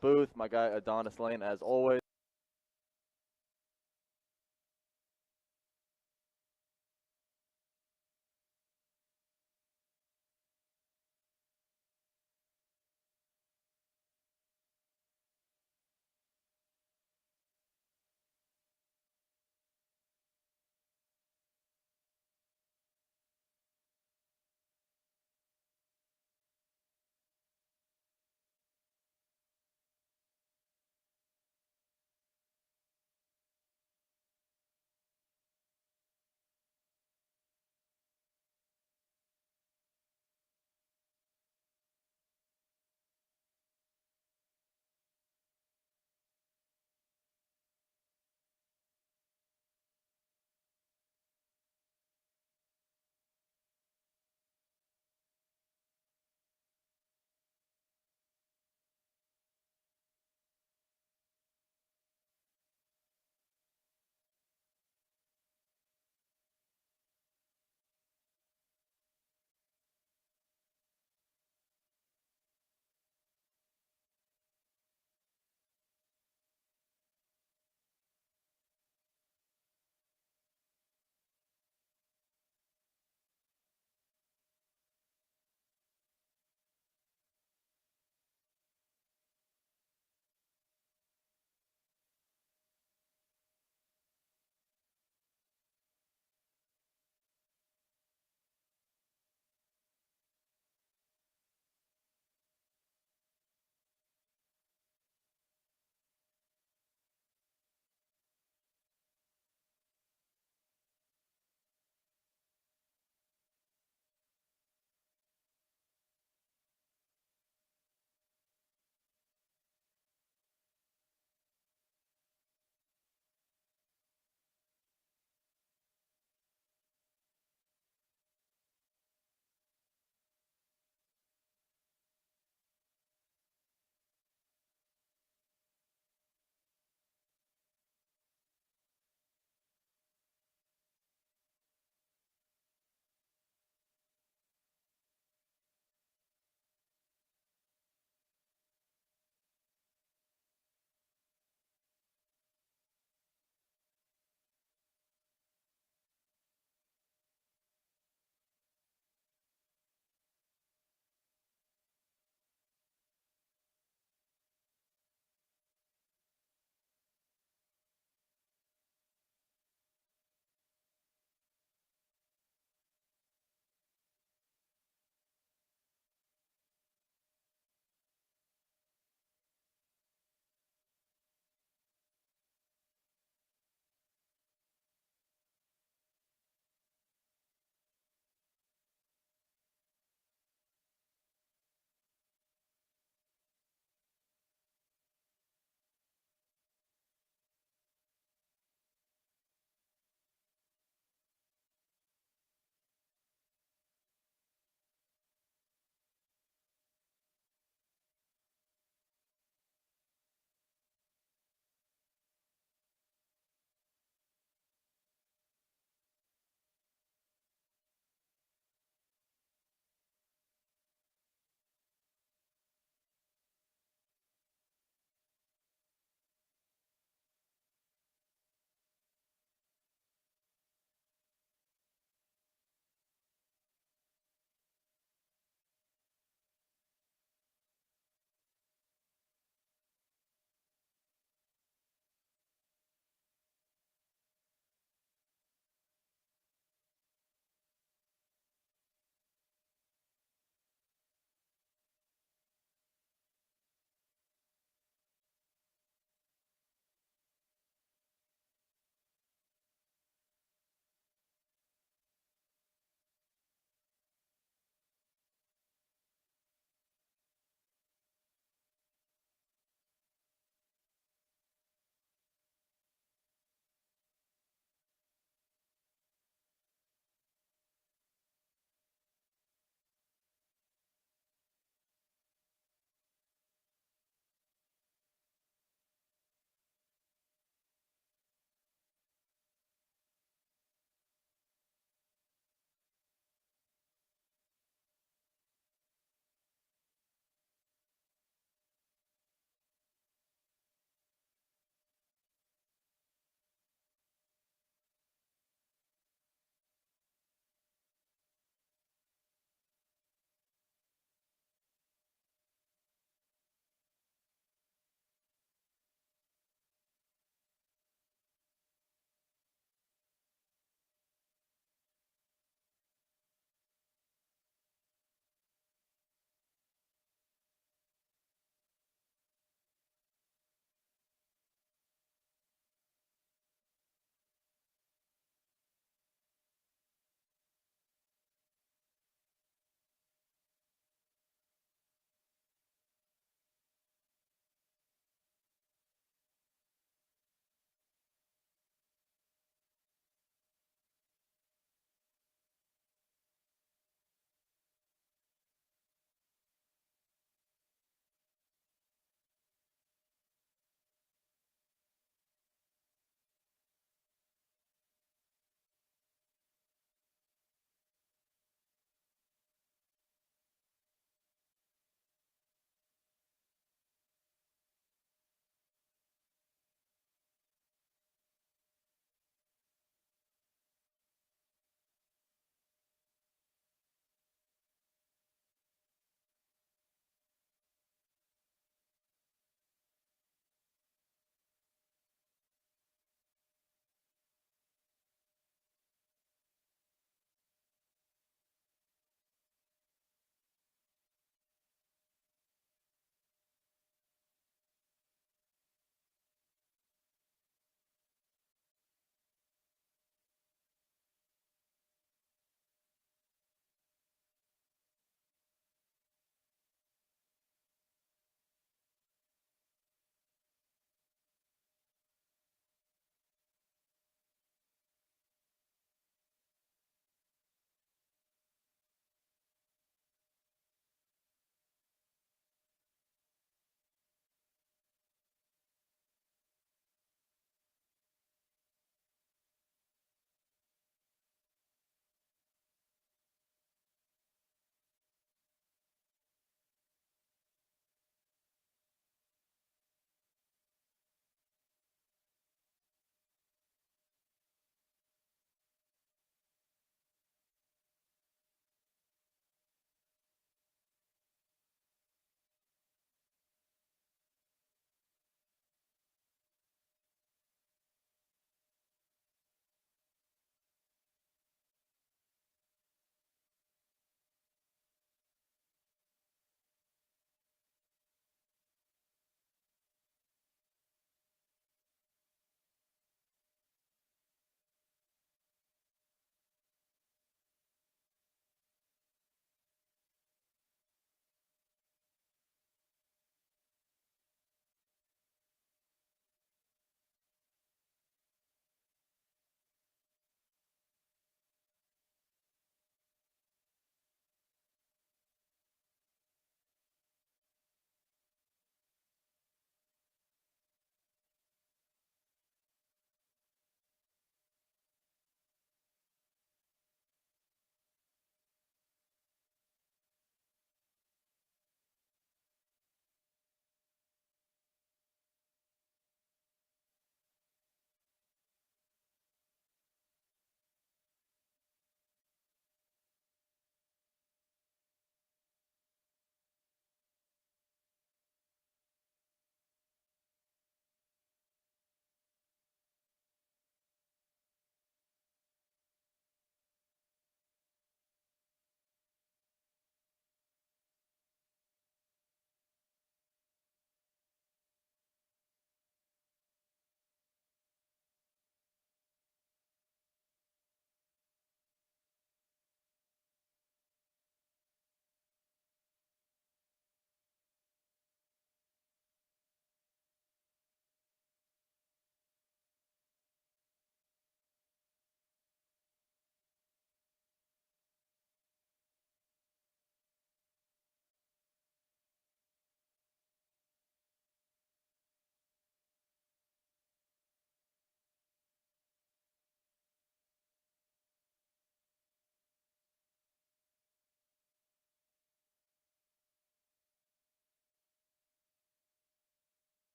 booth, my guy Adonis Lane, as always.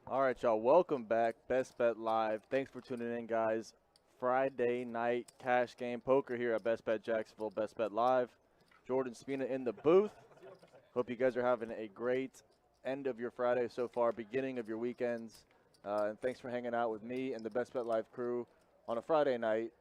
All right, y'all. Welcome back. Best Bet Live. Thanks for tuning in, guys. Friday night cash game poker here at Best Bet Jacksonville, Best Bet Live. Jordan Spina in the booth. Hope you guys are having a great end of your Friday so far, beginning of your weekends. And thanks for hanging out with me and the Best Bet Live crew on a Friday night.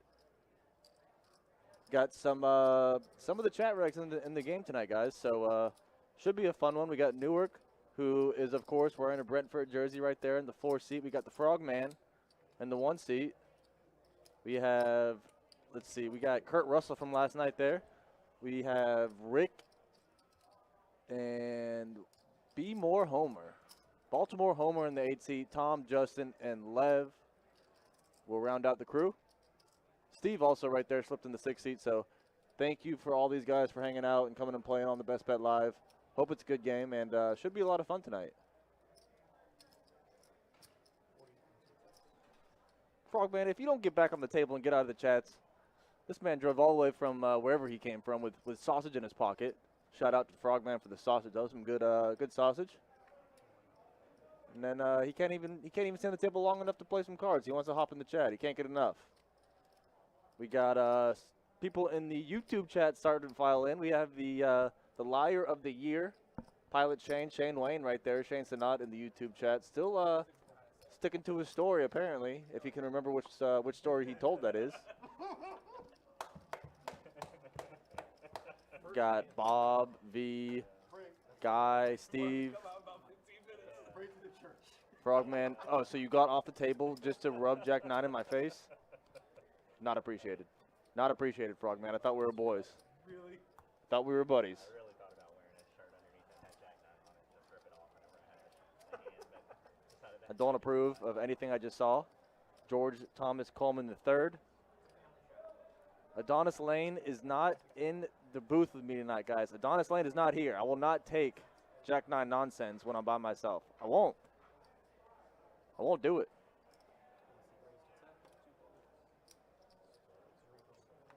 Got some of the chat regs in the game tonight, guys. So should be a fun one. We got Newark, who is, of course, wearing a Brentford jersey right there in the 4 seat. We got the Frogman in the 1 seat. We have, let's see, we got Kurt Russell from last night there. We have Rick and B. Moore Homer. Baltimore Homer in the 8 seat. Tom, Justin, and Lev will round out the crew. Steve also right there slipped in the 6 seat. So thank you for all these guys for hanging out and coming and playing on the Best Bet Live. Hope it's a good game, and should be a lot of fun tonight. Frogman, if you don't get back on the table and get out of the chats, this man drove all the way from wherever he came from with sausage in his pocket. Shout out to Frogman for the sausage. That was some good sausage. And then he can't even stay on the table long enough to play some cards. He wants to hop in the chat. He can't get enough. We got people in the YouTube chat starting to file in. We have the Liar of the Year, Pilot Shane Wayne right there. Shane Sinat in the YouTube chat. Still sticking to his story, apparently, if he can remember which story he told, that is. Got Bob, V, Guy, Steve, Frogman. Oh, so you got off the table just to rub Jack 9 in my face? Not appreciated. Not appreciated, Frogman. I thought we were boys. Really? Thought we were buddies. I really thought about wearing a shirt underneath that had Jack 9 on it, just rip it off whenever I had a hand, but decided I don't approve of anything I just saw. George Thomas Coleman III. Adonis Lane is not in the booth with me tonight, guys. Adonis Lane is not here. I will not take Jack 9 nonsense when I'm by myself. I won't. I won't do it.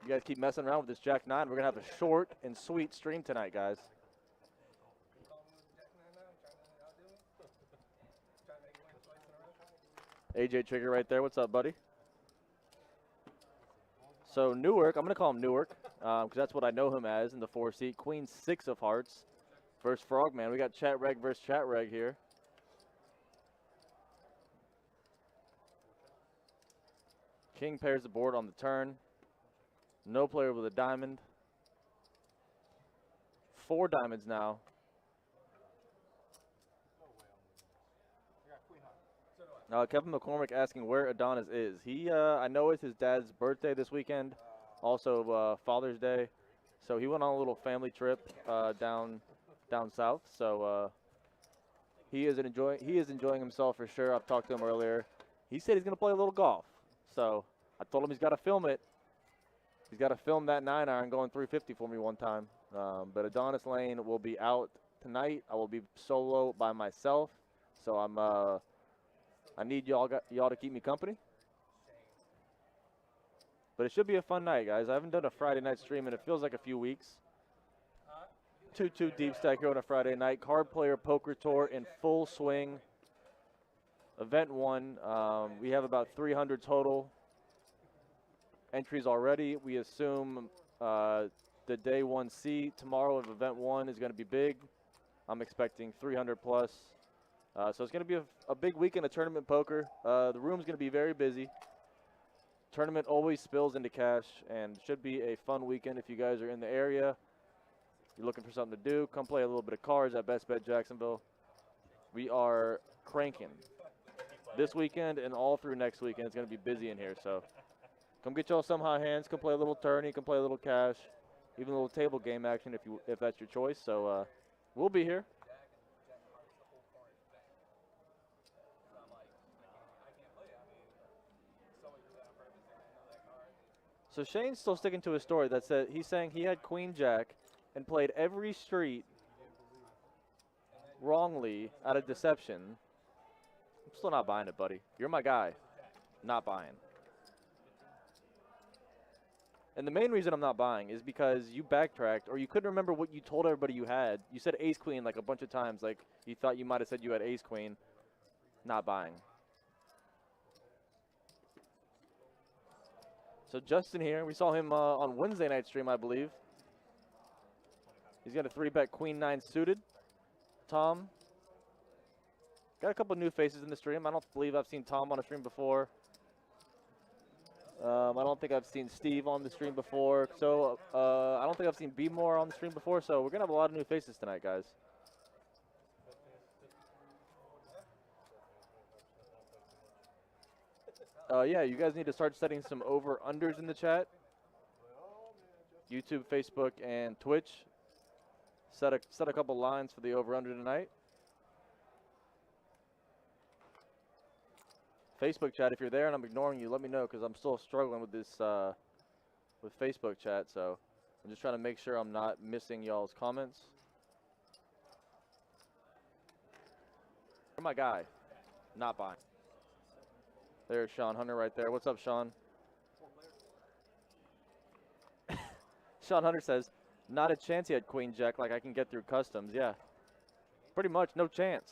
You guys keep messing around with this Jack 9. We're going to have a short and sweet stream tonight, guys. AJ Trigger right there. What's up, buddy? So Newark, I'm going to call him Newark because that's what I know him as in the 4 seat. Queen 6 of hearts versus Frogman. We got chat reg versus chat reg here. King pairs the board on the turn. No player with a diamond. 4 diamonds now. Kevin McCormick asking where Adonis is. He, I know it's his dad's birthday this weekend, also Father's Day. So he went on a little family trip down south. So he is enjoying himself for sure. I've talked to him earlier. He said he's going to play a little golf. So I told him he's got to film it. He's got to film that 9-iron going 350 for me one time. But Adonis Lane will be out tonight. I will be solo by myself. So I need y'all to keep me company. But it should be a fun night, guys. I haven't done a Friday night stream, and it feels like a few weeks. 2-2 deep stack here on a Friday night. Card Player Poker Tour in full swing. Event 1. We have about 300 total entries already. We assume the day 1C tomorrow of Event 1 is going to be big. I'm expecting 300 plus. So it's going to be a big weekend of tournament poker. The room's going to be very busy. Tournament always spills into cash and should be a fun weekend if you guys are in the area. You're looking for something to do, come play a little bit of cards at Best Bet Jacksonville. We are cranking this weekend and all through next weekend. It's going to be busy in here, so come get y'all some high hands. Come play a little tourney. Come play a little cash, even a little table game action if that's your choice. So we'll be here. So Shane's still sticking to his story that said he's saying he had Queen Jack and played every street wrongly out of deception. I'm still not buying it, buddy. You're my guy. Not buying. And the main reason I'm not buying is because you backtracked, or you couldn't remember what you told everybody you had. You said ace queen like a bunch of times, like you thought you might have said you had ace queen. Not buying. So Justin here, we saw him on Wednesday night stream, I believe. He's got a 3-bet queen 9 suited. Tom. Got a couple new faces in the stream. I don't believe I've seen Tom on a stream before. I don't think I've seen Steve on the stream before. So I don't think I've seen B More on the stream before. So we're going to have a lot of new faces tonight, guys. Yeah, you guys need to start setting some over-unders in the chat. YouTube, Facebook, and Twitch. Set a couple lines for the over-under tonight. Facebook chat, if you're there and I'm ignoring you, let me know because I'm still struggling with this with Facebook chat. So I'm just trying to make sure I'm not missing y'all's comments. Where's my guy? Not buying. There's Sean Hunter right there. What's up, Sean? Sean Hunter says, not a chance he had queen jack like I can get through customs. Yeah, pretty much no chance.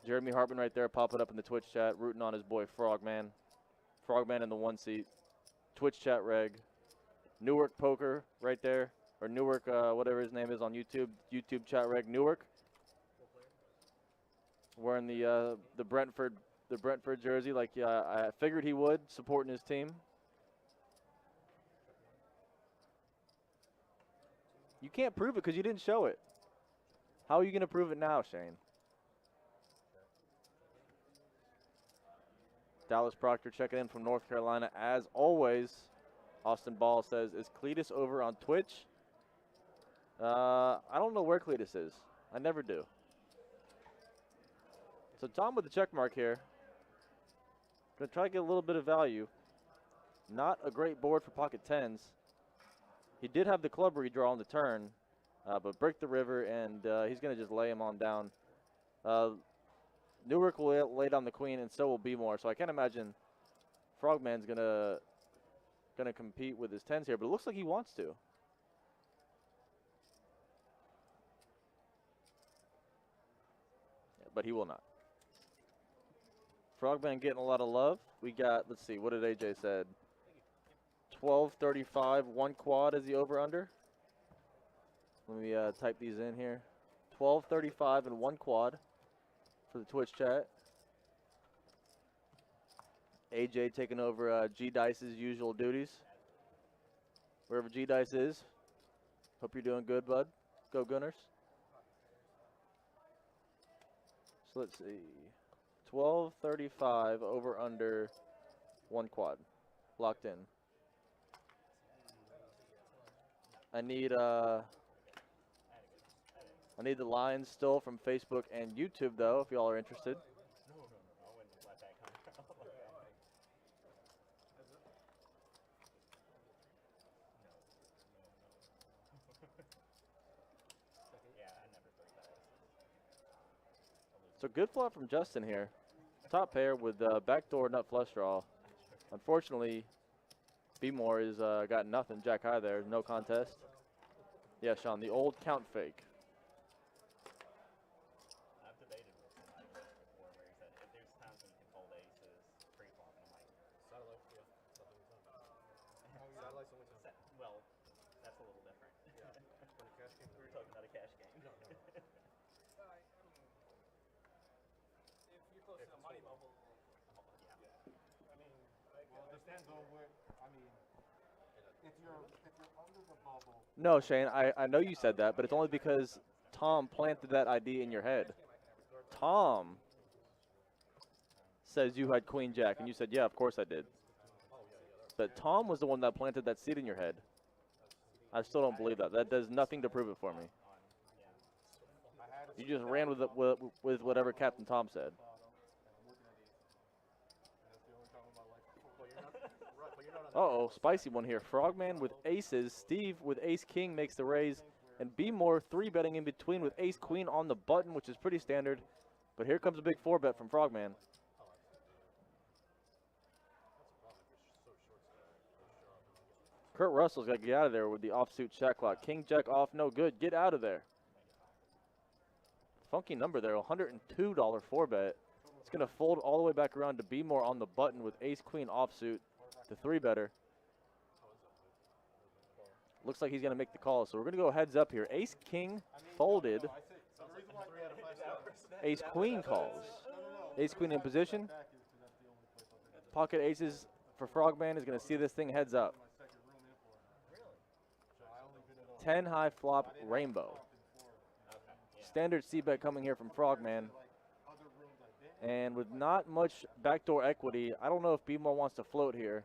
Jeremy Hartman right there popping up in the Twitch chat, rooting on his boy Frogman. Frogman in the 1 seat. Twitch chat reg. Newark Poker right there. Or Newark, whatever his name is on YouTube. YouTube chat reg Newark. Wearing the Brentford jersey like I figured he would, supporting his team. You can't prove it because you didn't show it. How are you going to prove it now, Shane? Dallas Proctor checking in from North Carolina as always. Austin Ball says, is Cletus over on Twitch? I don't know where Cletus is. I never do. So Tom with the check mark here. Gonna try to get a little bit of value. Not a great board for pocket tens. He did have the club redraw on the turn, but break the river, and he's gonna just lay him on down. Newark will lay down the queen, and so will B More. So I can't imagine Frogman's gonna compete with his tens here, but it looks like he wants to. Yeah, but he will not. Frogman getting a lot of love. We got, let's see, what did AJ said? 12.35, 1 quad is the over-under. Let me type these in here. 12.35 and 1 quad for the Twitch chat. AJ taking over G Dice's usual duties. Wherever G Dice is. Hope you're doing good, bud. Go Gunners. So let's see. 12.35 over under 1 quad. Locked in. I need the lines still from Facebook and YouTube though, if y'all are interested. No, I wouldn't let that come out. Yeah, I never thought that. So good flop from Justin here. Top pair with backdoor nut flush draw. Unfortunately, B-More is got nothing. Jack high there, no contest. Yeah, Sean, the old count fake. I've debated with somebody before where he said if there's times when you can fold aces pre-flop, and I'm like, Satellite, yeah. Satellite's only time. well, that's a little different. Yeah. When a cash game. We were talking about a cash game. No. If you're close to the money bubble. Yeah. I mean, well, it depends on where. I mean, if you're under the bubble. No, Shane, I know you said that, but it's only because Tom planted that idea in your head. Tom says you had Queen Jack, and you said, yeah, of course I did. But Tom was the one that planted that seed in your head. I still don't believe that. That does nothing to prove it for me. You just ran with whatever Captain Tom said. Uh-oh, spicy one here. Frogman with aces. Steve with ace-king makes the raise. And B-More 3-betting in between with ace-queen on the button, which is pretty standard. But here comes a big 4-bet from Frogman. Kurt Russell's got to get out of there with the offsuit shot clock. King jack off, no good. Get out of there. Funky number there, $102 4-bet. It's going to fold all the way back around to be more on the button with ace queen offsuit, the 3-better. Looks like he's going to make the call, so we're going to go heads up here. Ace king folded. Ace queen calls. Ace queen in position. Pocket aces for Frogman is going to see this thing heads up. 10 high flop rainbow. Standard c-bet coming here from Frogman. And with not much backdoor equity, I don't know if B-More wants to float here.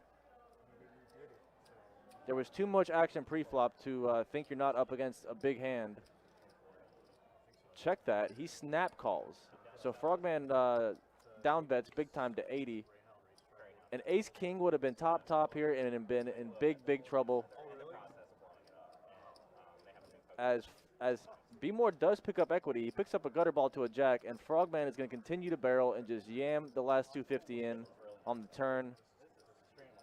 There was too much action pre-flop to think you're not up against a big hand. Check that. He snap calls. So Frogman down bets big time to 80. And ace king would have been top here and been in big trouble. As B-More does pick up equity, he picks up a gutter ball to a jack, and Frogman is going to continue to barrel and just yam the last 250 in on the turn.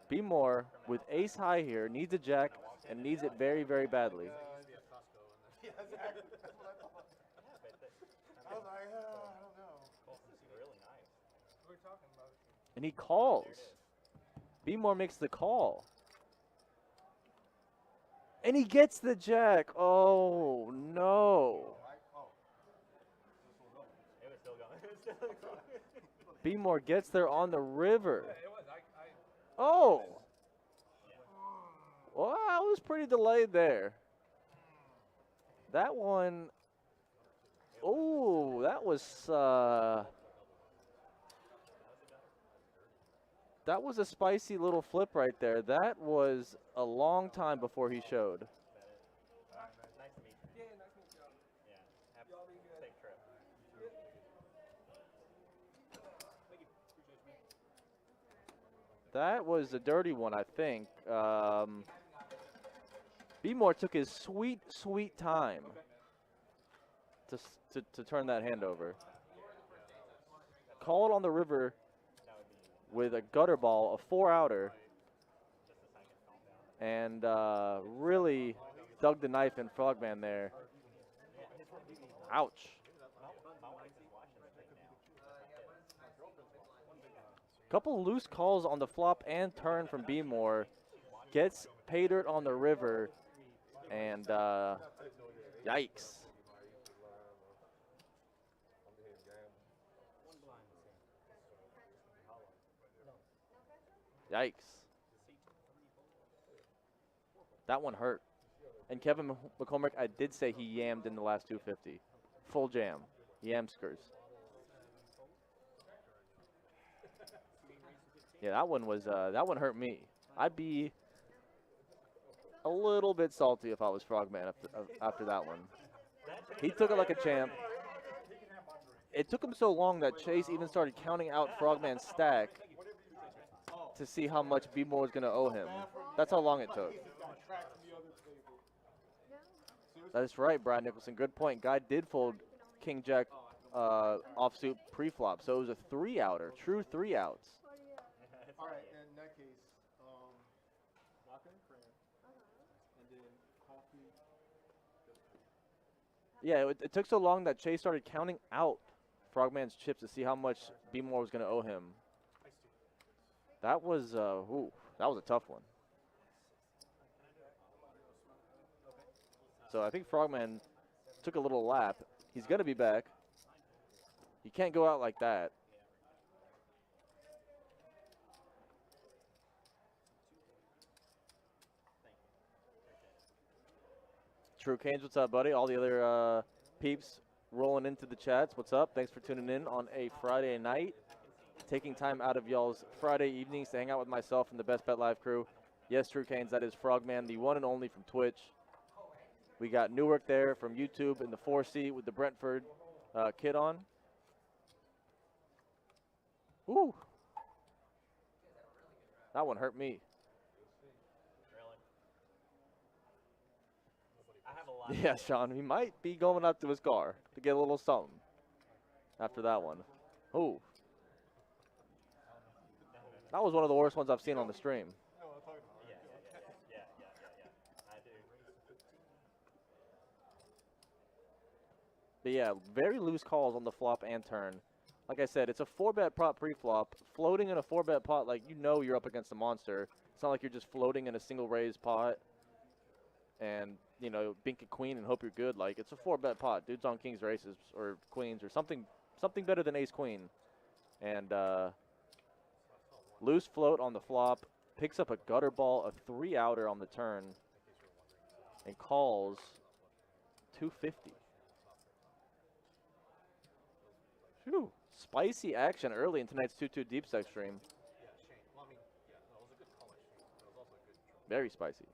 B-More with ace high here needs a jack and needs it very badly. And he calls. B-More makes the call. And he gets the jack. Oh, no. B-More gets there on the river. Oh. Well, I was pretty delayed there. That one. Oh, that was a spicy little flip right there. That was a long time before he showed. Nice to meet you. Yeah, nice to meet you. Yeah, happy safe trip. Thank you. Appreciate you. That was a dirty one, I think. B-More took his sweet time to turn that hand over. Called on the river with a gutter ball, a 4-outer, and really dug the knife in Frogman there. Ouch. Couple loose calls on the flop and turn from B-More. Gets pay dirt on the river, and yikes. Yikes. That one hurt. And Kevin McCormick, I did say he yammed in the last 250. Full jam. Yamskers. Yeah, that one hurt me. I'd be a little bit salty if I was Frogman after that one. He took it like a champ. It took him so long that Chase even started counting out Frogman's stack to see how much B-More was going to owe him. That's how long it took. That's right, Brad Nicholson. Good point. Guy did fold King Jack offsuit pre-flop, so it was a 3-outer, true 3 outs. All right, in that case, vodka and cran, and then coffee. Yeah, it took so long that Chase started counting out Frogman's chips to see how much B-More was going to owe him. That was that was a tough one. So I think Frogman took a little lap. He's going to be back. You can't go out like that. True Canes, what's up, buddy? All the other peeps rolling into the chats. What's up? Thanks for tuning in on a Friday night. Taking time out of y'all's Friday evenings to hang out with myself and the Best Bet Live crew. Yes, True Canes, that is Frogman, the one and only from Twitch. We got Newark there from YouTube in the 4C with the Brentford kid on. Ooh. That one hurt me. Really? I have a lot. Yeah, Sean, he might be going up to his car to get a little something after that one. Ooh. That was one of the worst ones I've seen on the stream. Yeah. But yeah, very loose calls on the flop and turn. Like I said, it's a 4-bet pot pre-flop. Floating in a 4-bet pot, like, you know you're up against a monster. It's not like you're just floating in a single raise pot and, you know, bink a queen and hope you're good. Like, it's a 4-bet pot. Dude's on kings or aces or queens or something better than ace-queen. And loose float on the flop. Picks up a gutter ball, a 3-outer on the turn, and calls 250. Whew. Spicy action early in tonight's 2-2 deep sec stream. Very spicy.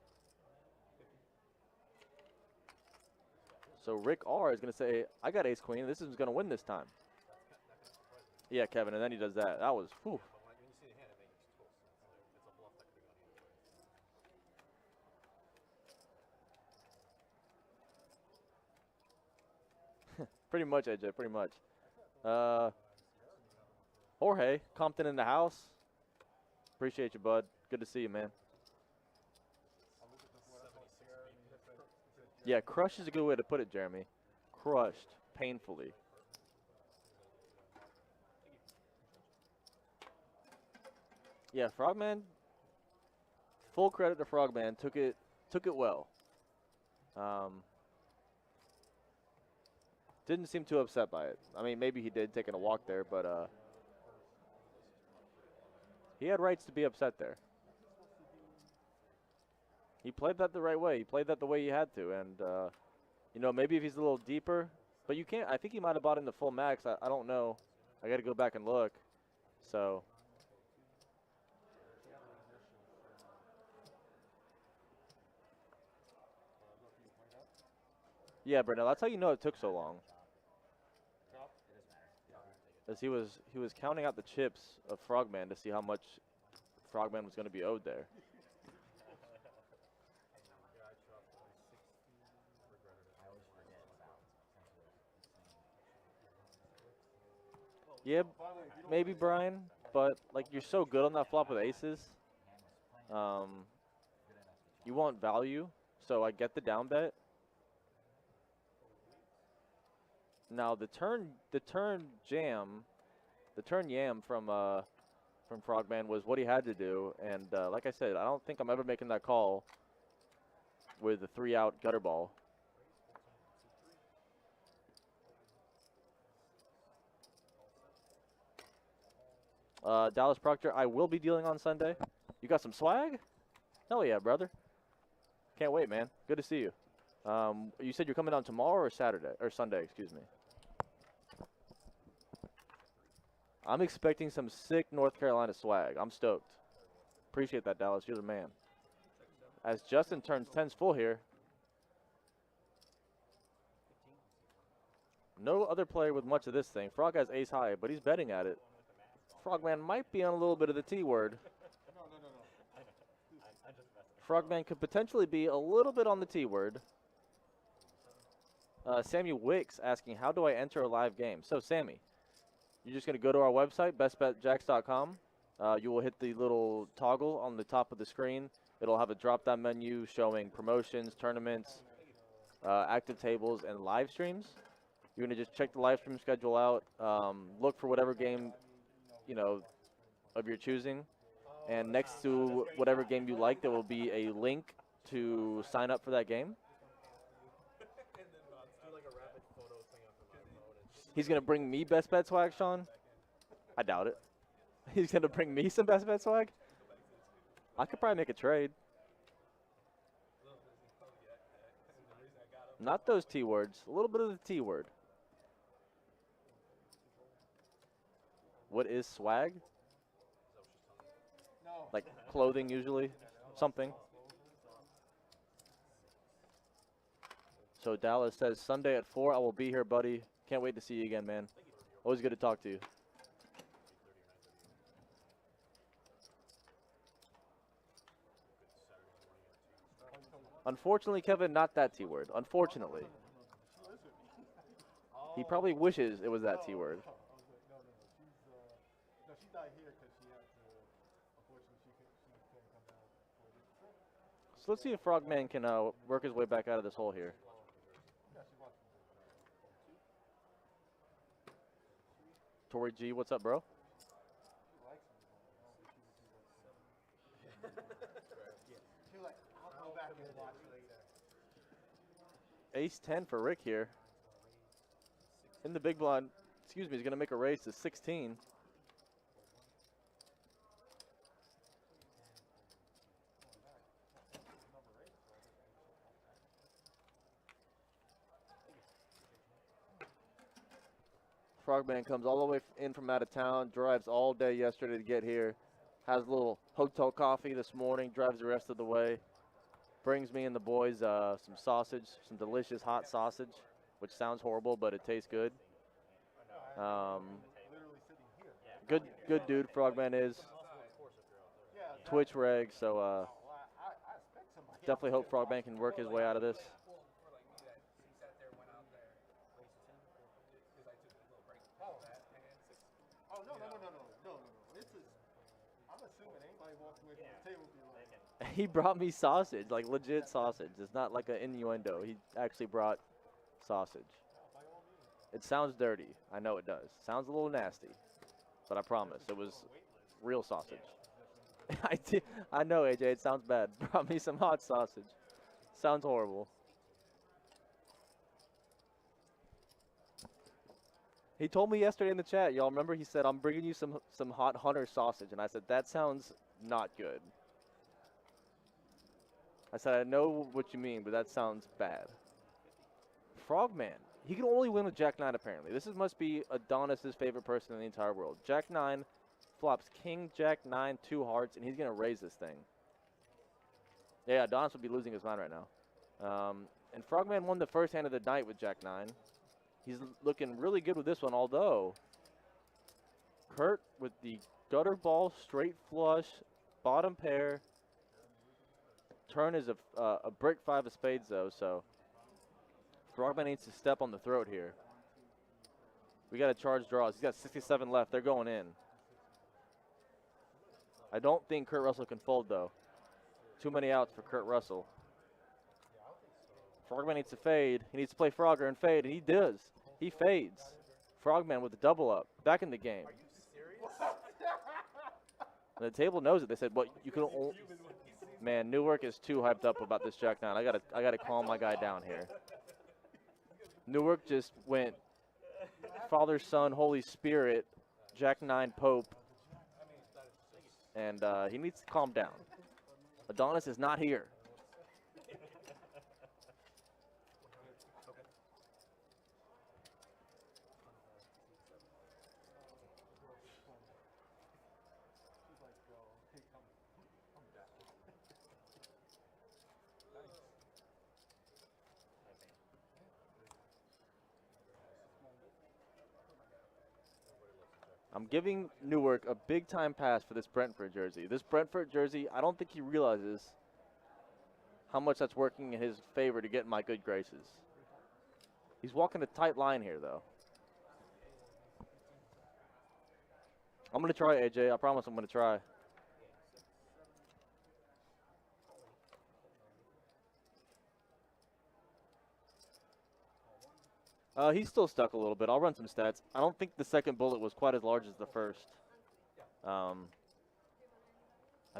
So Rick R is going to say, I got ace queen. This is going to win this time. Yeah, Kevin, and then he does that. That was, whew. Pretty much, AJ, pretty much. Jorge, Compton in the house. Appreciate you, bud. Good to see you, man. Yeah, crushed is a good way to put it, Jeremy. Crushed, painfully. Yeah, Frogman, full credit to Frogman. Took it well. Didn't seem too upset by it. I mean, maybe he did taking a walk there, but he had rights to be upset there. He played that the right way. He played that the way he had to, and you know, maybe if he's a little deeper, but you can't. I think he might have bought in the full max. I don't know. I got to go back and look. So. Yeah, Brenda, that's how you know it took so long. As he was counting out the chips of Frogman to see how much Frogman was going to be owed there. Yeah, maybe Brian, but like you're so good on that flop with aces. You want value, so I get the down bet. Now the turn yam from Frogman was what he had to do, and like I said, I don't think I'm ever making that call with a 3-out gutter ball. Dallas Proctor, I will be dealing on Sunday. You got some swag? Hell yeah, brother. Can't wait, man. Good to see you. You said you're coming down tomorrow or Saturday or Sunday, excuse me. I'm expecting some sick North Carolina swag. I'm stoked. Appreciate that, Dallas. You're the man. As Justin turns 10s full here. No other player with much of this thing. Frog has ace high, but he's betting at it. Frogman might be on a little bit of the T word. Frogman could potentially be a little bit on the T word. Sammy Wicks asking, how do I enter a live game? So, Sammy, you're just going to go to our website, bestbetjacks.com. You will hit the little toggle on the top of the screen. It'll have a drop-down menu showing promotions, tournaments, active tables, and live streams. You're going to just check the live stream schedule out, look for whatever game, you know, of your choosing. And next to whatever game you like, there will be a link to sign up for that game. He's going to bring me best bet swag, Sean? I doubt it. He's going to bring me some best bet swag? I could probably make a trade. Not those T words. A little bit of the T word. What is swag? Like clothing usually? Something. So Dallas says, Sunday at 4, I will be here, buddy. Can't wait to see you again, man. Always good to talk to you. Unfortunately, Kevin, not that T word. Unfortunately. He probably wishes it was that T word. So let's see if Frogman can work his way back out of this hole here. Tori G, what's up, bro? I'll go back and watch later. Ace 10 for Rick here. In the big blind, excuse me, he's going to make a raise to 16. Frogman comes all the way in from out of town, drives all day yesterday to get here, has a little hotel coffee this morning, drives the rest of the way, brings me and the boys some sausage, some delicious hot sausage, which sounds horrible, but it tastes good. Good dude, Frogman is. Twitch reg, so definitely hope Frogman can work his way out of this. He brought me sausage, like legit sausage. It's not like an innuendo. He actually brought sausage. It sounds dirty. I know it does. Sounds a little nasty, but I promise it was real sausage. I know, AJ. It sounds bad. Brought me some hot sausage. Sounds horrible. He told me yesterday in the chat, y'all remember, he said, I'm bringing you some hot Hunter sausage. And I said, that sounds not good. I said, I know what you mean, but that sounds bad. Frogman. He can only win with Jack 9, apparently. This must be Adonis's favorite person in the entire world. Jack 9 flops King, Jack 9, 2 hearts, and he's going to raise this thing. Yeah, Adonis would be losing his mind right now. And Frogman won the first hand of the night with Jack 9. He's looking really good with this one, although Kurt with the gutter ball, straight flush, bottom pair. Turn is a brick 5 of spades, though, so Frogman needs to step on the throat here. We got to charge draws. He's got 67 left. They're going in. I don't think Kurt Russell can fold, though. Too many outs for Kurt Russell. Frogman needs to fade. He needs to play Frogger and fade, and he does. He fades. Frogman with the double up. Back in the game. Are you serious? And the table knows it. They said, "What you can only." Man, Newark is too hyped up about this Jack 9. I gotta calm my guy down here. Newark just went Father, Son, Holy Spirit, Jack 9 Pope, and he needs to calm down. Adonis is not here. I'm giving Newark a big-time pass for this Brentford jersey. This Brentford jersey, I don't think he realizes how much that's working in his favor to get in my good graces. He's walking a tight line here, though. I'm going to try, AJ. I promise I'm going to try. He's still stuck a little bit. I'll run some stats. I don't think the second bullet was quite as large as the first. I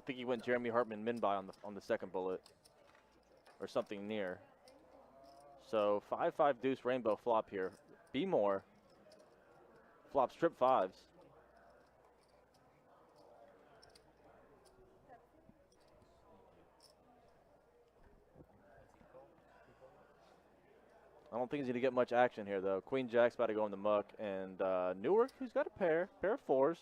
think he went Jeremy Hartman min-buy on the second bullet, or something near. So 5-5 deuce rainbow flop here. Be more. Flop strip 5s. I don't think he's going to get much action here, though. Queen Jack's about to go in the muck. And Newark, who's got a pair of 4s.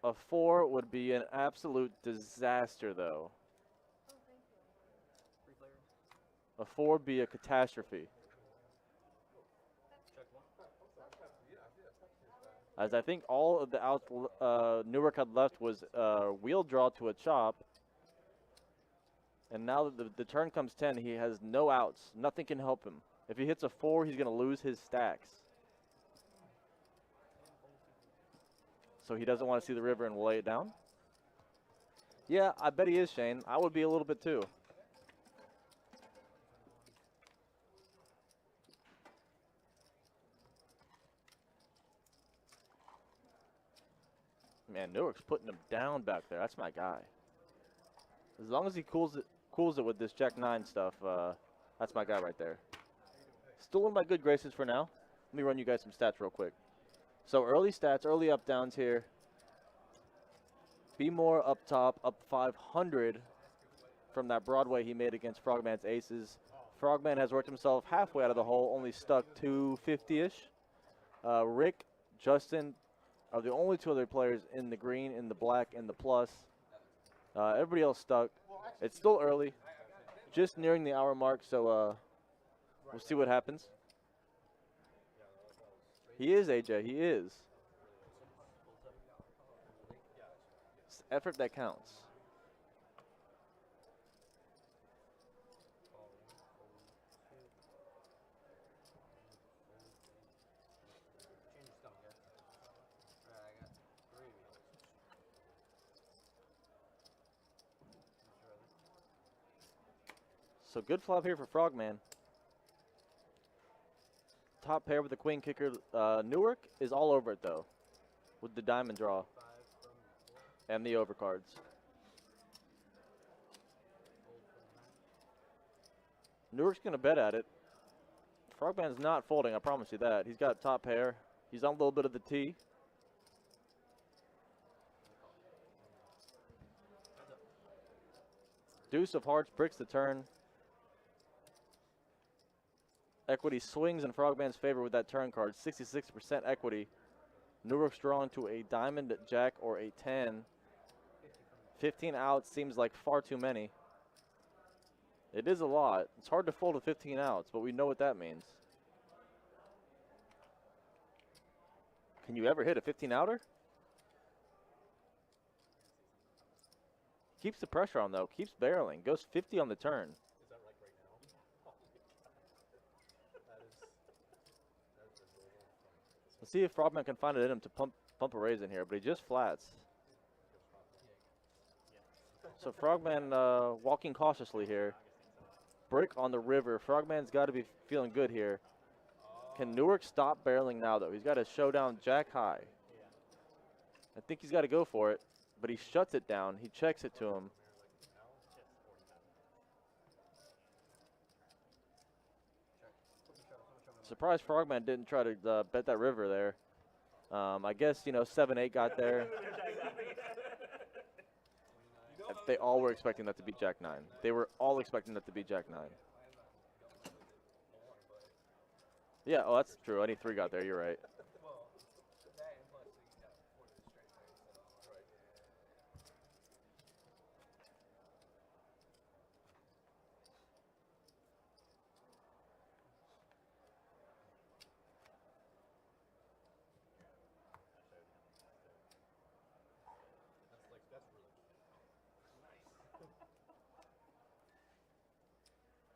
A 4 would be an absolute disaster, though. A 4 would be a catastrophe. As I think all of the outs Newark had left was wheel draw to a chop. And now that the turn comes 10, he has no outs. Nothing can help him. If he hits a 4, he's going to lose his stacks. So he doesn't want to see the river and will lay it down? Yeah, I bet he is, Shane. I would be a little bit too. Man, Newark's putting him down back there. That's my guy. As long as he cools it with this Jack 9 stuff, that's my guy right there. Still in my good graces for now. Let me run you guys some stats real quick. So early stats, early up downs here. Be more up top, up 500 from that Broadway he made against Frogman's aces. Frogman has worked himself halfway out of the hole, only stuck 250-ish. Rick, Justin are the only two other players in the green, in the black, and the plus. Everybody else stuck. It's still early, just nearing the hour mark, so we'll see what happens. He is, AJ, he is. It's effort that counts. So good flop here for Frogman. Top pair with the queen kicker. Newark is all over it though, with the diamond draw and the overcards. Newark's gonna bet at it. Frogman's not folding, I promise you that. He's got top pair. He's on a little bit of the tee. Deuce of hearts bricks the turn. Equity swings in Frogman's favor with that turn card. 66% equity. Newark's drawn to a diamond, jack, or a 10. 15 outs seems like far too many. It is a lot. It's hard to fold with 15 outs, but we know what that means. Can you ever hit a 15-outer? Keeps the pressure on, though. Keeps barreling. Goes 50 on the turn. Let's see if Frogman can find it in him to pump a raise in here, but he just flats. So Frogman walking cautiously here. Brick on the river. Frogman's got to be feeling good here. Can Newark stop barreling now, though? He's got a showdown jack high. I think he's got to go for it, but he shuts it down. He checks it to him. Surprised Frogman didn't try to bet that river there. I guess, 7-8 got there. They all were expecting that to be Jack 9. They were all expecting that to be Jack 9. Yeah, oh, that's true. Any 3 got there. You're right.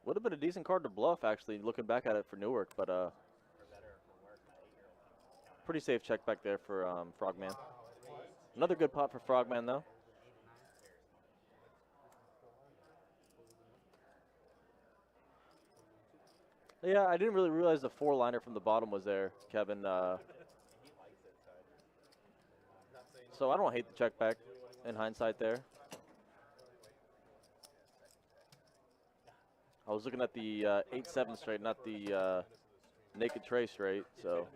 Would have been a decent card to bluff, actually, looking back at it for Newark, but pretty safe check back there for Frogman. Another good pot for Frogman, though. Yeah, I didn't really realize the 4-liner from the bottom was there, Kevin. So I don't hate the check back in hindsight there. I was looking at the 8-7 straight, not the naked tray straight, so.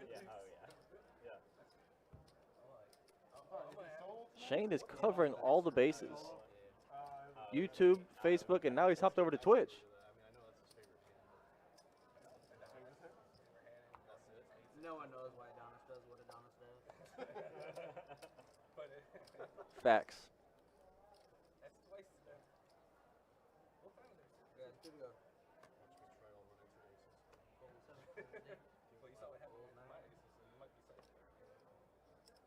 Shane is covering all the bases. YouTube, Facebook, and now he's hopped over to Twitch. No one knows why Adonis does what Adonis does. Facts. That's twice today. Yeah, it's good to go. Well, you saw what happened with my aces, so you might be safe.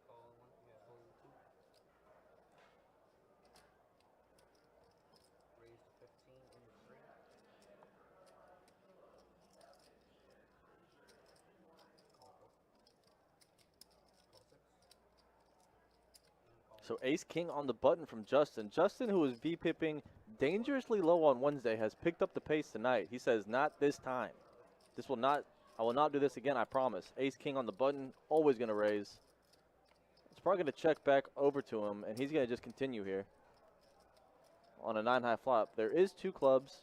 Call one, call 2. Raise to 15 in 3. So ace-king on the button from Justin. Justin, who was V-pipping dangerously low on Wednesday, has picked up the pace tonight. He says, not this time. I will not do this again, I promise. Ace-king on the button, always going to raise. It's probably going to check back over to him, and he's going to just continue here on a 9-high flop. There is 2 clubs.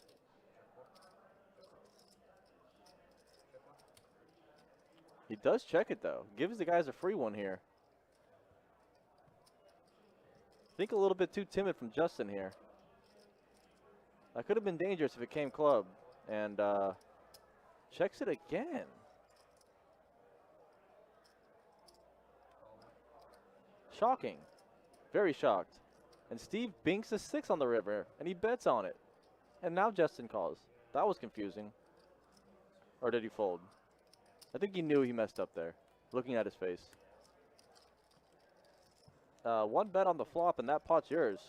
He does check it, though. Gives the guys a free one here. I think a little bit too timid from Justin here. That could have been dangerous if it came club. And checks it again. Shocking. Very shocked. And Steve binks a 6 on the river, and he bets on it. And now Justin calls. That was confusing. Or did he fold? I think he knew he messed up there, looking at his face. 1 bet on the flop, and that pot's yours.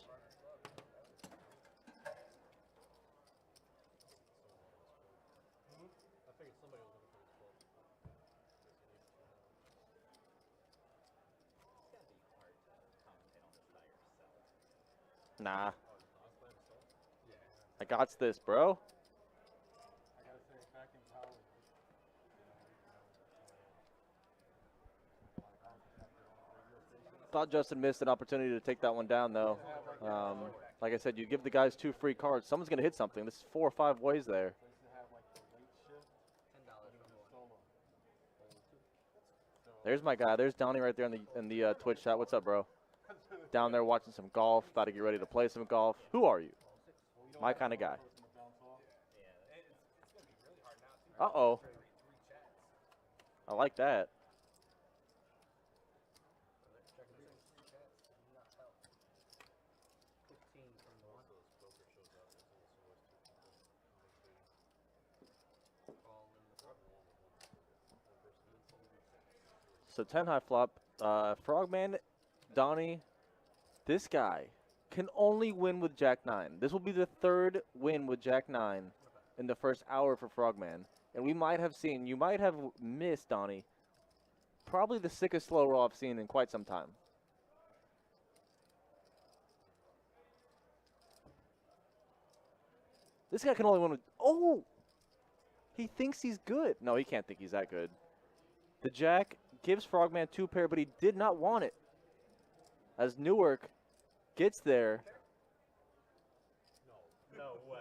Nah. I got this, bro. Thought Justin missed an opportunity to take that one down, though. Like I said, you give the guys 2 free cards. Someone's going to hit something. This is 4 or 5 ways there. There's my guy. There's Donnie right there in the Twitch chat. What's up, bro? Down there watching some golf. About to get ready to play some golf. Who are you? My kind of guy. Uh-oh. I like that. So 10-high flop. Frogman, Donnie, this guy can only win with Jack-9. This will be the 3rd win with Jack-9 in the first hour for Frogman. And we might have seen, you might have missed, Donnie, probably the sickest slow roll I've seen in quite some time. This guy can only win with, oh! He thinks he's good. No, he can't think he's that good. The Jack gives Frogman 2 pair, but he did not want it. As Newark gets there. No way.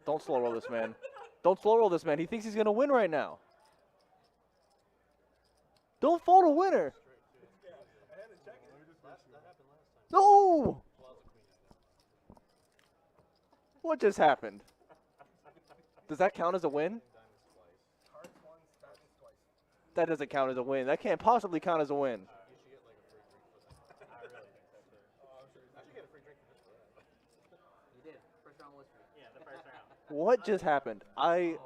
Don't slow roll this man. Don't slow roll this man. He thinks he's going to win right now. Don't fold a winner. No! What just happened? Does that count as a win? That doesn't count as a win. That can't possibly count as a win. What just happened? Oh.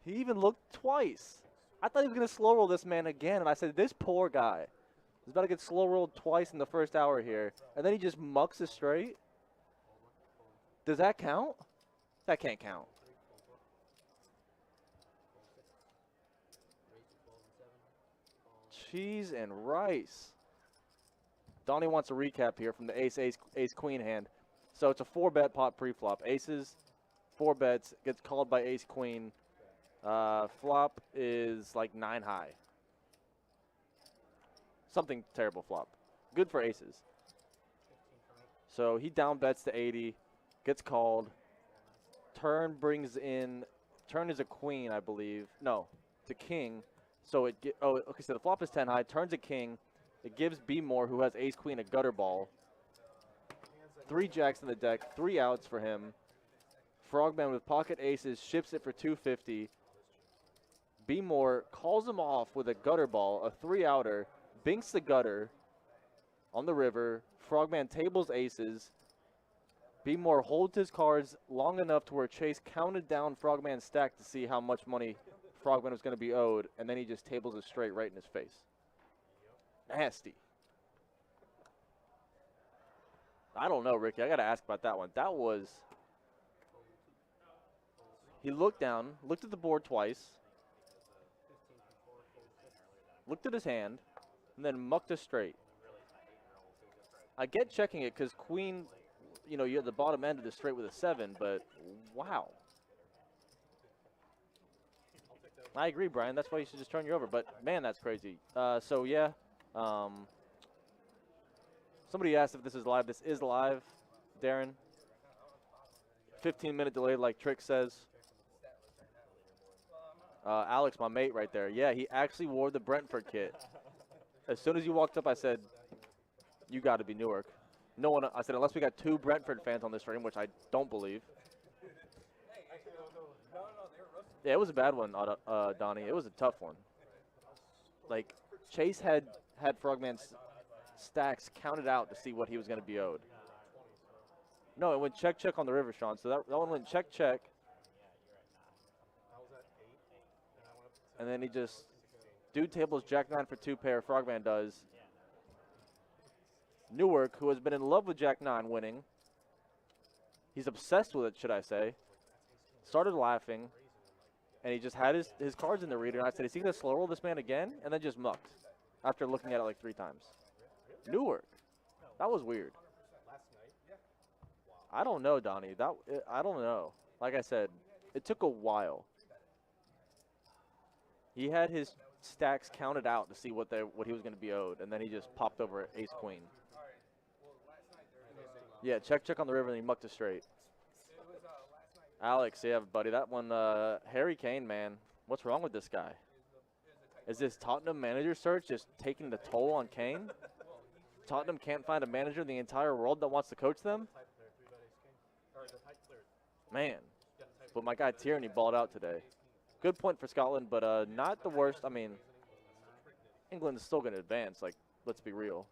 He even looked twice. I thought he was going to slow roll this man again, and I said, this poor guy is about to get slow rolled twice in the first hour here, and then he just mucks it straight. Does that count? That can't count. Cheese and rice. Donnie wants a recap here from the ace queen hand. So it's a 4-bet pot pre-flop. Aces, 4 bets, gets called by ace queen. Flop is like 9 high. Something terrible flop. Good for aces. So he down bets to 80. Gets called. Turn brings in. Turn is a queen, I believe. No, it's a king. So it okay. So the flop is 10 high. Turns a king. It gives B more, who has ace queen, a gutter ball. 3 jacks in the deck. 3 outs for him. Frogman with pocket aces ships it for 250. B more calls him off with a gutter ball, a 3-outer. Binks the gutter on the river. Frogman tables aces. B-More holds his cards long enough to where Chase counted down Frogman's stack to see how much money Frogman was going to be owed, and then he just tables it straight right in his face. Nasty. I don't know, Ricky. I got to ask about that one. That was... He looked down, looked at the board twice, looked at his hand, and then mucked us straight. I get checking it because Queen... you know, you're at the bottom end of the straight with a 7, but wow. I agree, Brian. That's why you should just turn you over. But, man, that's crazy. So, yeah. Somebody asked if this is live. This is live, Darren. 15-minute delay, like Trick says. Alex, my mate right there. Yeah, he actually wore the Brentford kit. As soon as you walked up, I said, you got to be Newark. No one, I said, unless we got 2 Brentford fans on this stream, which I don't believe. Yeah, it was a bad one, Donnie. It was a tough one. Like, Chase had Frogman's stacks counted out to see what he was going to be owed. No, it went check on the river, Sean. So that one went check. And then he just, dude tables Jack 9 for 2 pair, Frogman does. Newark, who has been in love with Jack 9 winning. He's obsessed with it, should I say. Started laughing. And he just had his cards in the reader. And I said, is he going to slow roll this man again? And then just mucked after looking at it like 3 times. Newark. That was weird. I don't know, Donnie. I don't know. Like I said, it took a while. He had his stacks counted out to see what he was going to be owed, and then he just popped over ace queen. Yeah, check on the river, and he mucked it straight. Alex, yeah, buddy, that one, Harry Kane, man. What's wrong with this guy? Is this Tottenham manager search just taking the toll on Kane? Tottenham can't find a manager in the entire world that wants to coach them? Man. But my guy Tierney balled out today. Good point for Scotland, but not the worst. I mean, England is still going to advance. Like, let's be real.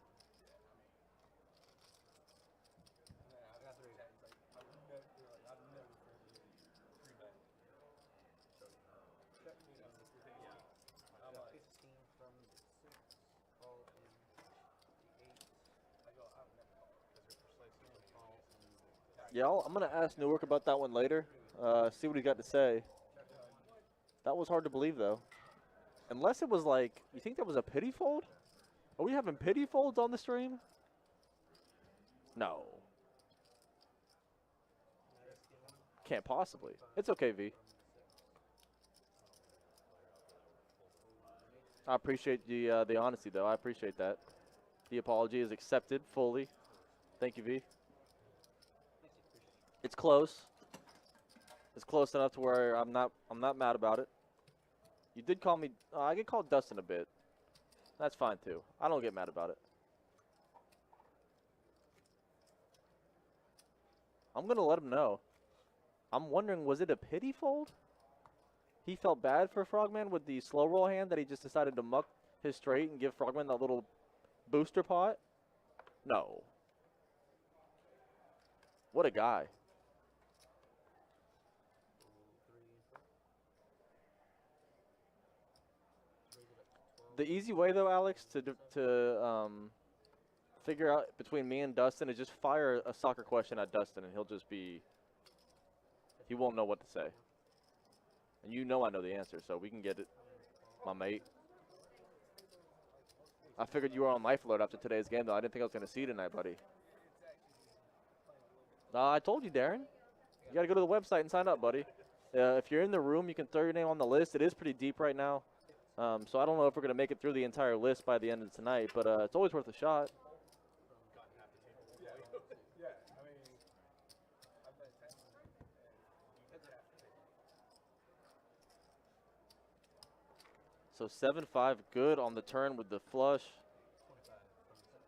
Yeah, I'm going to ask Newark about that one later. See what he got to say. That was hard to believe, though. Unless it was like, you think that was a pity fold? Are we having pity folds on the stream? No. Can't possibly. It's okay, V. I appreciate the honesty, though. I appreciate that. The apology is accepted fully. Thank you, V. It's close. It's close enough to where I'm not mad about it. You did call me. I get called Dustin a bit. That's fine too. I don't get mad about it. I'm gonna let him know. I'm wondering, was it a pity fold? He felt bad for Frogman with the slow roll hand that he just decided to muck his straight and give Frogman that little booster pot. No. What a guy. The easy way, though, Alex, to figure out between me and Dustin is just fire a soccer question at Dustin, and he'll just be – he won't know what to say. And you know I know the answer, so we can get it, my mate. I figured you were on life alert after today's game, though. I didn't think I was going to see you tonight, buddy. I told you, Darren. You got to go to the website and sign up, buddy. If you're in the room, you can throw your name on the list. It is pretty deep right now. So I don't know if we're going to make it through the entire list by the end of tonight, but it's always worth a shot. So 7-5 good on the turn with the flush.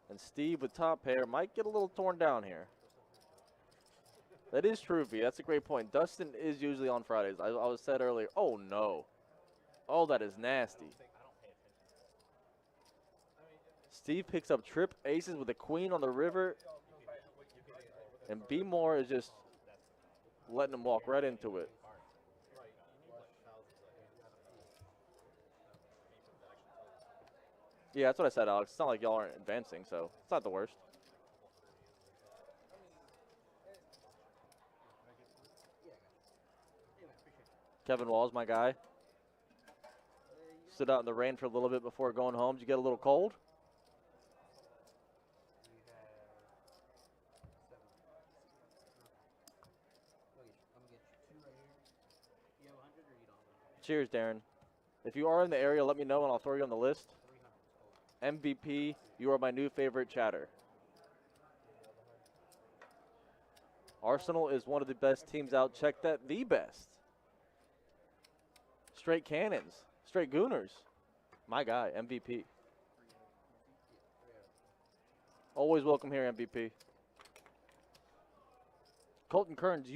And Steve with top pair might get a little torn down here. That is true, V. That's a great point. Dustin is usually on Fridays. I was said earlier, oh no. Oh, that is nasty. Steve picks up trip aces with a queen on the river. And B. Moore is just letting him walk right into it. Yeah, that's what I said, Alex. It's not like y'all aren't advancing, so it's not the worst. Kevin Wall's my guy. Stood out in the rain for a little bit before going home. Did you get a little cold? Cheers, Darren. If you are in the area, let me know and I'll throw you on the list. MVP, you are my new favorite chatter. Arsenal is one of the best teams out. Check that, the best. Straight cannons, straight gooners. My guy, MVP. Always welcome here, MVP. Colton Kearns,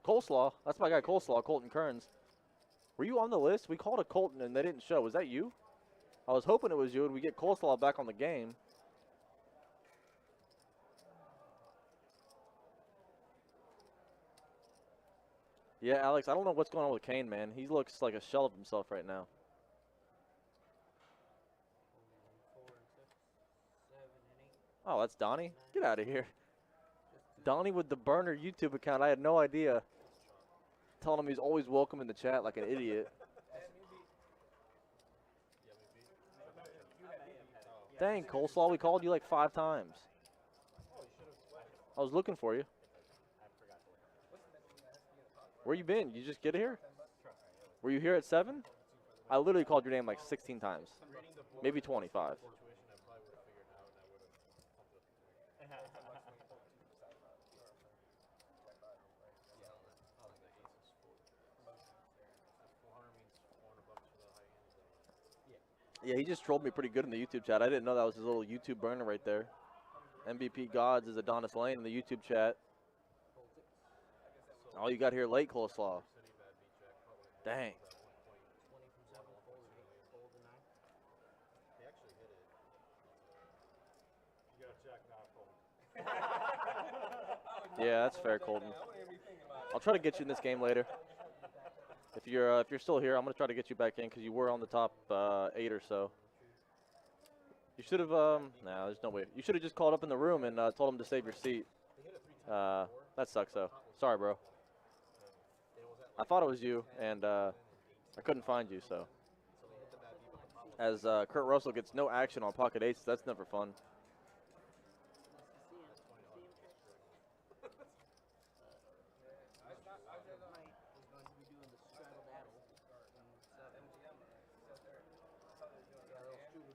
Coleslaw. That's my guy, Coleslaw, Colton Kearns. Were you on the list? We called a Colton and they didn't show. Was that you? I was hoping it was you and we get Coleslaw back on the game. Yeah, Alex, I don't know what's going on with Kane, man. He looks like a shell of himself right now. 4 and 6, 7 and 8. Oh, that's Donnie? Get out of here. Donnie with the burner YouTube account. I had no idea. Telling him he's always welcome in the chat like an idiot. Dang, Coleslaw, we called you like 5 times. I was looking for you. Where you been? You just get here? Were you here at 7? I literally called your name like 16 times. Maybe 25. Yeah, he just trolled me pretty good in the YouTube chat. I didn't know that was his little YouTube burner right there. MVP Gods is Adonis Lane in the YouTube chat. Oh, you got here late, Coleslaw. Dang. 20 from 7, fold to 9. He actually hit it. You got to check now, Colton. Yeah, that's fair, Colton. I'll try to get you in this game later. If you're still here, I'm gonna try to get you back in because you were on the top 8 or so. You should have. Nah, there's no way. You should have just called up in the room and told him to save your seat. That sucks though. Sorry, bro. I thought it was you, and I couldn't find you. So, as Kurt Russell gets no action on pocket aces, that's never fun.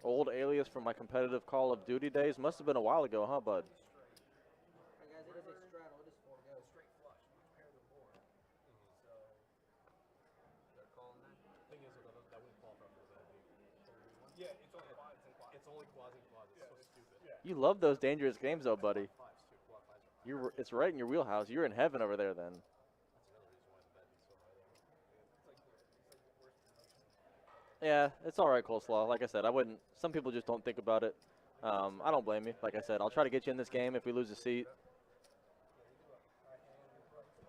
Old alias from my competitive Call of Duty days. Must have been a while ago, huh, bud? Alright, guys, it is a straddle. It is 4 to go. Straight flush. Pair the board. So, they're calling that. Thing is, that wouldn't qualify for the Yeah, it's only quads and quads. It's only quads and quads. It's so stupid. Yeah. You love those dangerous games, though, buddy. It's right in your wheelhouse. You're in heaven over there, then. Yeah, it's all right, Coleslaw. Like I said, I wouldn't. Some people just don't think about it. I don't blame you. Like I said, I'll try to get you in this game if we lose a seat.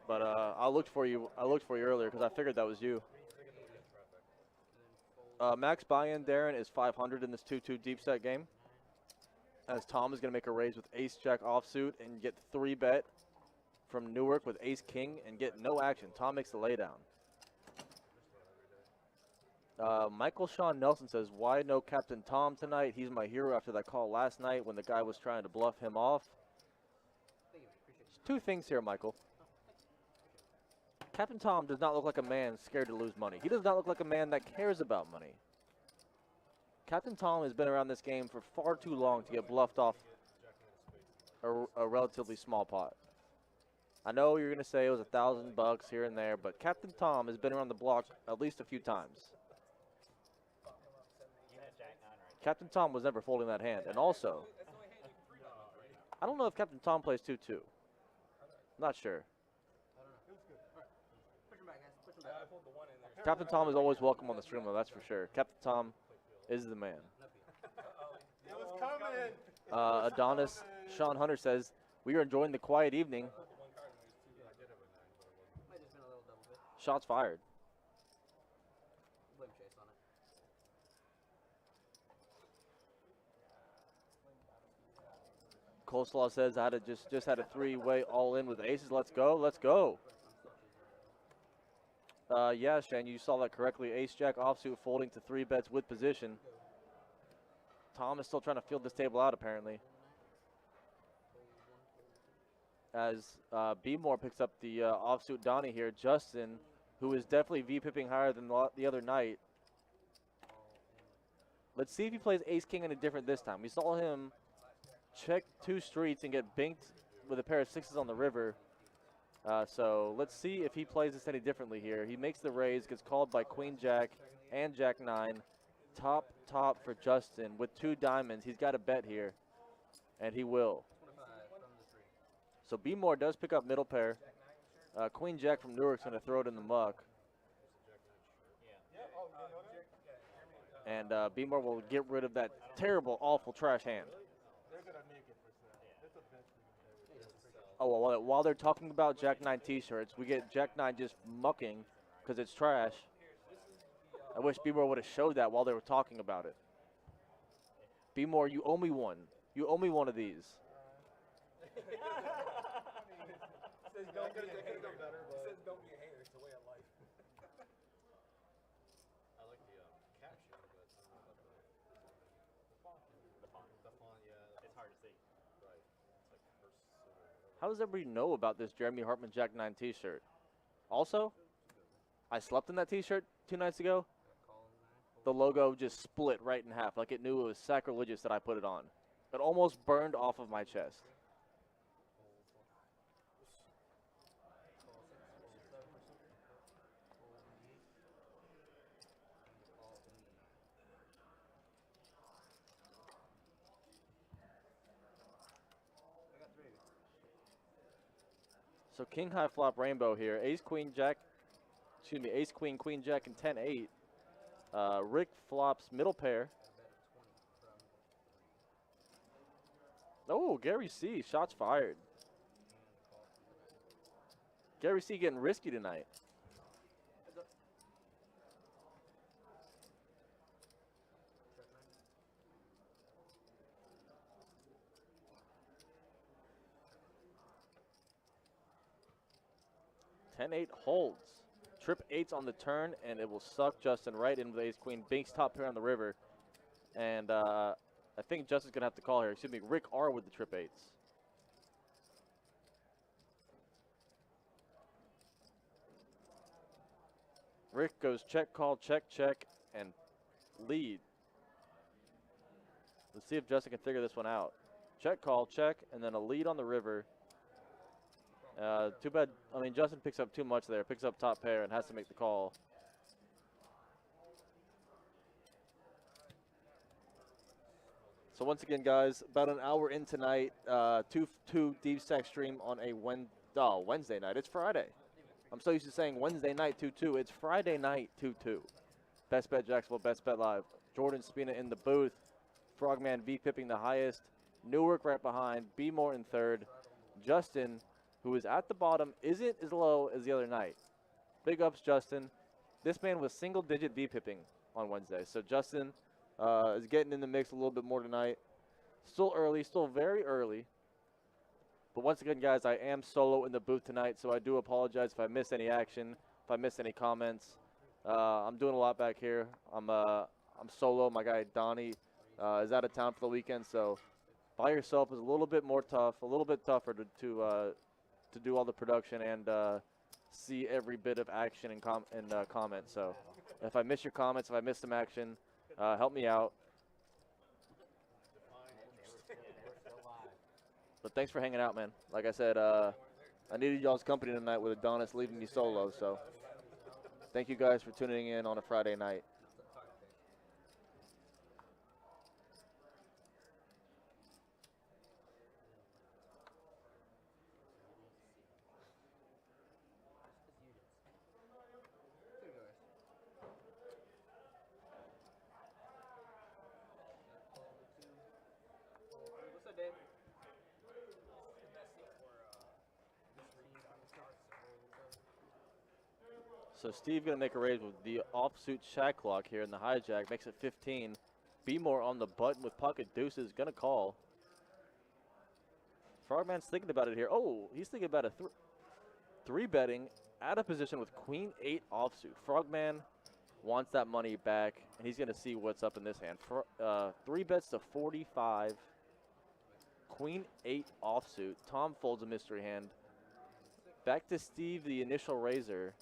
But I looked for you. I looked for you earlier because I figured that was you. Max buy-in, Darren, is 500 in this 2-2 deep set game. As Tom is going to make a raise with Ace-Jack offsuit and get 3-bet from Newark with Ace-King and get no action. Tom makes the laydown. Michael Sean Nelson says, why no Captain Tom tonight? He's my hero after that call last night when the guy was trying to bluff him off. There's 2 things here, Michael. Captain Tom does not look like a man scared to lose money. He does not look like a man that cares about money. Captain Tom has been around this game for far too long to get bluffed off a relatively small pot. I know you're going to say it was $1,000 here and there, but Captain Tom has been around the block at least a few times. Captain Tom was never folding that hand. And also, I don't know if Captain Tom plays 2-2. Not sure. Captain Tom is always welcome on the stream, though, that's for sure. Captain Tom is the man. It was coming. Adonis Sean Hunter says, we are enjoying the quiet evening. Shots fired. Limb chase on it. Coleslaw says I had just had a 3-way all in with aces. Let's go. Let's go. Yeah, Shane, you saw that correctly. Ace-Jack offsuit folding to 3 bets with position. Tom is still trying to field this table out, apparently. As B-More picks up the offsuit Donnie here. Justin who is definitely V-pipping higher than the other night. Let's see if he plays ace-king any different this time. We saw him check 2 streets and get binked with a pair of 6s on the river. So let's see if he plays this any differently here. He makes the raise, gets called by queen-jack and jack-9. Top for Justin with 2 diamonds. He's got a bet here, and he will. So B-More does pick up middle pair. Queen-jack from Newark's going to throw it in the muck. And B-More will get rid of that terrible, awful trash hand. Oh, well, while they're talking about Jack-9 t-shirts, we get Jack-9 just mucking because it's trash. I wish B-More would have showed that while they were talking about it. B-More, you owe me one. You owe me one of these. Says don't be a hater. Says don't be a hater. It's a way of life. I like the caption, but the font, yeah. It's hard to see. Right. It's like first. How does everybody know about this Jeremy Hartman Jack-9 t-shirt? Also, I slept in that t-shirt 2 nights ago. The logo just split right in half, like it knew it was sacrilegious that I put it on. It almost burned off of my chest. So king high flop rainbow here. Ace queen jack, excuse me, ace queen queen jack and 10-8. Rick flops middle pair. Oh, Gary C. Shots fired. Gary C. getting risky tonight. (10-8) holds. Trip 8's on the turn, and it will suck Justin right in with ace queen. Binks top pair on the river, and I think Justin's gonna have to call here. Excuse me, Rick R with the trip 8's. Rick goes check, call, check, and lead. Let's see if Justin can figure this one out. Check, call, check, and then a lead on the river. Too bad, I mean, Justin picks up too much there. Picks up top pair and has to make the call. So once again, guys, about an hour in tonight, 2-2 deep stack stream on a Wednesday night. It's Friday. I'm so used to saying Wednesday night 2-2. It's Friday night 2-2. Best Bet Jacksonville, Best Bet Live. Jordan Spina in the booth. Frogman V-pipping the highest. Newark right behind. B-More in third. Justin, who is at the bottom, isn't as low as the other night. Big ups, Justin. This man was single-digit V-pipping on Wednesday. So Justin is getting in the mix a little bit more tonight. Still early, still very early. But once again, guys, I am solo in the booth tonight, so I do apologize if I miss any action, if I miss any comments. I'm doing a lot back here. I'm solo. My guy Donnie is out of town for the weekend, so by yourself is a little bit more tough, a little bit tougher to do all the production and see every bit of action and comments. So if I miss your comments, if I miss some action, help me out. But thanks for hanging out, man. Like I said, I needed y'all's company tonight with Adonis leaving me solo. So thank you guys for tuning in on a Friday night. So Steve going to make a raise with the offsuit shack lock here in the hijack. Makes it 15. B-More on the button with pocket deuces. Going to call. Frogman's thinking about it here. Oh, he's thinking about a three betting out of position with queen 8 offsuit. Frogman wants that money back, and he's going to see what's up in this hand. 3 bets to 45. Queen 8 offsuit. Tom folds a mystery hand. Back to Steve, the initial raiser.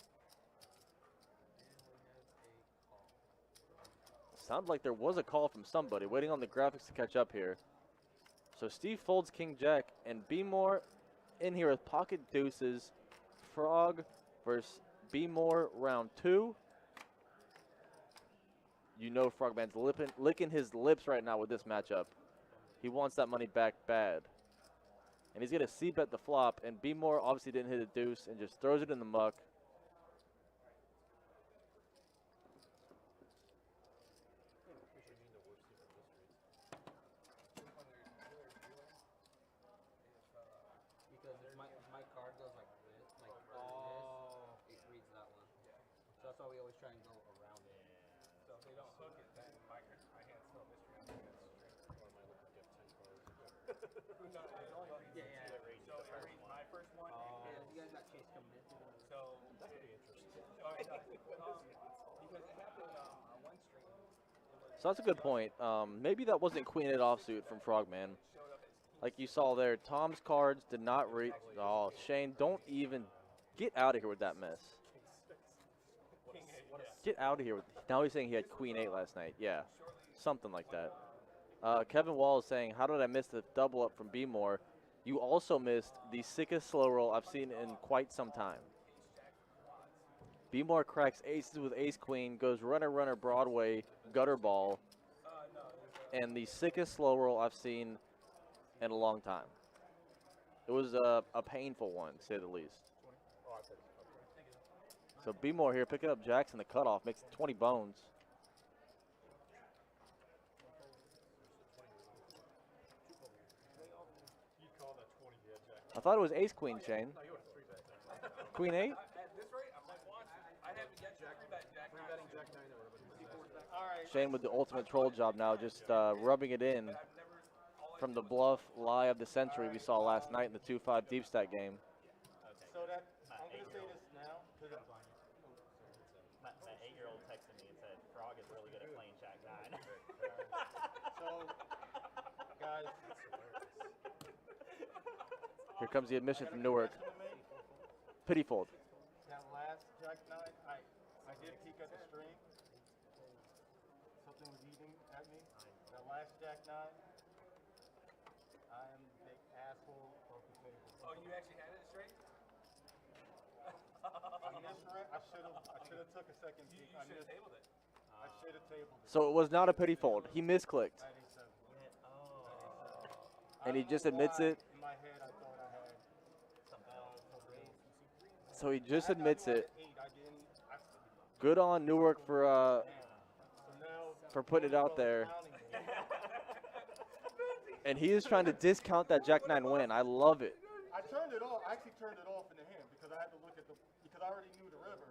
Sounds like there was a call from somebody. Waiting on the graphics to catch up here. So Steve folds King Jack, and B-More in here with pocket deuces. Frog versus B-More round 2. You know Frogman's licking his lips right now with this matchup. He wants that money back bad. And he's going to C-bet the flop, and B-More obviously didn't hit a deuce and just throws it in the muck. Because if my card goes like this, like this, it reads that one. So that's why we always try and go around it. So if they don't hook it, then my hand's still mystery. I think that's straight. Or my look like 10 cards. No, it only reads Yeah. so it reads my first one. Yeah, you guys got Chase coming in. So that could be interesting. Oh, it does. Because it happened on one stream. So that's a good point. Maybe that wasn't Queen 8 offsuit from Frogman. Like you saw there, Tom's cards did not read. Oh, Shane, don't even get out of here with that mess. Get out of here. Now he's saying he had Queen 8 last night. Yeah, something like that. Kevin Wall is saying, how did I miss the double up from B-More? You also missed the sickest slow roll I've seen in quite some time. B-More cracks aces with ace-queen, goes runner, Broadway, gutter ball, and the sickest slow roll I've seen in a long time. It was a painful one, to say the least. So B-More here, picking up jacks in the cutoff, makes 20 bones. I thought it was ace-queen, Shane. Queen 8? At this rate, I'm like watching. I haven't yet Jack 3-betting Jack 9 or whatever. All right. Shane with the ultimate troll job now, just rubbing it in from the bluff lie of the century we saw last night in the 2-5 deep stack game. So that I'm gonna say this now because My 8-year-old texted me and said, Frog is really good at playing Jack 9. so guys, Here comes the admission from Newark. Pity fold. that last Jack 9, I did peek at the stream. Something was eating at me. That last Jack 9, I am the big asshole of the table. Oh, you actually had it straight? I misread. I should have took a second peek. You should have tabled it. I should have tabled it. So it was not a pity fold. He misclicked. I think so. And he just admits it. In my head, I thought I had So he just admits it. 8. I didn't. Good on Newark So now putting it out there. And he is trying to discount that Jack 9 win. I love it. I turned it off. I actually turned it off in the hand because I had to look at because I already knew the river.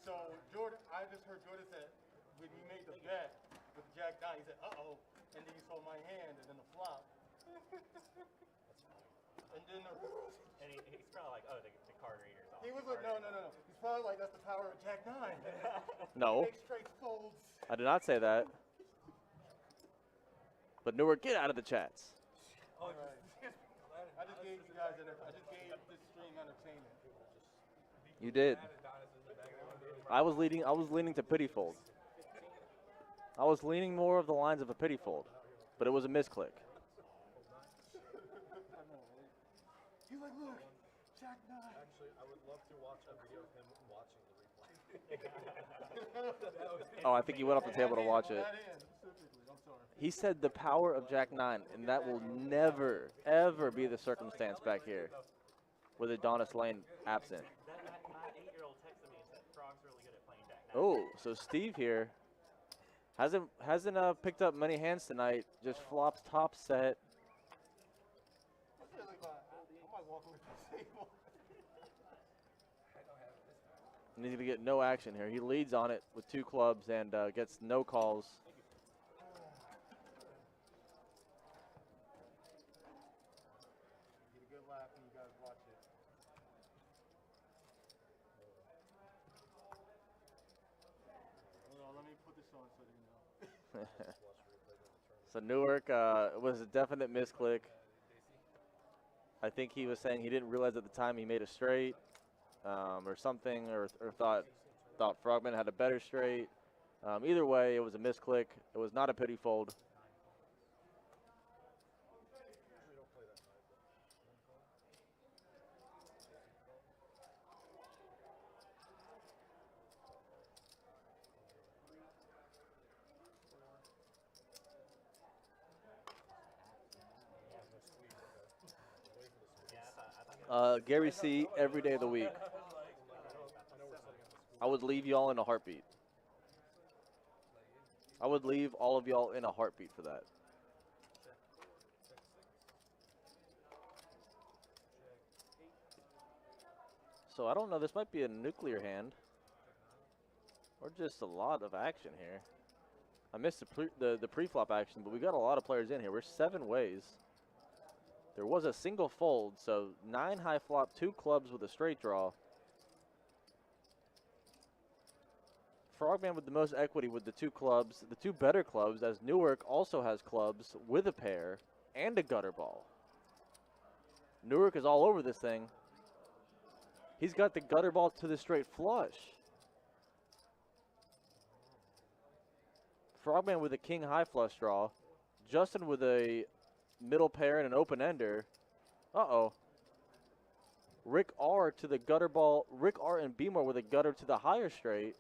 So Jordan, I just heard Jordan say when he made the bet with Jack 9, he said, "Uh-oh," and then he saw my hand and then the flop. And then And he's probably like, oh, the card reader's off. he was like, no. He's probably like, that's the power of Jack 9. No, Make straight folds. I did not say that. But Newark, get out of the chats. I just gave you guys I just gave this stream entertainment. You did. I was leaning to pity fold. I was leaning more of the lines of a pity fold, but it was a misclick. He's like, look, Jack 9. Actually, I would love to watch a video of him watching the replay. Oh, I think he went off the table to watch it. That in, specifically. I'm sorry. He said the power of Jack 9, and that will never, ever be the circumstance back here with Adonis Lane absent. My 8-year-old texted me and said, Frog's really good at playing Jack 9. Oh, so Steve here hasn't picked up many hands tonight. Just flops top set. I might walk away from the table. And he's gonna get no action here. He leads on it with 2 clubs and gets no calls. Get a good laugh when you guys watch it. Hold on, let me put this on so you know. So Newark was a definite misclick. I think he was saying he didn't realize at the time he made a straight or something, or thought Frogman had a better straight. Either way, it was a misclick. It was not a pity fold. Gary C. every day of the week. I would leave y'all in a heartbeat. I would leave all of y'all in a heartbeat for that. So I don't know, this might be a nuclear hand. Or just a lot of action here. I missed the pre-flop action, but we got a lot of players in here. We're 7 ways. There was a single fold, so 9 high flop, 2 clubs with a straight draw. Frogman with the most equity with the 2 clubs, the 2 better clubs, as Newark also has clubs with a pair and a gutter ball. Newark is all over this thing. He's got the gutter ball to the straight flush. Frogman with a king high flush draw. Justin with a middle pair and an open ender. Uh-oh. Rick R to the gutter ball. Rick R and Beemore with a gutter to the higher straight.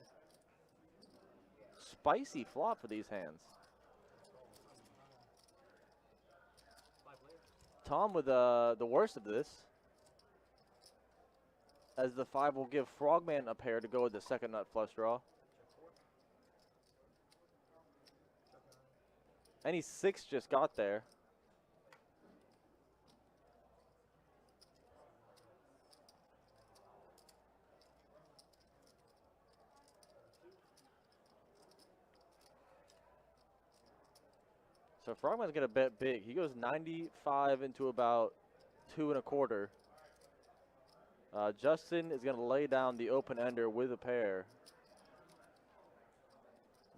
Spicy flop for these hands. Tom with the worst of this. As the 5 will give Frogman a pair to go with the second nut flush draw. Any 6 just got there. So Frogman's gonna bet big. He goes 95 into about 2 1/4. Justin is gonna lay down the open ender with a pair.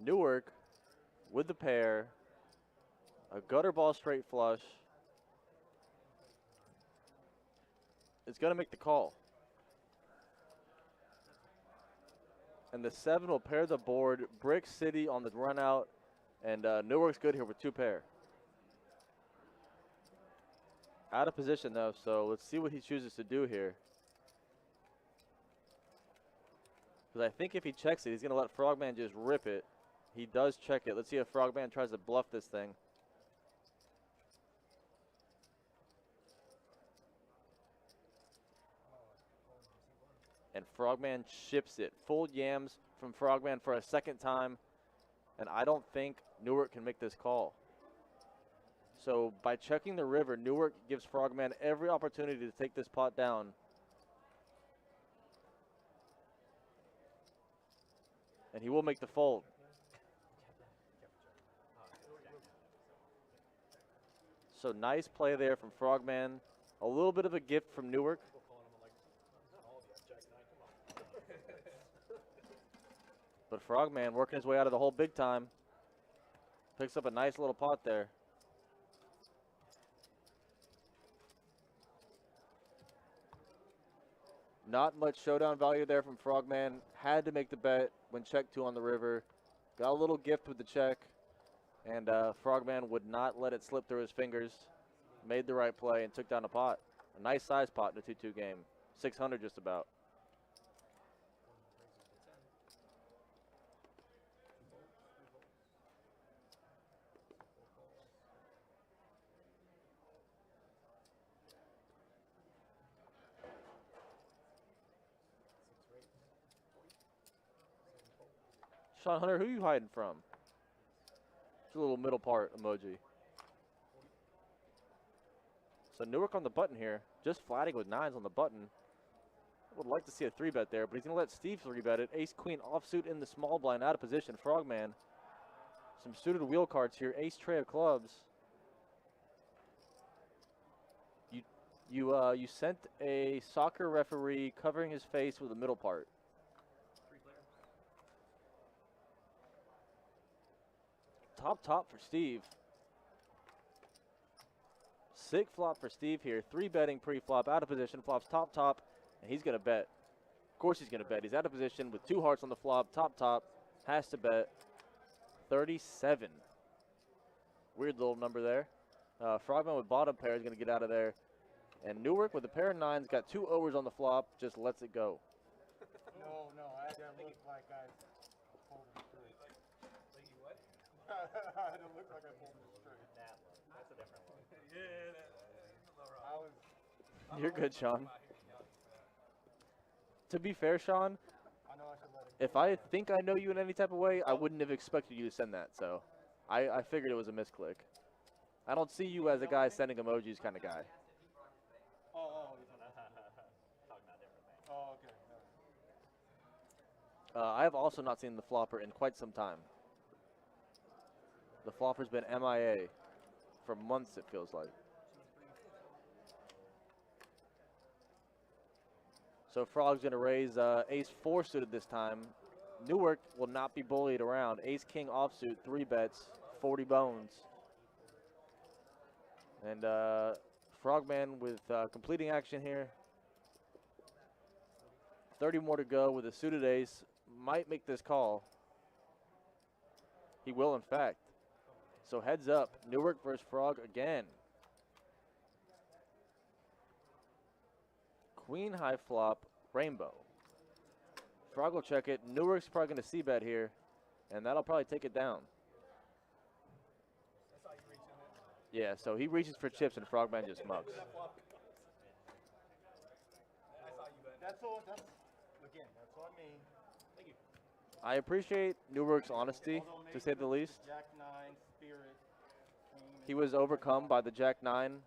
Newark with the pair. A gutter ball straight flush. It's going to make the call. And the 7 will pair the board. Brick City on the run out. And Newark's good here with 2 pair. Out of position though, so let's see what he chooses to do here. Because I think if he checks it, he's going to let Frogman just rip it. He does check it. Let's see if Frogman tries to bluff this thing. And Frogman ships it. Full yams from Frogman for a second time. And I don't think Newark can make this call. So by checking the river, Newark gives Frogman every opportunity to take this pot down. And he will make the fold. So nice play there from Frogman. A little bit of a gift from Newark. But Frogman working his way out of the hole big time. Picks up a nice little pot there. Not much showdown value there from Frogman. Had to make the bet when check 2 on the river. Got a little gift with the check. And Frogman would not let it slip through his fingers. Made the right play and took down a pot. A nice size pot in a 2-2 game. 600 just about. Sean Hunter, who are you hiding from? It's a little middle part emoji. So Newark on the button here, just flatting with 9s on the button. I would like to see a 3-bet there, but he's going to let Steve 3-bet it. Ace-Queen offsuit in the small blind, out of position. Frogman. Some suited wheel cards here. Ace tray of clubs. You sent a soccer referee covering his face with the middle part. Top for Steve. Sick flop for Steve here. 3-betting pre-flop, out of position, flops top, and he's going to bet. Of course he's going to bet. He's out of position with 2 hearts on the flop, top, has to bet. 37. Weird little number there. Frogman with bottom pair is going to get out of there. And Newark with a pair of 9s, got 2 overs on the flop, just lets it go. No, I had that look like I pulled him straight. Like you what? I had to look like I pulled him straight. That look. That's a different look. Yeah, that's a little I was. You're good, Sean. To be fair, Sean, I know I should let it if I think I know you in any type of way, I wouldn't have expected you to send that. So I figured it was a misclick. I don't see you as a guy sending emojis kind of guy. He's Talking about different things. Oh, okay. I have also not seen the flopper in quite some time. The flopper's been MIA for months, it feels like. So Frog's going to raise ace-4 suited this time. Newark will not be bullied around. Ace-king offsuit, 3 bets, 40 bones. And Frogman with completing action here. 30 more to go with a suited ace. Might make this call. He will, in fact. So heads up, Newark versus Frog again. Queen high flop, rainbow. Frog will check it. Newark's probably going to c-bet here, and that'll probably take it down. That's how you reach in it. Yeah, so he reaches for chips and Frogman just mucks. That's how you bet. That's all I mean. Thank you. I appreciate Newark's honesty, Although to say the least. Jack 9, Spirit, Queen. He was overcome by the Jack 9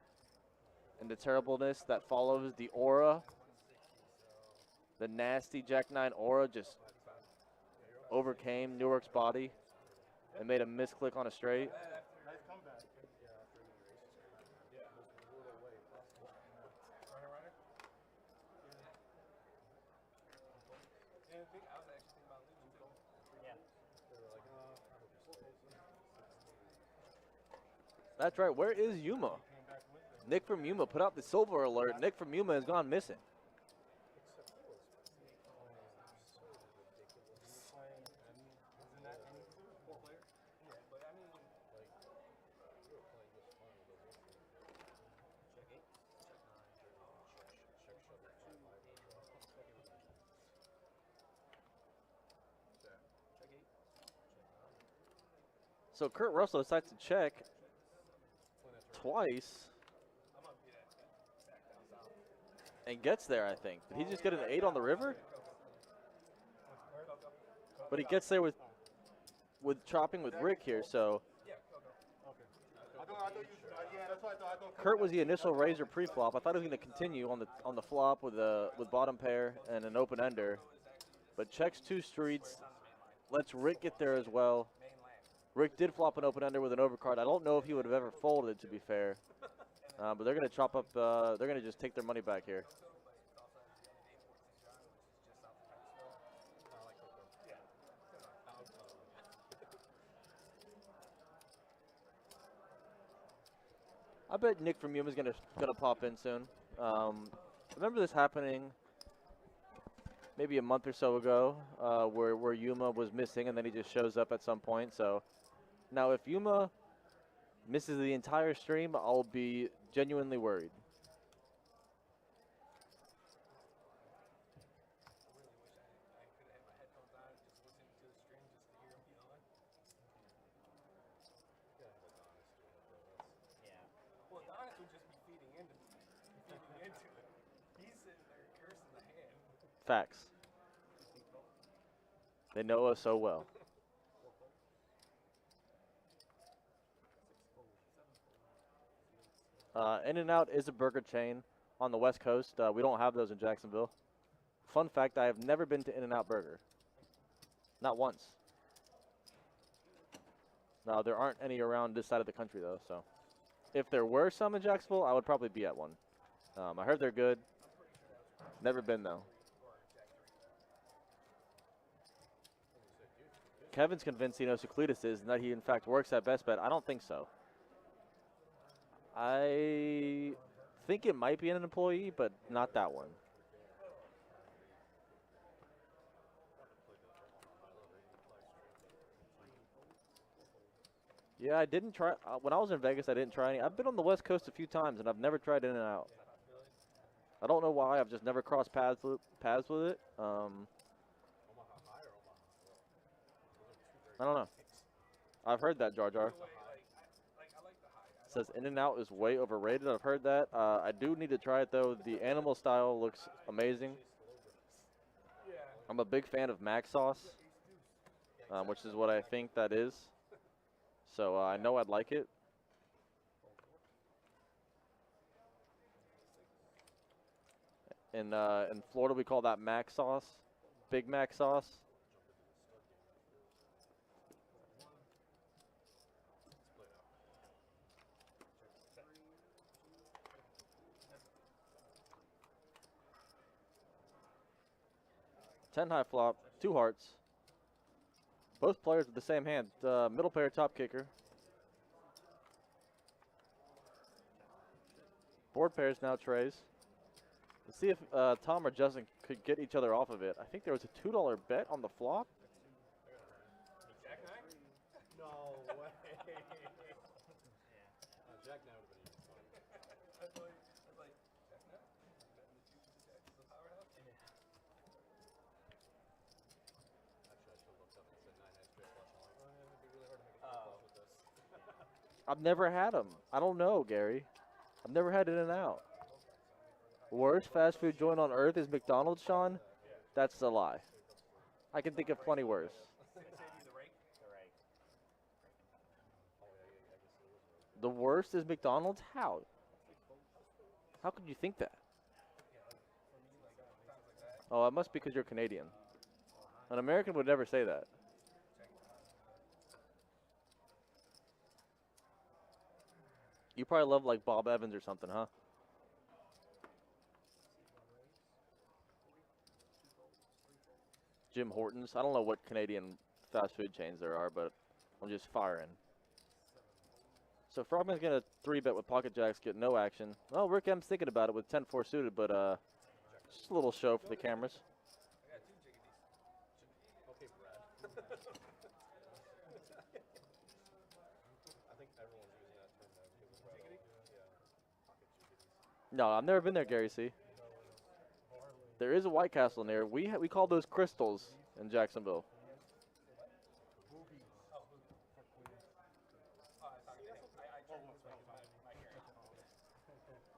and the terribleness that follows the aura. The nasty Jack 9 aura just overcame Newark's body and made a misclick on a straight. Nice comeback. Runner. Yeah, I was actually thinking about leaving too. Yeah. They were like, I hope you're still. That's right. Where is Yuma? Came back with it. Nick from Yuma put out the silver alert. Nick from Yuma has gone missing. Playing, isn't that any Four player? Yeah, but I mean, like, we were playing just fine with those. Check 8, check 9, check shove, check 2, check 8, So Kurt Russell decides to check twice I'm gonna be back down south. and gets there, I think. Did he just get an 8 on the river? But he gets there with chopping with Rick here, so Okay. I thought you. Yeah, that's what I thought. I thought Kurt was the initial raiser pre-flop. I thought he was going to continue on the flop with bottom pair and an open ender, but checks 2 streets, lets Rick get there as well. Rick did flop an open ender with an overcard. I don't know if he would have ever folded, to be fair, but they're going to chop up. They're going to just take their money back here. I bet Nick from Yuma is gonna pop in soon. Remember this happening maybe a month or so ago, where Yuma was missing and then he just shows up at some point. So now if Yuma misses the entire stream, I'll be genuinely worried. Yeah. Well, Adonis would just be feeding into it. He's sitting there cursing the hand. Facts. They know us so well. In-N-Out is a burger chain on the West Coast. We don't have those in Jacksonville. Fun fact, I have never been to In-N-Out Burger. Not once. No, there aren't any around this side of the country, though. So, if there were some in Jacksonville, I would probably be at one. I heard they're good. Never been, though. Kevin's convinced he knows who Cletus is and that he, in fact, works at Best Bet. I don't think so. I think it might be an employee, but not that one. Yeah, I didn't try. When I was in Vegas, I didn't try any. I've been on the West Coast a few times, and I've never tried In and Out. I don't know why. I've just never crossed paths with it. Omaha High or Omaha Low? Those are two very I don't know. I've heard that, Jar Jar. Either way, I like the high. I Says In and Out is way overrated. I've heard that. I do need to try it though. The animal style looks amazing. I'm a big fan of mac sauce, which is what I think that is. So I know I'd like it. In Florida, we call that mac sauce, Big Mac sauce. Ten high flop, 2 hearts. Both players with the same hand. Middle pair, top kicker. Board pairs now trays. Let's see if Tom or Justin could get each other off of it. I think there was a $2 bet on the flop. Jack nine? No way. Jack nine would have been even funny. Actually, I should have looked up and said 9-9 straight flush. I'm like, well, it'd be really hard to make a straight flush with this. I've never had them. I don't know, Gary. I've never had In and Out. Worst fast food joint on earth is McDonald's, Sean? That's a lie. I can think of plenty worse. The rake. The worst is McDonald's? How? How could you think that? Oh, it must be because you're Canadian. An American would never say that. You probably love like Bob Evans or something, huh? Jim Hortons. I don't know what Canadian fast food chains there are, but I'm just firing. So Frogman's gonna 3-bet with pocket jacks, get no action. Well, Rick M's thinking about it with 10-4 suited, but just a little show for the cameras. Okay, Brad. I think everyone's using that term now because of Brad. Yeah. Pocket jiggities. No, I've never been there, Gary C. There is a White Castle near. We call those crystals in Jacksonville.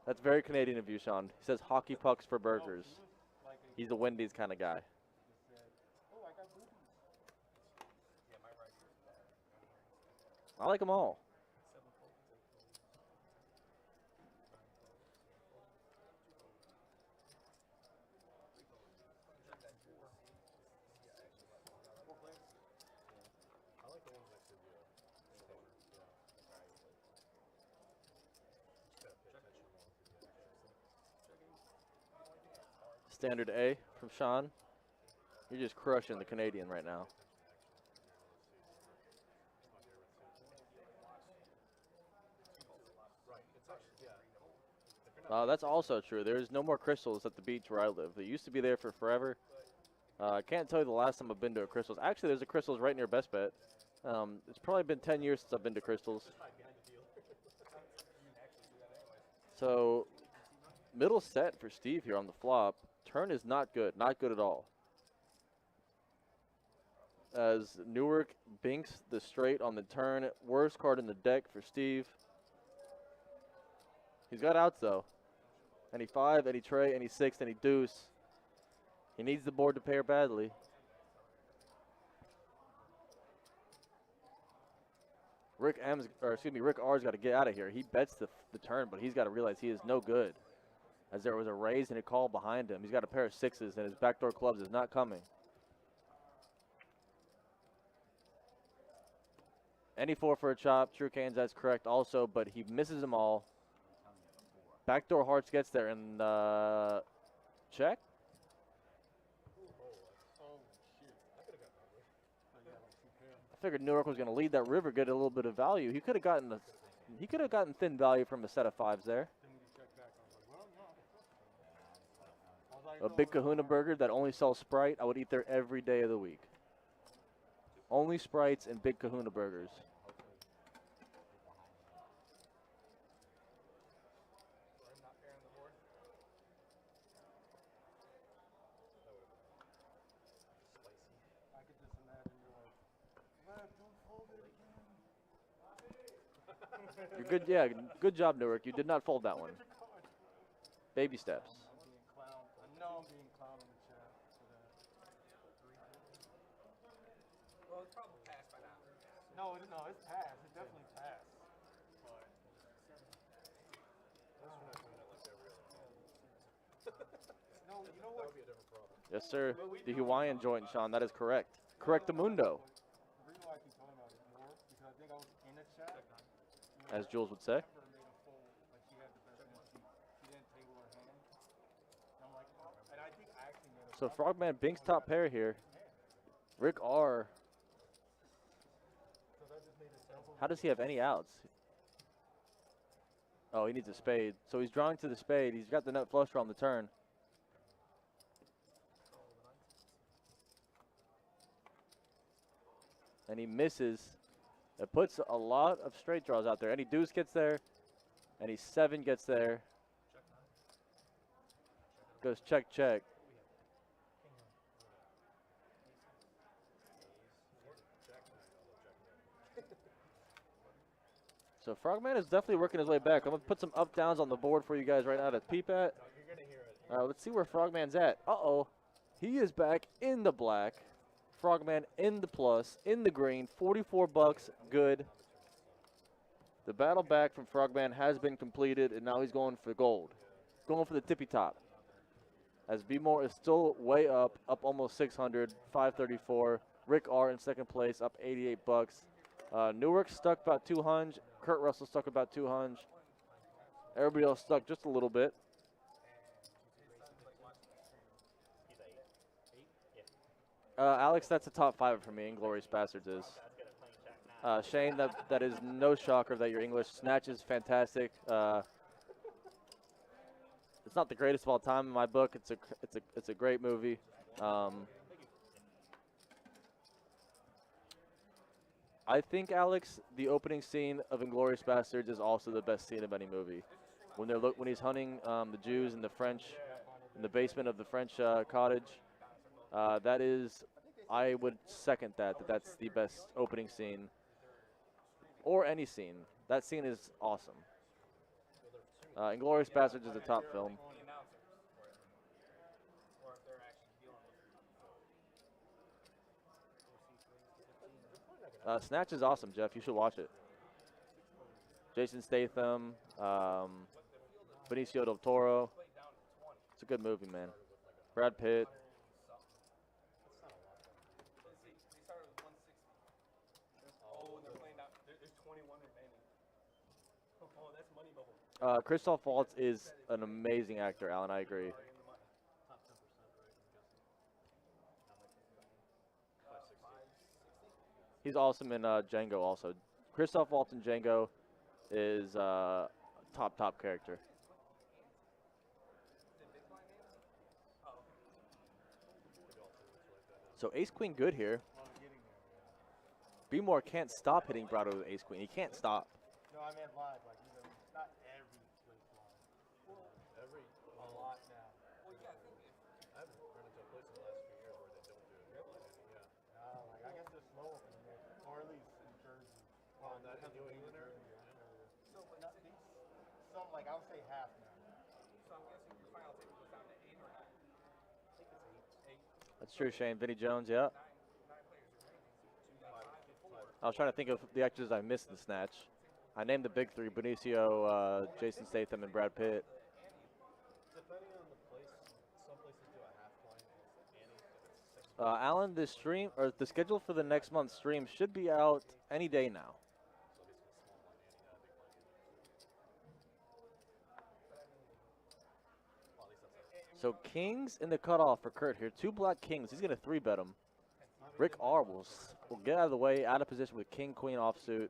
That's very Canadian of you, Sean. He says hockey pucks for burgers. He's a Wendy's kind of guy. I like them all. I like the ones next to the corner. Yeah. Just gotta pay attention more to the action. Standard A from Sean. You're just crushing the Canadian right now. Right. It's actually, yeah. That's also true. There's no more crystals at the beach where I live. They used to be there for forever. I can't tell you the last time I've been to a Crystals. Actually, there's a Crystals right near Best Bet. It's probably been 10 years since I've been to Crystals. So, middle set for Steve here on the flop. Turn is not good. Not good at all. As Newark binks the straight on the turn. Worst card in the deck for Steve. He's got outs, though. Any 5, any tray, any 6, any deuce. He needs the board to pair badly. Rick R's got to get out of here. He bets the turn, but he's got to realize he is no good. As there was a raise and a call behind him. He's got a pair of 6s, and his backdoor clubs is not coming. Any 4 for a chop. True Canes, that's correct also, but he misses them all. Backdoor hearts gets there, and check. I figured Newark was going to lead that river, get a little bit of value. He could have gotten thin value from a set of 5s there. A Big Kahuna burger that only sells Sprite, I would eat there every day of the week. Only Sprites and Big Kahuna burgers. You're good. Yeah, good job, Newark. You did not fold that one. Baby steps. I'm being clown. I know I'm being clown in the chat for that. Well, it's probably passed by now. No, it's passed. It definitely passed. But no, you know That what? would be a different problem. Yes, sir. The Hawaiian joint, Sean. That is correct. Correct the mundo, The reason why I keep talking about it more because I think I was in the chat. as Jules would say. Amber made a fold like she had the best hand. She didn't table her hand. And I'm like, oh. And I think I actually made a So flop. Frogman Binks top pair here. Rick R. So that just made it simple. How does he have any outs? Oh, he needs a spade. So he's drawing to the spade. He's got the nut flush draw on the turn. And he misses. It puts a lot of straight draws out there. Any deuce gets there. Any 7 gets there. Goes check, check. So Frogman is definitely working his way back. I'm going to put some up downs on the board for you guys right now to peep at. You're gonna hear it. Let's see where Frogman's at. Uh-oh. He is back in the black. Frogman in the plus, in the green. 44 bucks, good. The battle back from Frogman has been completed, and now he's going for gold. Going for the tippy top. As B-More is still way up almost 600, 534. Rick R in second place, up 88 bucks. Newark stuck about 200. Kurt Russell stuck about 200. Everybody else stuck just a little bit. He's at 8. Yeah. Alex, that's a top 5 for me. Inglorious Bastards is. That's good at playing check now. Shane, that is no shocker that your English snatch is fantastic. It's not the greatest of all time in my book. It's a great movie. I think, Alex, the opening scene of Inglourious Bastards is also the best scene of any movie. When he's hunting the Jews in the basement of the French cottage, that is, I would second that's the best opening scene, or any scene. That scene is awesome. Inglourious Bastards is a top film. Snatch is awesome, Jeff. You should watch it. Jason Statham, Benicio del Toro. It's a good movie, man. Brad Pitt. Christoph Waltz is an amazing actor, Alan. I agree. He's awesome in Django also. Christoph Waltz in Django is top character. So ace queen good here. B-More can't stop hitting Brado with ace queen. He can't stop. No, I meant live. Like, even not every straight flush. Every A lot now. I've run into a place in the last few years where they don't do it. Yeah. Like, I guess they're slow up in the mix, or at least in Jersey. Oh, in that New England area? So, some, like, I would say half now. So I'm guessing your final table was down to 8 or 9. I think it's 8. That's true, Shane. Vinny Jones, yeah. 9 players remaining. 2, 5, 4. I was trying to think of the actors I missed in the snatch. I named the big 3: Benicio, Jason Statham, and Brad Pitt. Depending on the place, some places do a half blind and it's Annie. Alan, the stream or the schedule for the next month's stream should be out any day now. So kings in the cutoff for Kurt here. 2 black kings. He's gonna 3-bet them. Rick R will get out of the way, out of position with king queen offsuit.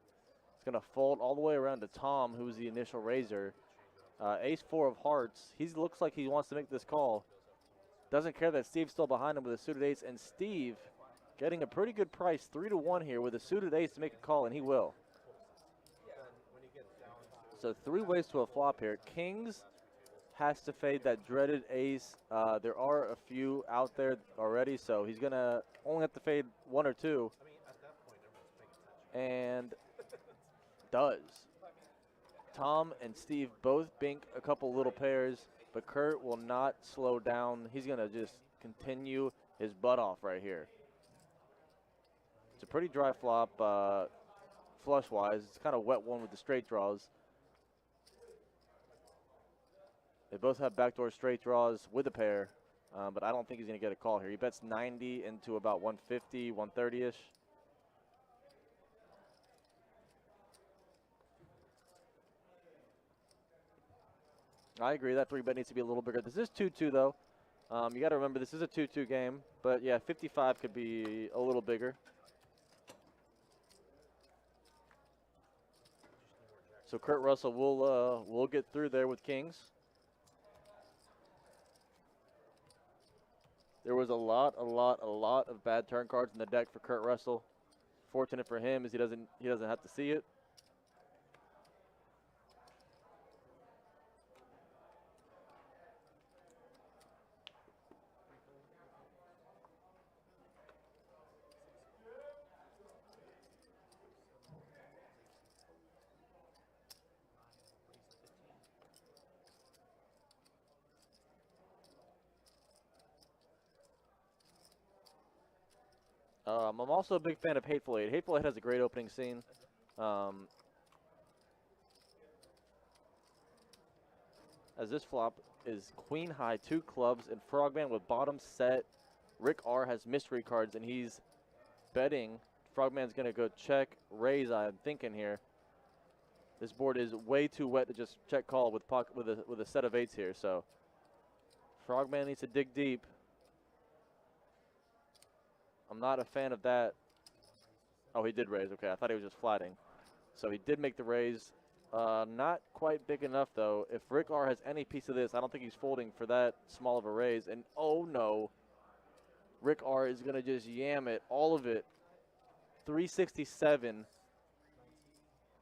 He's gonna fold all the way around to Tom, who's the initial raiser. Ace 4 of hearts. He looks like he wants to make this call. Doesn't care that Steve's still behind him with a suited ace, and Steve getting a pretty good price, 3-1 here with a suited ace to make a call, and he will. So 3 ways to a flop here. Kings has to fade that dreaded ace. There are a few out there already, so he's gonna only have to fade 1 or 2. And does. Tom and Steve both bink a couple little pairs, but Kurt will not slow down. He's going to just continue his butt off right here. It's a pretty dry flop flush-wise. It's kind of wet one with the straight draws. They both have backdoor straight draws with a pair, but I don't think he's going to get a call here. He bets 90 into about 150, 130-ish. I agree. That 3-bet needs to be a little bigger. This is 2-2, though. You got to remember, this is a 2-2 game. But, yeah, 55 could be a little bigger. So Kurt Russell will get through there with kings. There was a lot of bad turn cards in the deck for Kurt Russell. Fortunate for him is he doesn't have to see it. I'm also a big fan of Hateful Eight. Hateful Eight has a great opening scene. As this flop is queen high, 2 clubs, and Frogman with bottom set. Rick R has mystery cards, and he's betting. Frogman's going to go check, raise, I'm thinking here. This board is way too wet to just check call with a set of 8s here, so Frogman needs to dig deep. I'm not a fan of that. Oh, he did raise. Okay, I thought he was just flatting. So he did make the raise. Not quite big enough, though. If Rick R has any piece of this, I don't think he's folding for that small of a raise. And, oh, no. Rick R is going to just yam it, all of it. 367.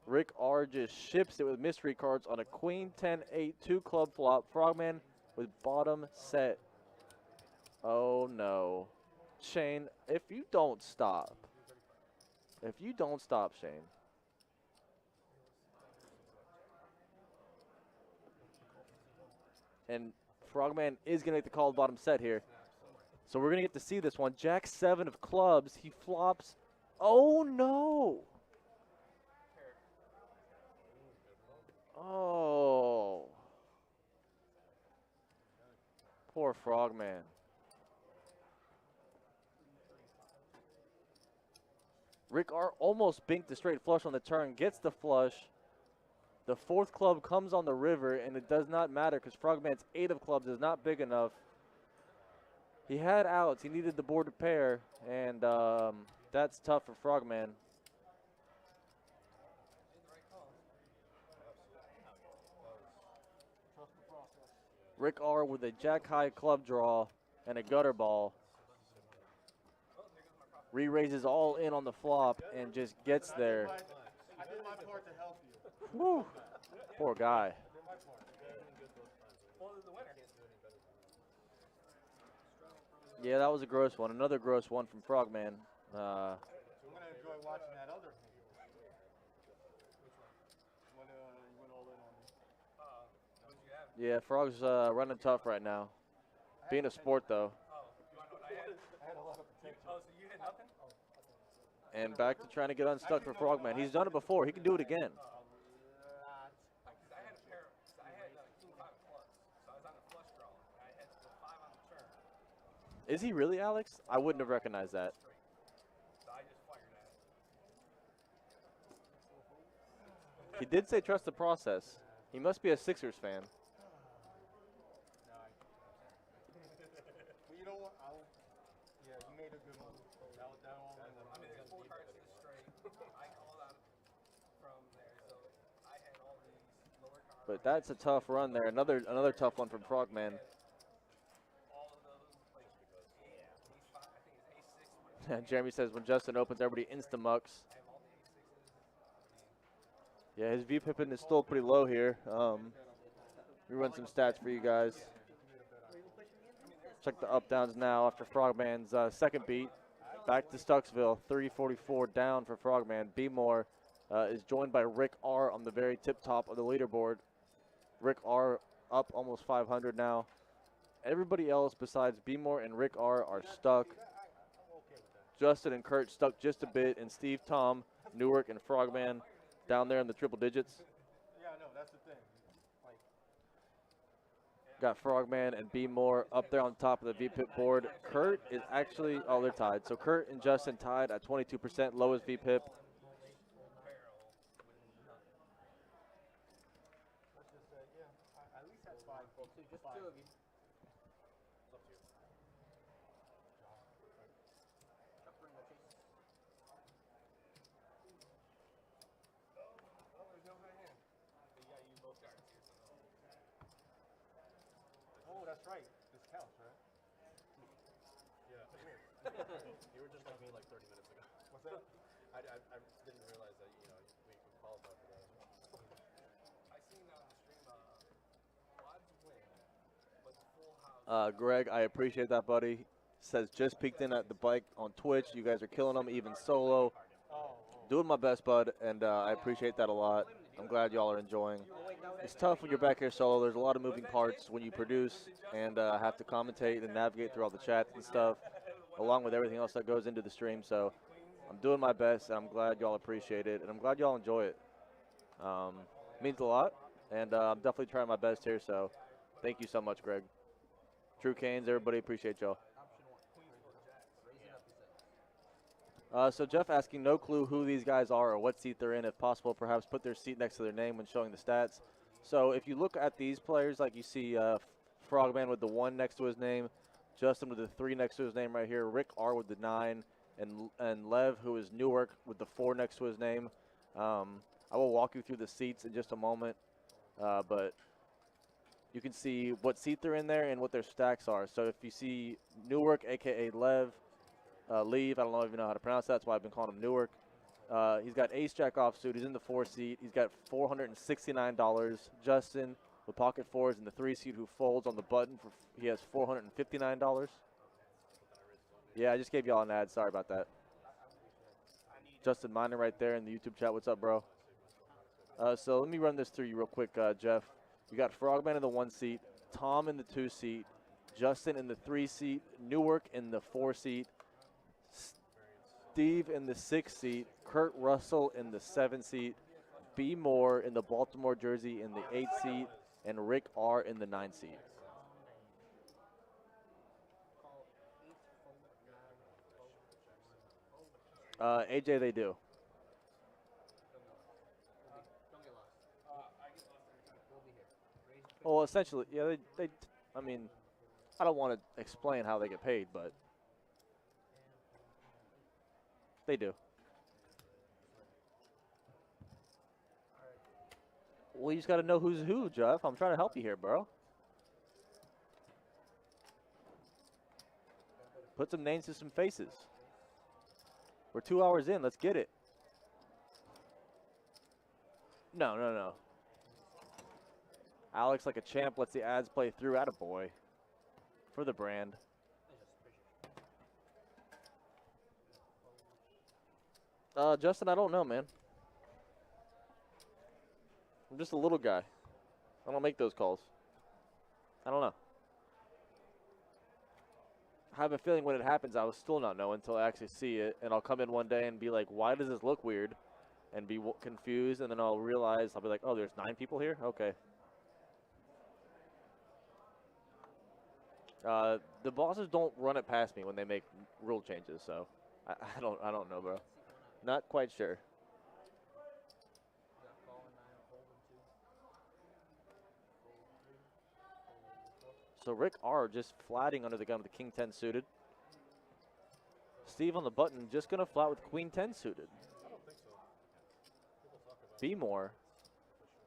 Rick R just ships it with mystery cards on a queen 10-8 2-club flop. Frogman with bottom set. Oh, no. Shane, if you don't stop, Shane. And Frogman is going to get the call bottom set here. So we're going to get to see this one. Jack 7 of clubs. He flops. Oh, no. Oh. Poor Frogman. Rick R almost binked the straight flush on the turn, gets the flush. The 4th club comes on the river, and it does not matter because Frogman's 8 of clubs is not big enough. He had outs. He needed the board to pair, and that's tough for Frogman. Rick R with a jack-high club draw and a gutter ball. Re-raises all in on the flop and just gets there. I did my part to help you. Whew. Poor guy. Yeah, that was a gross one. Another gross one from Frogman. I'm going to enjoy watching that other hand. When you went all in on me. Yeah, Frog's running tough right now. Being a sport, though. I had a lot of potential. Oh, so you hit nothing? And back to trying to get unstuck for Frogman. He's done it before. He can do it again. I had a pair. I had king 5 of clubs, so I was on a flush draw. I had the 5 on the turn. Is he really, Alex? I wouldn't have recognized that. So I just fired at it. He did say trust the process. He must be a Sixers fan. Well, you know what? Yeah, you made a good move. That all I mean, there's 4 cards to the straight. I called out from there, so I had all these lower cards. But that's a tough run there. Another tough one from Frogman. All of those, like, ace 5, I think it's ace 6. Jeremy says when Justin opens, everybody insta-mucks. I have all the ace 6s. Yeah, his VPIP is still pretty low here. We run some stats for you guys. Check the up-downs now after Frogman's second beat. Back to Stucksville, 344 down for Frogman. Be more is joined by Rick R on the very tip top of the leaderboard. Rick R up almost 500 now. Everybody else besides B-More and Rick R are stuck. Justin and Kurt stuck just a bit, and Steve, Tom, Newark, and Frogman down there in the triple digits. Yeah, I know, that's the thing. Like, Got Frogman and B-More up there on top of the VPIP board. Kurt is actually, oh, they're tied. So Kurt and Justin tied at 22%, lowest VPIP. let's just say, yeah, at least that's 5 feet. Just Five. two of you. It's up to you. Chuck Ringo Chase. Oh, there's no good hand. But you gotta use both cards here. Oh, that's right. This counts, right? Yeah. You were just like me like 30 minutes ago. What's that? I didn't realize that, you know, we could qualify for that. I seen on the stream, quads win, but full house. Greg, I appreciate that, buddy. Says just peeked in at the bike on Twitch. You guys are killing them, even solo. Doing my best, bud, and I appreciate that a lot. I'm glad y'all are enjoying. It's tough when you're back here solo. There's a lot of moving parts when you produce and have to commentate and navigate through all the chats and stuff, along with everything else that goes into the stream. So I'm doing my best, and I'm glad y'all appreciate it, and I'm glad y'all enjoy it. Means a lot, and I'm definitely trying my best here. So thank you so much, Greg. True Canes, everybody appreciate y'all. So Jeff asking, no clue who these guys are or what seat they're in. If possible, perhaps put their seat next to their name when showing the stats. So if you look at these players, like you see Frogman with the 1 next to his name, Justin with the 3 next to his name right here, Rick R with the 9, and Lev, who is Newark, with the 4 next to his name. I will walk you through the seats in just a moment, but you can see what seat they're in there and what their stacks are. So if you see Newark, a.k.a. Lev, Leave, I don't know if you know how to pronounce that. That's why I've been calling him Newark. He's got ace jack offsuit. He's in the 4 seat. He's got $469. Justin with pocket 4s in the 3 seat, who folds on the button. He has $459. Yeah, I just gave y'all an ad. Sorry about that. Justin Miner right there in the YouTube chat. What's up, bro? So let me run this through you real quick, Jeff. You got Frogman in the 1 seat, Tom in the 2 seat, Justin in the 3 seat, Newark in the 4 seat, Steve in the 6 seat, Kurt Russell in the 7 seat, B. Moore in the Baltimore jersey in the 8 seat, and Rick R in the 9 seat. AJ, they do. Well, essentially, yeah, they I mean, I don't want to explain how they get paid, but they do. Well, you just got to know who's who, Jeff. I'm trying to help you here, bro. Put some names to some faces. We're 2 hours in. Let's get it. No. Alex, like a champ, lets the ads play through. Attaboy. For the brand. Justin, I don't know, man. I'm just a little guy. I don't make those calls. I don't know. I have a feeling when it happens, I will still not know until I actually see it. And I'll come in one day and be like, why does this look weird? And be confused. And then I'll realize, I'll be like, oh, there's 9 people here? Okay. The bosses don't run it past me when they make rule changes, so I don't know, bro. Not quite sure. So Rick R just flatting under the gun with the King 10 suited. Steve on the button just gonna flat with Queen 10 suited. I don't think so. People talk about Be more.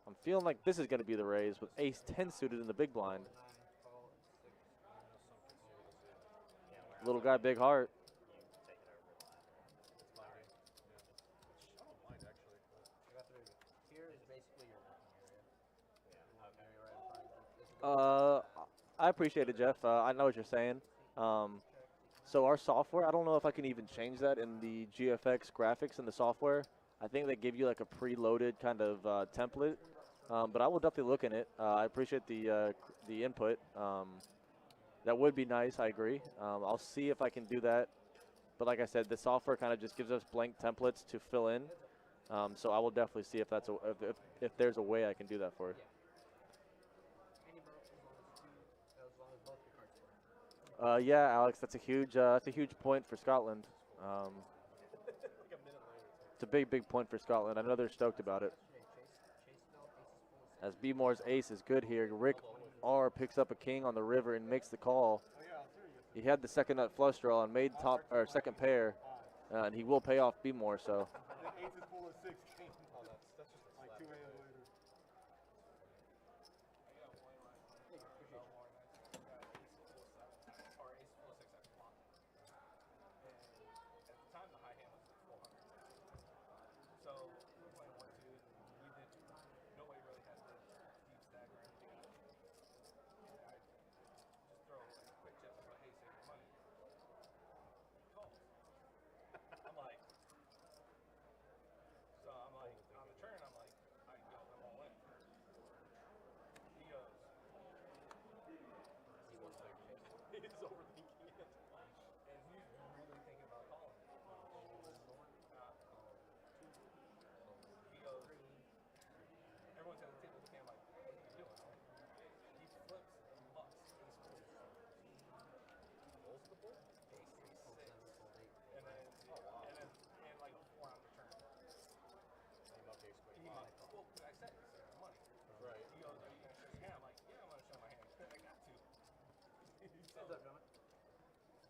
I'm feeling like this is gonna be the raise with Ace 10 suited in the big blind. Little guy, big heart. I don't mind actually. Here is basically your working area. I appreciate it, Jeff. I know what you're saying. So our software, I don't know if I can even change that in the GFX graphics in the software. I think they give you like a preloaded kind of template, but I will definitely look in it. I appreciate the input. That would be nice. I agree. I'll see if I can do that. But like I said, the software kind of just gives us blank templates to fill in. So I will definitely see if that's if there's a way I can do that for you. Any bro, as long as both your cards work. Yeah, Alex, that's a huge point for Scotland. It's a big point for Scotland. I know they're stoked about it. As B Moore's ace is good here, Rick R picks up a king on the river and makes the call. He had the second nut flush draw and made top or second pair, and he will pay off B Moore. So. The ace is full of 16. Oh, that's just a Like slap. 2 a.m. later. So we're playing 1-2. We did. Nobody really had the deep stack or anything. I just throw like a quick chip and go, hey, save your money. Calls. I'm like, so I'm like, on the turn, I'm like, I go, I'm all in. He goes, he's overthinking it. And he's really thinking about calling. He goes, everyone's at the table looking at him like, what are you doing? He flips and bucks. Rolls the board? Ace 6. And then, and like a 4 on the turn. He mucked ace queen. He might, well, because I said it's their money. Right. He goes, are you going to show your hand? I'm like, yeah, I'm going to show my hand. I got to. So, What's up, gentlemen?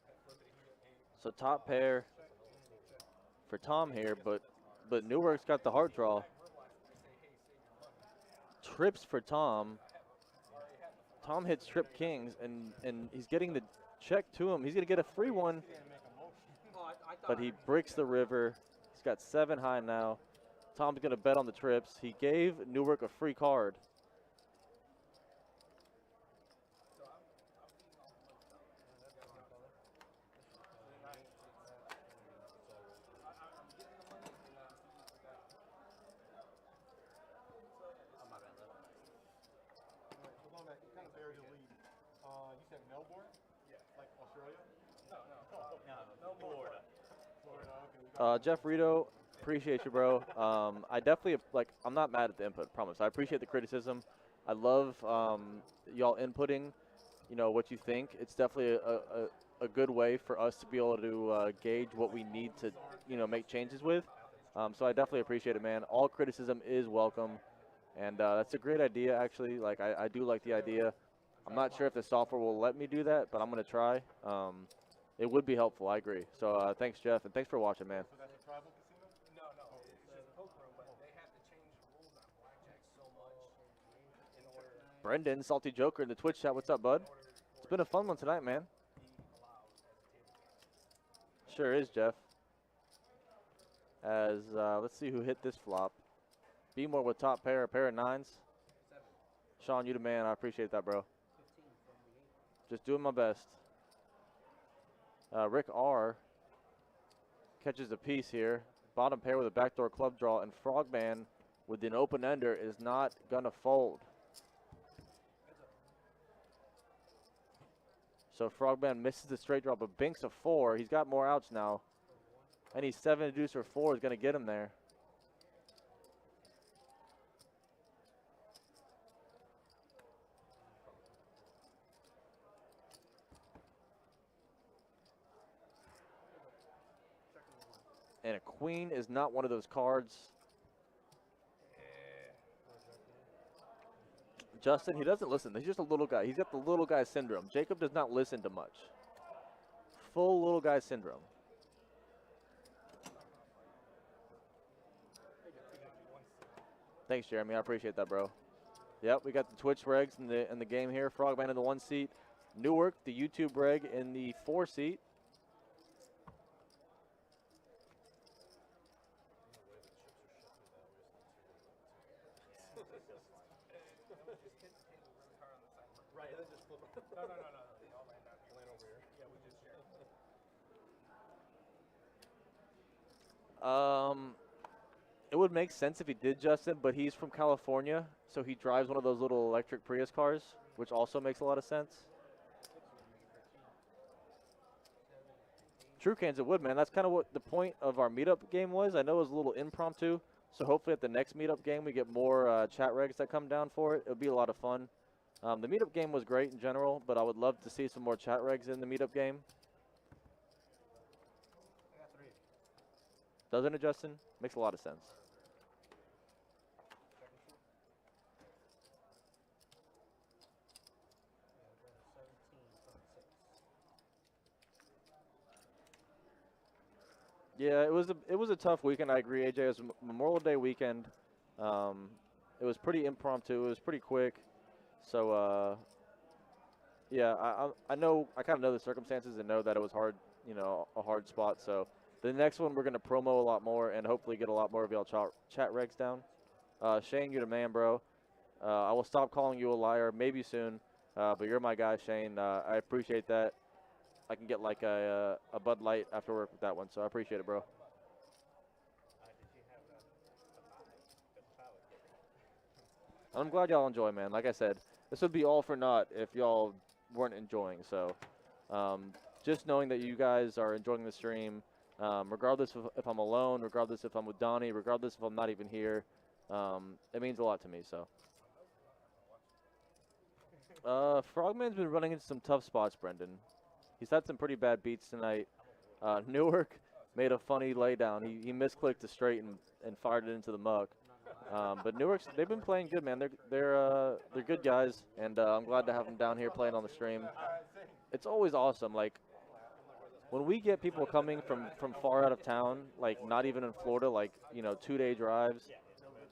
I flip it, he So top pair for Tom here, but Newark's got the heart draw. Trips for Tom. Tom hits trip kings, and he's getting the check to him. He's going to get a free one, Oh, I thought but he bricks the river. He's got 7 high now. Tom's going to bet on the trips. He gave Newark a free card. Alright, so going back, you kind of buried the lead. You said Melbourne? Yeah. Like Australia? No, Florida. Florida, okay. We got Jeff Rito, appreciate you, bro. I definitely, I'm not mad at the input, promise. I appreciate the criticism. I love y'all inputting, what you think. It's definitely a good way for us to be able to gauge what we need to, make changes with. So I definitely appreciate it, man. All criticism is welcome. And that's a great idea, actually. Like, I do like the idea. I'm not sure if the software will let me do that, but I'm going to try. It would be helpful, I agree. So thanks, Jeff, and thanks for watching, man. So that's a tribal casino? No, it's just a poker room, but they have to change the rules on blackjack so much in order to Brendan, Salty Joker in the Twitch chat. What's up, bud? It's been a fun one tonight, man. be allowed as a table game. Sure is, Jeff. As let's see who hit this flop. Be more with top pair, a pair of 9s. Sean, you the man. I appreciate that, bro. 15 from the 8. Just doing my best. Rick R catches a piece here. Bottom pair with a backdoor club draw, and Frogman with an open ender is not gonna fold. So Frogman misses the straight draw, but binks a 4. He's got more outs now. Any 7 deuce or 4 is gonna get him there. And a queen is not one of those cards. Justin, he doesn't listen. He's just a little guy. He's got the little guy syndrome. Jacob does not listen to much. Full little guy syndrome. Thanks, Jeremy. I appreciate that, bro. Yep, we got the Twitch regs in the game here. Frogman in the 1 seat. Newark, the YouTube reg in the 4 seat. Right, and then just flip it. No. They all land down here. Land over here. Yeah, we just shared. It would make sense if he did, Justin, but he's from California, so he drives one of those little electric Prius cars, which also makes a lot of sense. True Cans, it would, man. That's kind of what the point of our meetup game was. I know it was a little impromptu, so hopefully at the next meetup game we get more chat regs that come down for it. It'll be a lot of fun. The meetup game was great in general, but I would love to see some more chat regs in the meetup game. Doesn't it, Justin? Makes a lot of sense. Yeah, it was a tough weekend. I agree, AJ. It was Memorial Day weekend. It was pretty impromptu. It was pretty quick. So yeah, I know I kind of know the circumstances and know that it was hard, you know, a hard spot. So the next one we're gonna promo a lot more and hopefully get a lot more of y'all chat regs down. Shane, you're the man, bro. I will stop calling you a liar maybe soon, but you're my guy, Shane. I appreciate that. I can get like a Bud Light after work with that one, so I appreciate it, bro. I'm glad y'all enjoy, man. Like I said, this would be all for naught if y'all weren't enjoying. So just knowing that you guys are enjoying the stream, regardless of if I'm alone, regardless if I'm with Donnie, regardless if I'm not even here, it means a lot to me. So Frogman's been running into some tough spots, Brendan. He's had some pretty bad beats tonight. Newark made a funny laydown. He misclicked the straight and fired it into the muck. But Newark's, they've been playing good, man. They're good guys, and I'm glad to have them down here playing on the stream. It's always awesome. Like when we get people coming from far out of town, like not even in Florida, like 2-day drives,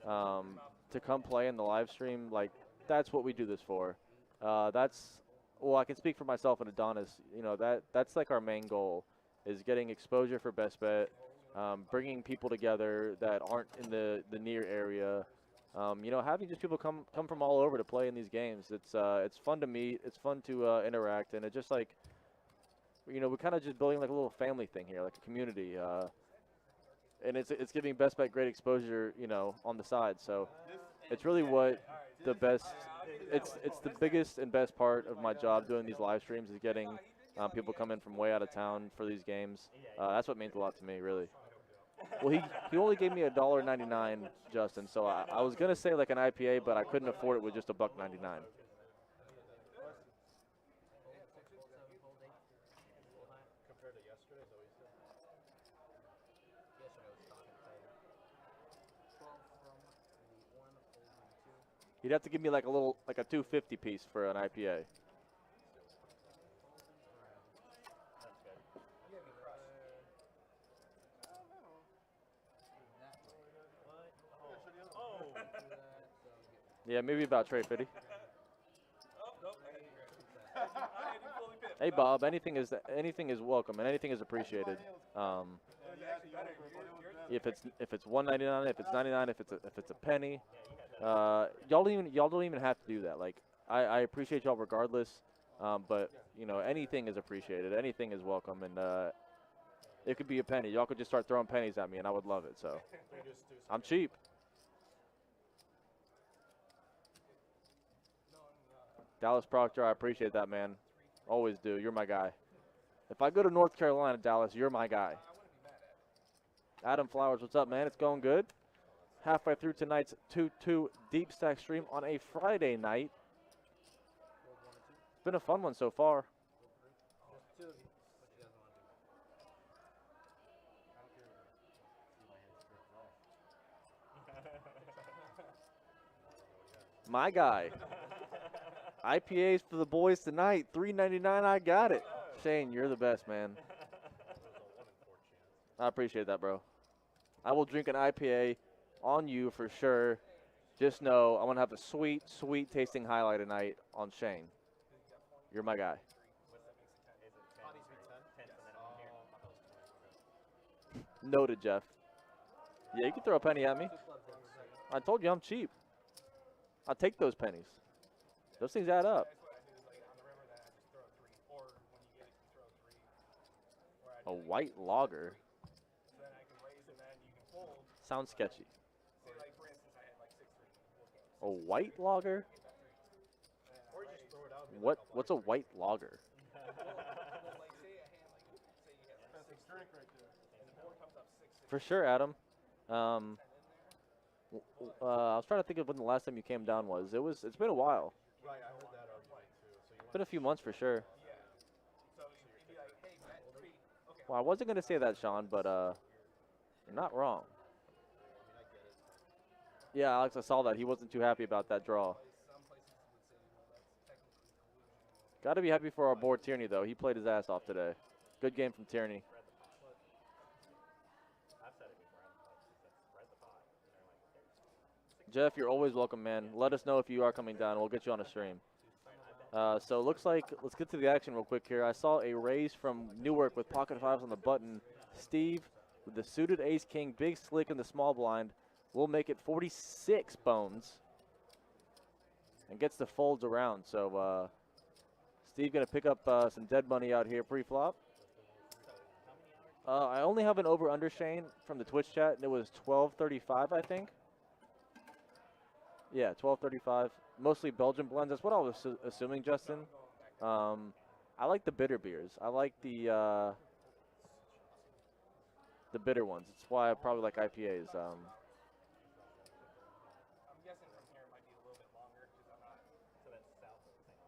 to come play in the live stream. Like that's what we do this for. Well, I can speak for myself and Adonis. That's like our main goal, is getting exposure for Best Bet, bringing people together that aren't in the near area. Having just people come from all over to play in these games. It's fun to meet. It's fun to interact, and it just like, we're kind of just building like a little family thing here, like a community. And it's giving Best Bet great exposure, on the side. So it's really what the best. It's the biggest and best part of my job doing these live streams, is getting people come in from way out of town for these games. That's what means a lot to me, really. Well, he only gave me $1.99, Justin. So I was gonna say like an IPA, but I couldn't afford it with just $1.99. Compared to yesterday, is that what you said? He'd have to give me like a 250 piece for an IPA. Yeah, maybe about trade 50. Hey Bob, anything is welcome and anything is appreciated. If it's $1.99, if it's 99, if it's a penny, y'all don't even have to do that. Like I appreciate y'all regardless, but anything is appreciated, anything is welcome, and it could be a penny. Y'all could just start throwing pennies at me, and I would love it. So I'm cheap. Dallas Proctor, I appreciate that, man. Always do. You're my guy. If I go to North Carolina, Dallas, you're my guy. Adam Flowers, what's up, man? It's going good. Halfway through tonight's 2-2 Deep Stack stream on a Friday night. It's been a fun one so far. My guy. IPAs for the boys tonight. $3.99. I got it. Shane, you're the best, man. I appreciate that, bro. I will drink an IPA on you for sure. Just know I want to have a sweet, sweet tasting highlight tonight on Shane. You're my guy. Noted, Jeff. Yeah, you can throw a penny at me. I told you I'm cheap. I'll take those pennies. Those things add up. A white lager. Sounds sketchy. A white logger? Or you just throw it out and be What? like, I'll What's a white logger? Well, like say a hand, like say you have Expensive drink right there. and the board comes up 6-6. For sure, Adam. I was trying to think of when the last time you came down was. It's been a while. Right, I heard that argument too. So you It's been a few months for sure. Yeah. So you'd be like, hey, bet 3. Okay. Well, I wasn't gonna say that, Sean, but you're not wrong. I get it. Yeah, Alex, I saw that. He wasn't too happy about that draw. Some places would say, well, that's technically collusion. Got to be happy for our board Tierney though. He played his ass off today. Good game from Tierney. I've said it before. He said spread the pot. And they're like, Jeff, you're always welcome, man. Let us know if you are coming down. We'll get you on a stream. So it looks like, let's get to the action real quick here. I saw a raise from Newark with pocket fives on the button. Steve with the suited ace king, big slick in the small blind. Will make it 46 bones and gets the folds around. So Steve going to pick up some dead money out here pre-flop. I only have an over-under, Shane, from the Twitch chat, and it was 12:35, I think. Yeah, 12:35. Mostly Belgian blends. That's what I was assuming, Justin. I like the bitter beers. I like the bitter ones. It's why I probably like IPAs. I'm guessing from here it might be a little bit longer because I'm not. so that's south of the St.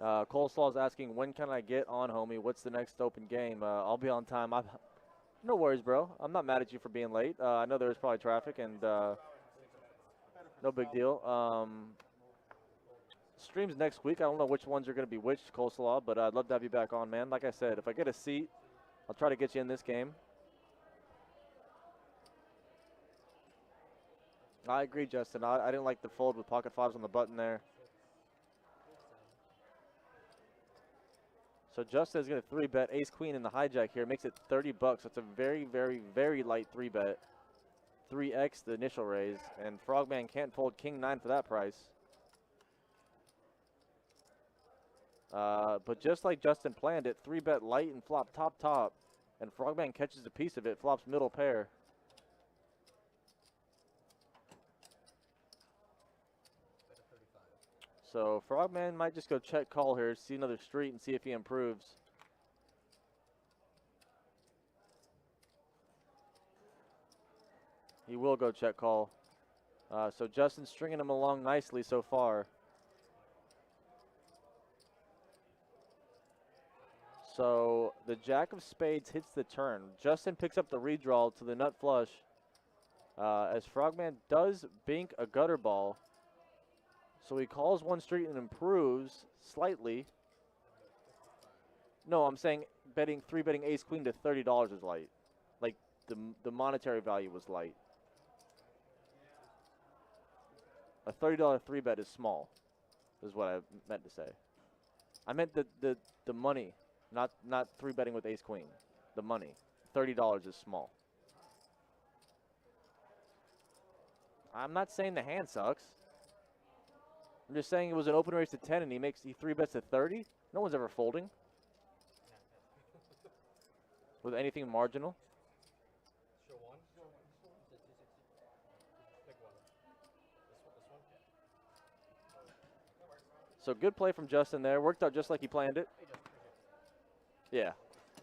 Augustine. Coleslaw's asking, when can I get on, homie? What's the next open game? I'll be on time. No worries, bro. I'm not mad at you for being late. I know there was probably traffic, and no big deal. Streams next week. I don't know which ones are going to be which, Coleslaw, but I'd love to have you back on, man. Like I said, if I get a seat, I'll try to get you in this game. I agree, Justin. I didn't like the fold with pocket fives on the button there. So Justin is going to 3-bet ace queen in the hijack here. Makes it 30 bucks. That's a very, very, very light 3-bet. 3x the initial raise, and Frogman can't fold king 9 for that price. But just like Justin planned it, 3-bet light and flop top, and Frogman catches a piece of it, flops middle pair. So Frogman might just go check call here, see another street, and see if he improves. He will go check call. So Justin's stringing him along nicely so far. So the jack of spades hits the turn. Justin picks up the redraw to the nut flush. As Frogman does bink a gutter ball. So he calls one street and improves slightly. No, I'm saying betting 3-betting ace queen to $30 is light. Like the monetary value was light. A $30 3-bet is small, is what I meant to say. I meant the money, not 3-betting with ace queen. The money, $30 is small. I'm not saying the hand sucks. I'm just saying it was an open race to 10 and he 3-bets to 30. No one's ever folding with anything marginal. Show one. Pick one. This one? So good play from Justin there. Worked out just like he planned it. Yeah.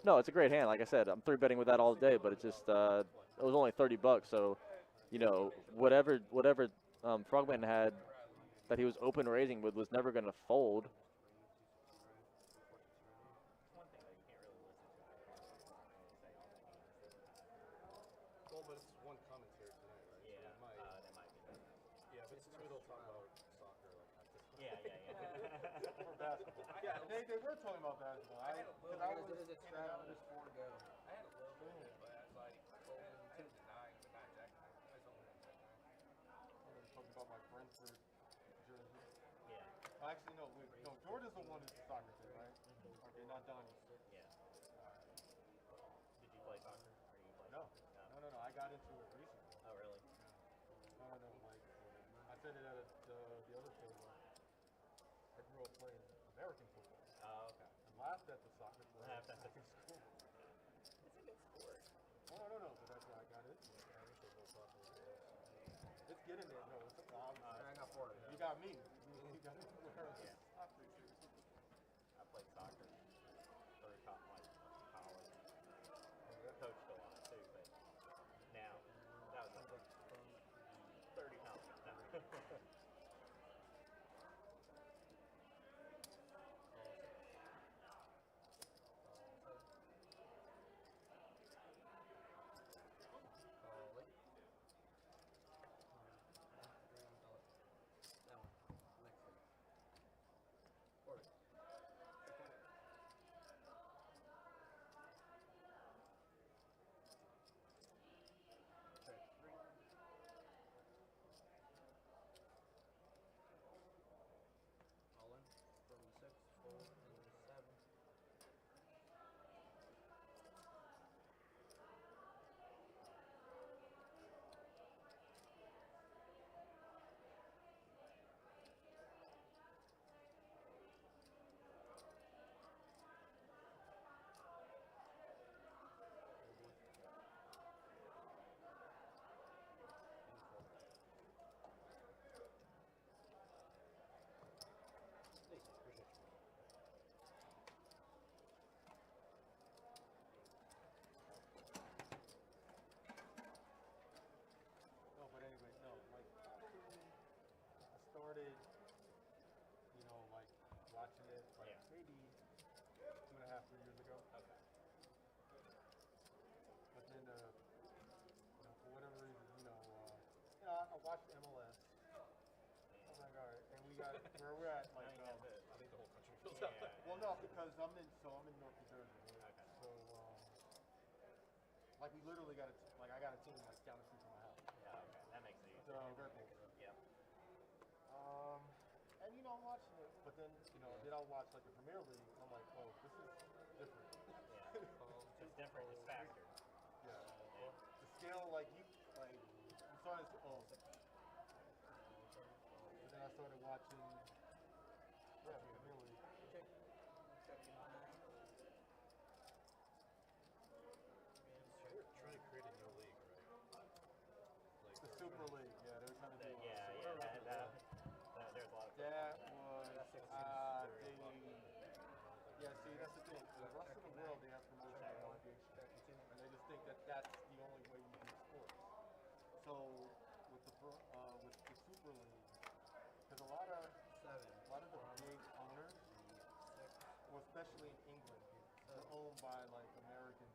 No, it's a great hand. Like I said, I'm 3-betting with that all day, but it's just, it was only 30 bucks. So, you know, whatever Frogman had that he was open raising with was never going to fold. Well, but it's one commentary tonight, right? Yeah, So that might be. yeah, if it's two, they'll talk about soccer like at this point. Yeah. Or basketball. They were talking about basketball. Because I was It is a straddle, it is 4 to go. I had a little bit, but I was like folding 2 to 9, but not jack 9. I was only on jack 9. talking about my Brentford jersey. Yeah. Actually, no, wait, no. Jordan's the one who's the soccer kid, right? Okay, not Donnie. Yeah. Did you play soccer? Or you play No. soccer? No. I got into it recently. Oh, really? No. Like, I said it at the other table. I grew up playing American football. Oh, okay. And laughed at the soccer players Laughed at in school. It's a good sport. Oh, no. But that's why I got into it. I wish they both talk about it. It's getting there. No, it's, got me. He got me wearing Yeah. soccer shoes. I played soccer for like college. Coached a lot too, but now that was like 30 pounds. No. That one. Next one. Or Check 3. all in. 36, 4, and 7. Please, appreciate you. No, but anyway, no, like I started, you know, like watching it like Yeah. maybe 2.5, 3 years ago. Okay. But then, you know, for whatever reason, I watched MLS. I was like, all right, and we got where we're at, Now like, you have the, I think the whole country feels yeah, that way. well, no, because I'm in North New Jersey, right? Okay. So, like, we literally got I got a team like down the street from my house. Yeah, okay. That makes it So, easier. very close. Yeah. And you know, I'm watching it, but then, you know, then I'll watch like the Premier League, and I'm like, oh, this is different. Yeah. It's different. It's faster. Yeah. Yeah. The scale, like, I'm starting to, but then I started watching, yeah, the Premier League. Check. Check 9. They're trying to create a new league, right? Like The they're Super trying to- League, yeah, they were trying to do Yeah, Super yeah. League. There's a lot of That football. was, very yeah, see, that's the thing. The rest of the world, they have promotion and relegation. And they just think that that's the only way you do sports. So, with the Super League, because a lot of 7. the big owners, well, especially in England, they're owned by like the American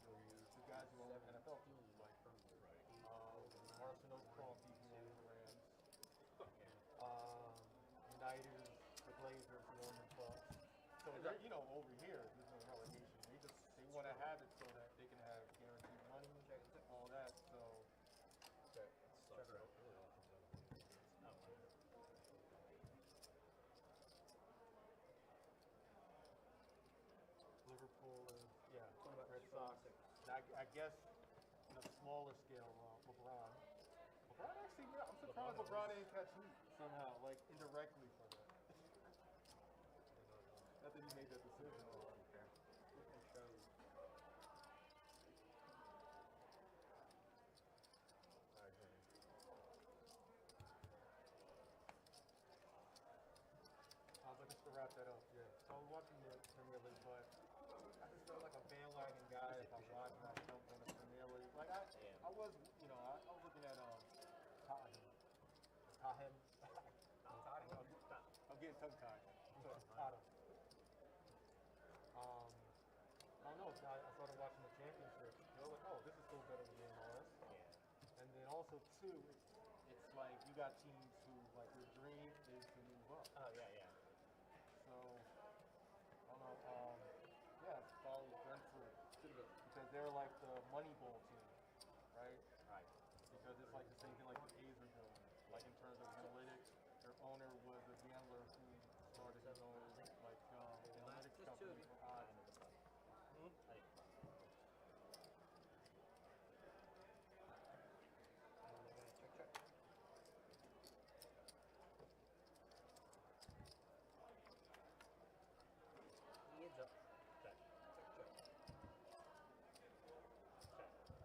billionaires, the guys who own NFL teams, like Arsenal's Kroenke, who owns the Rams. United is the Glazers who own the Bucks. So they're, you know, over here, there's no relegation. They want to have it so that they can have guaranteed money, all that. So That sucks. It really all comes down to the Oh, wow. Liverpool is, yeah, What about Red Sox. 6? I guess on a smaller scale, LeBron. LeBron actually, yeah, I'm surprised LeBron ain't catch heat somehow, like indirectly for that. Not that he made that decision. We can show you. Just to wrap that up, yeah. So I was watching the Premier League, but I just felt like a bandwagon guy if I'm watching, I jump on the Premier League. Like I was, you know, I was looking at Tottenham. I'm getting tongue tied. So Tottenham. I don't know. I started watching the championship. I was like, oh, this is still better than the MLS. Yeah. And then also too, it's like you got teams who like your dream is to move up. Oh, yeah, yeah. So I don't know. Yeah, follow Brentford because they're like the Moneyball team, right? Right. Because it's like the same thing like the A's are doing. Like in terms of analytics, their owner was a gambler who started his own like analytics Just two of company you. for odds. I think Check, check. Heads up. check. Check, check. Check.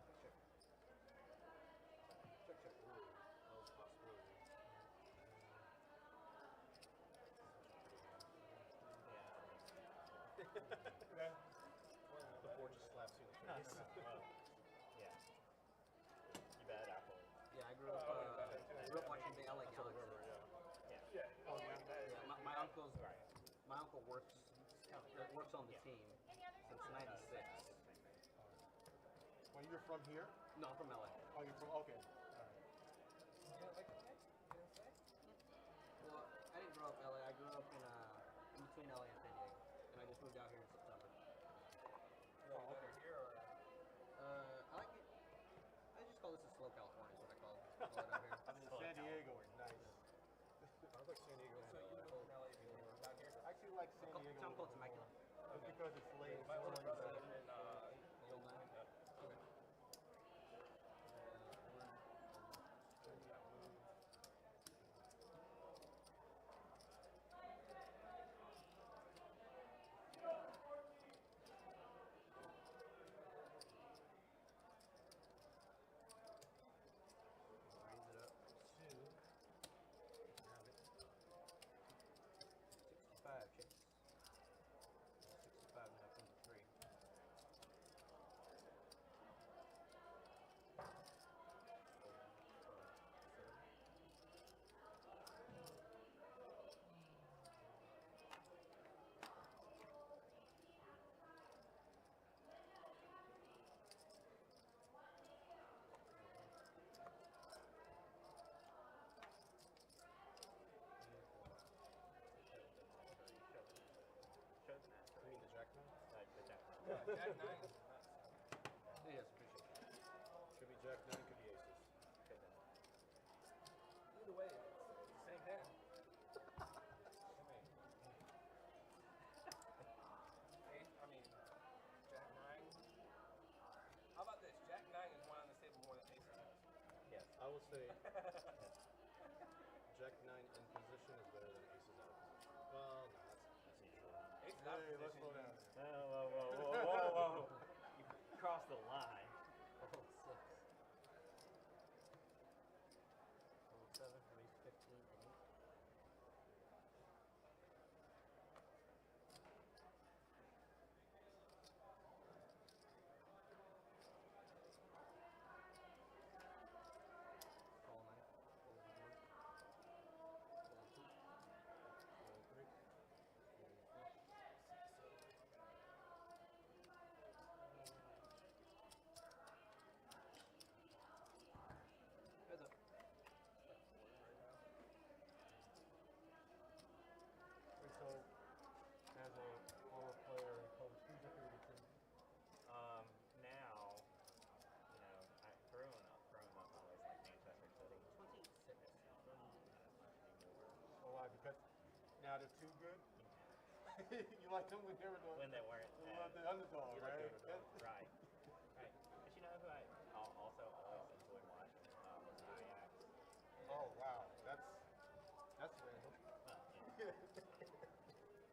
uncle's my uncle works on the team since '96. Well, you're from here? No, I'm from LA. Oh, you're from, okay. All right. Well, I didn't grow up LA. I grew up in between LA and San Diego, and I just moved out here in September. Oh, okay. I like it. I just call this a slow California. Is what I call it out here. I mean, San Diego is nice. I was like San Diego. So you live in LA down here? I actually like San Diego. Town called Temecula. Just because it's late. My older it's brother better. lived in The old man. okay. Raise it up to 65 chips. 65 now comes to 3. You mean the Jack now? Jack 9 is nuts. Yes, appreciate it. Could be Jack 9, could be aces. Either way, it's the same hand. I mean, Jack 9. How about this? Jack 9 is one on the table more than ace has. Yes. I will say Jack 9 in position is better than aces out of position. Well, no, that's easy. Ace is out of Hey, let's position. slow down. Whoa. You crossed the line. Hold 6. Hold 7, raise 15 and 8. Call 9. Hold 1. Hold 2. Hold 3. Hold 4. Heads up. And so, as a former player and coach, who's your favorite team? Now, growing up, I always like Manchester City. 26. Oh, why? Because now they're too good? You like them when they were the, When they weren't. you love the underdog, You like right? the underdog, right. Right. But you know who I also always enjoyed watching was Ajax. Oh, wow. That's random.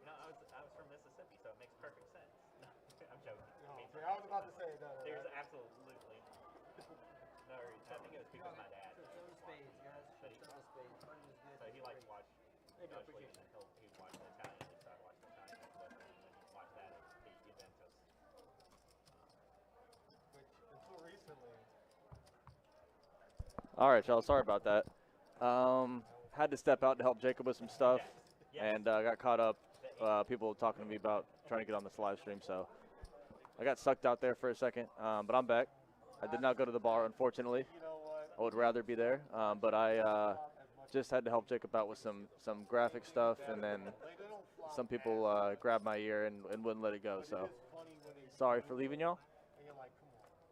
Well, I was from Mississippi, so it makes perfect sense. No, I'm joking. No, It makes see, I was perfect about to sense. say that. There's absolutely no reason. I think it was because my dad. Show the spades, guys. But he- Show the spades. Party was good. So he liked to watch. Hey, bro, Especially, appreciate it. he'd watch the Italian league, so I'd watch the Italian league with him, and when he'd watch that, it'd be Juventus. Which, until recently, All right, y'all. Sorry about that. Had to step out to help Jacob with some stuff, Yes. and got caught up. People talking to me about trying to get on this live stream, so I got sucked out there for a second. But I'm back. I did not go to the bar, unfortunately. you know what? I would rather be there, but I just had to help Jacob out with some graphic stuff, and then Like, they don't flop some people grabbed my ear and wouldn't let it go. but So it is funny when they sorry do for it, leaving y'all, and you're like,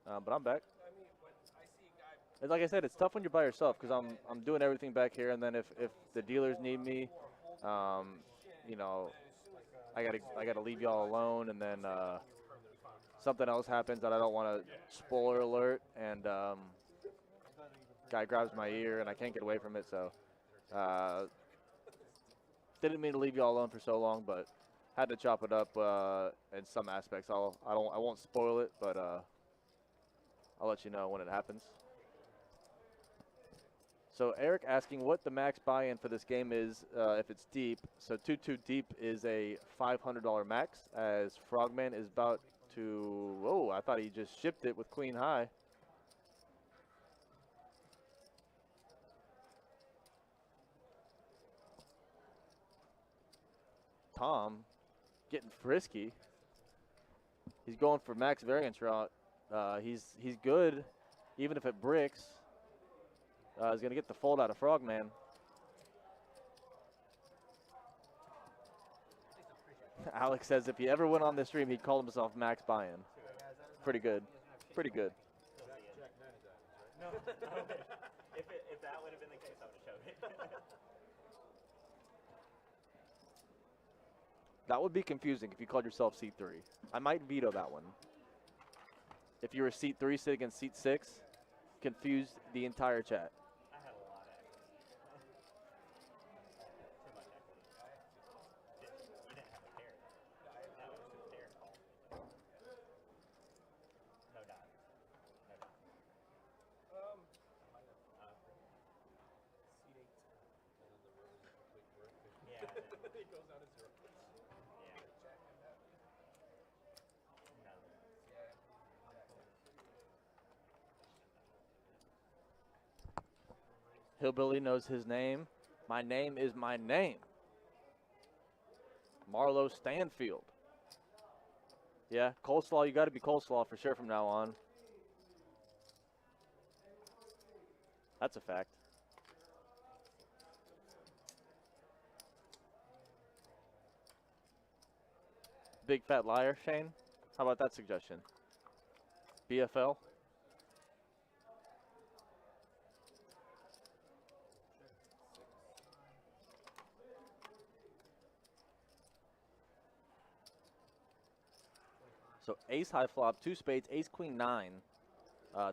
come on. but I'm back. I mean, when I see a guy And like I said, it's tough when you're by yourself because I'm doing everything back here, and then if the dealers need me, you know, I gotta leave y'all alone, and then something else happens that I don't want to spoiler alert, and guy grabs my ear and I can't get away from it. So didn't mean to leave y'all alone for so long, but had to chop it up in some aspects. I won't spoil it, but I'll let you know when it happens. So Eric asking what the max buy-in for this game is if it's deep. So 2-2 deep is a $500 max, as Frogman is about to. Oh, I thought he just shipped it with queen high. Tom getting frisky. He's going for max variance route. He's good, even if it bricks. He's going to get the fold out of Frogman. Alex says if he ever went on this stream, he'd call himself Max Buy-in. Pretty good. Pretty good. No. if that would have been the case, I would have showed it. That would be confusing if you called yourself seat 3. I might veto that one. If you were seat 3 sitting against seat 6, confused the entire chat. I had a lot of equity. Too much equity. You didn't have a pair. That was just a pair call. No dimes. No dimes. Seat 8. Yeah. It goes down to 0. Yeah. Jack and that. No. Yeah. Hillbilly knows his name. My name is my name. Marlo Stanfield. Yeah, coleslaw, you got to be coleslaw for sure from now on. That's a fact. Big fat liar, Shane? How about that suggestion? BFL? So ace high flop, 2 spades, ace queen 9.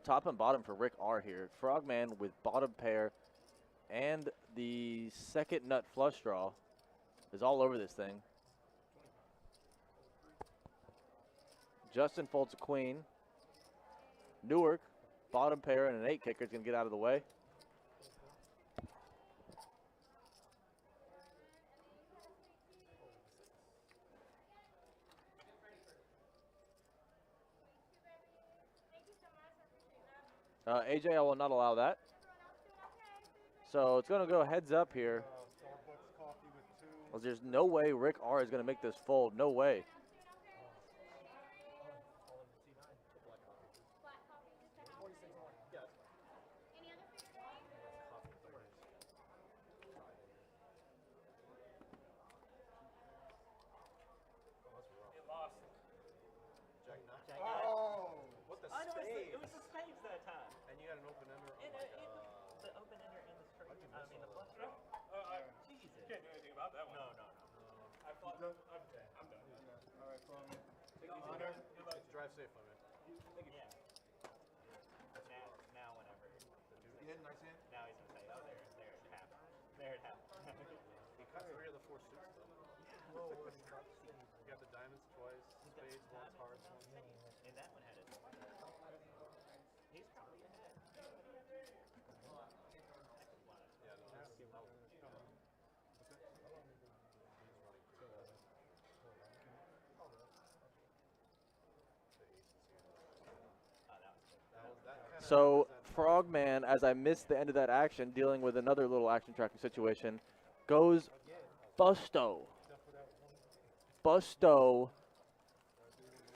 Top and bottom for Rick R here. Frogman with bottom pair and the second nut flush draw is all over this thing. Justin folds a queen. Newark, bottom pair and an 8 kicker is going to get out of the way. AJ, I will not allow that. So it's going to go heads up here. Starbucks coffee with 2. Well, there's no way Rick R is going to make this fold. No way. It lost. Jack 9. Jack nine. Oh! What the I know spades? it was the spades that time. And you had an open ender. Oh In my a, in god. the open ender and the straight. How'd you I miss mean the all flush that? draw. Jesus. Can't do anything about that one. No. I thought, I'm done. All right, Frogman. Take it easy, Honor. man. Good luck. Drive safe, my man. Yeah. Now whenever. Yeah, nice hand. Now he's gonna say, oh, there it happened. There it happened. He cut 3 of the 4 suits though. You got the diamonds twice, spades once, hearts once. And that one had it. He's probably ahead. Yeah, no, that's So Frogman, as I missed the end of that action, dealing with another little action tracking situation, goes busto. Busto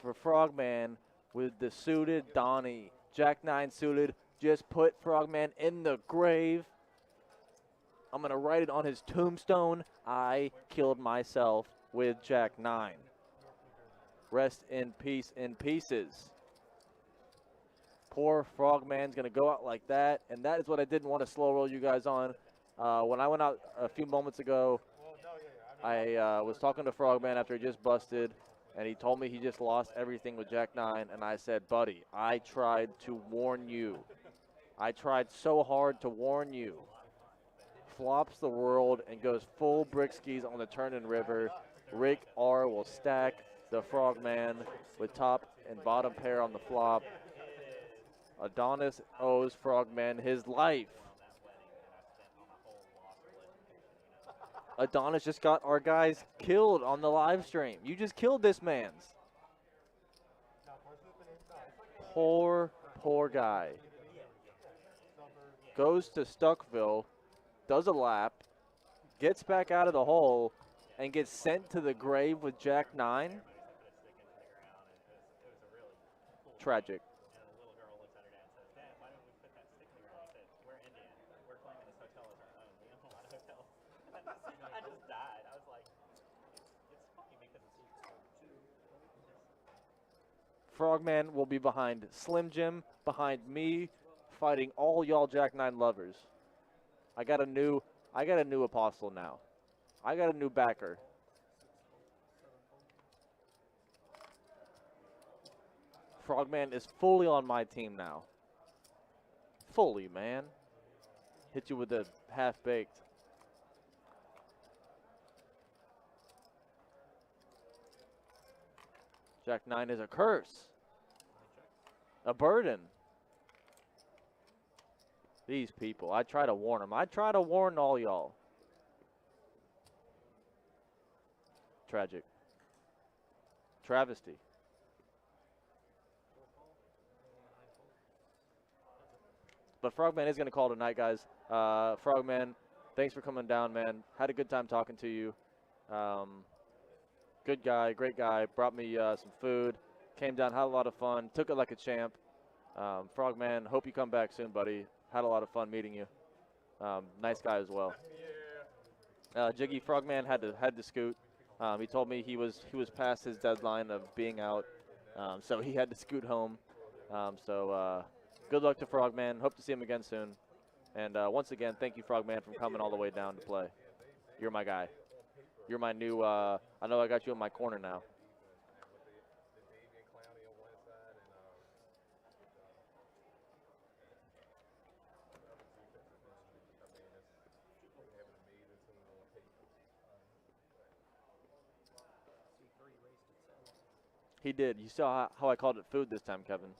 for Frogman with the suited Donnie. Jack 9 suited, just put Frogman in the grave. I'm going to write it on his tombstone. I killed myself with Jack 9. Rest in peace in pieces. Poor Frogman's going to go out like that, and that is what I didn't want to slow roll you guys on. When I went out a few moments ago, I was talking to Frogman after he just busted, and he told me he just lost everything with Jack 9, and I said, buddy, I tried to warn you. I tried so hard to warn you. Flops the world and goes full brick skis on the turn and river. Rick R will stack the Frogman with top and bottom pair on the flop. Adonis owes Frogman his life. Adonis just got our guys killed on the live stream. You just killed this man's. Poor guy. Goes to Stuckville, does a lap, gets back out of the hole, and get sent to the grave with Jack 9. Everybody said put a stick into the ground, and it was a really cool Tragic. moment. And a little girl looks at her dad and says, "Dad, why don't we put that stick in the ground?" He said, "We're Indian. We're claiming this hotel as our own. We own a lot of hotels." I just died. I was like, it's funny because it's Frogman will be behind Slim Jim, behind me, fighting all y'all Jack 9 lovers. I got a new apostle now. I got a new backer. Frogman is fully on my team now. Fully, man. Hit you with a half-baked. Jack 9 is a curse. A burden. These people, I try to warn them. I try to warn all y'all. Tragic. Travesty. But Frogman is going to call tonight, guys. Frogman, thanks for coming down, man. Had a good time talking to you. Good guy, great guy. Brought me some food. Came down, had a lot of fun. Took it like a champ. Frogman, hope you come back soon, buddy. Had a lot of fun meeting you. Nice guy as well. Jiggy, Frogman had to scoot. He told me he was past his deadline of being out, so he had to scoot home. Good luck to Frogman. Hope to see him again soon. And once again, thank you, Frogman, for coming all the way down to play. You're my guy. You're my new. I know I got you in my corner now. He did. You saw how I called it food this time, Kevin.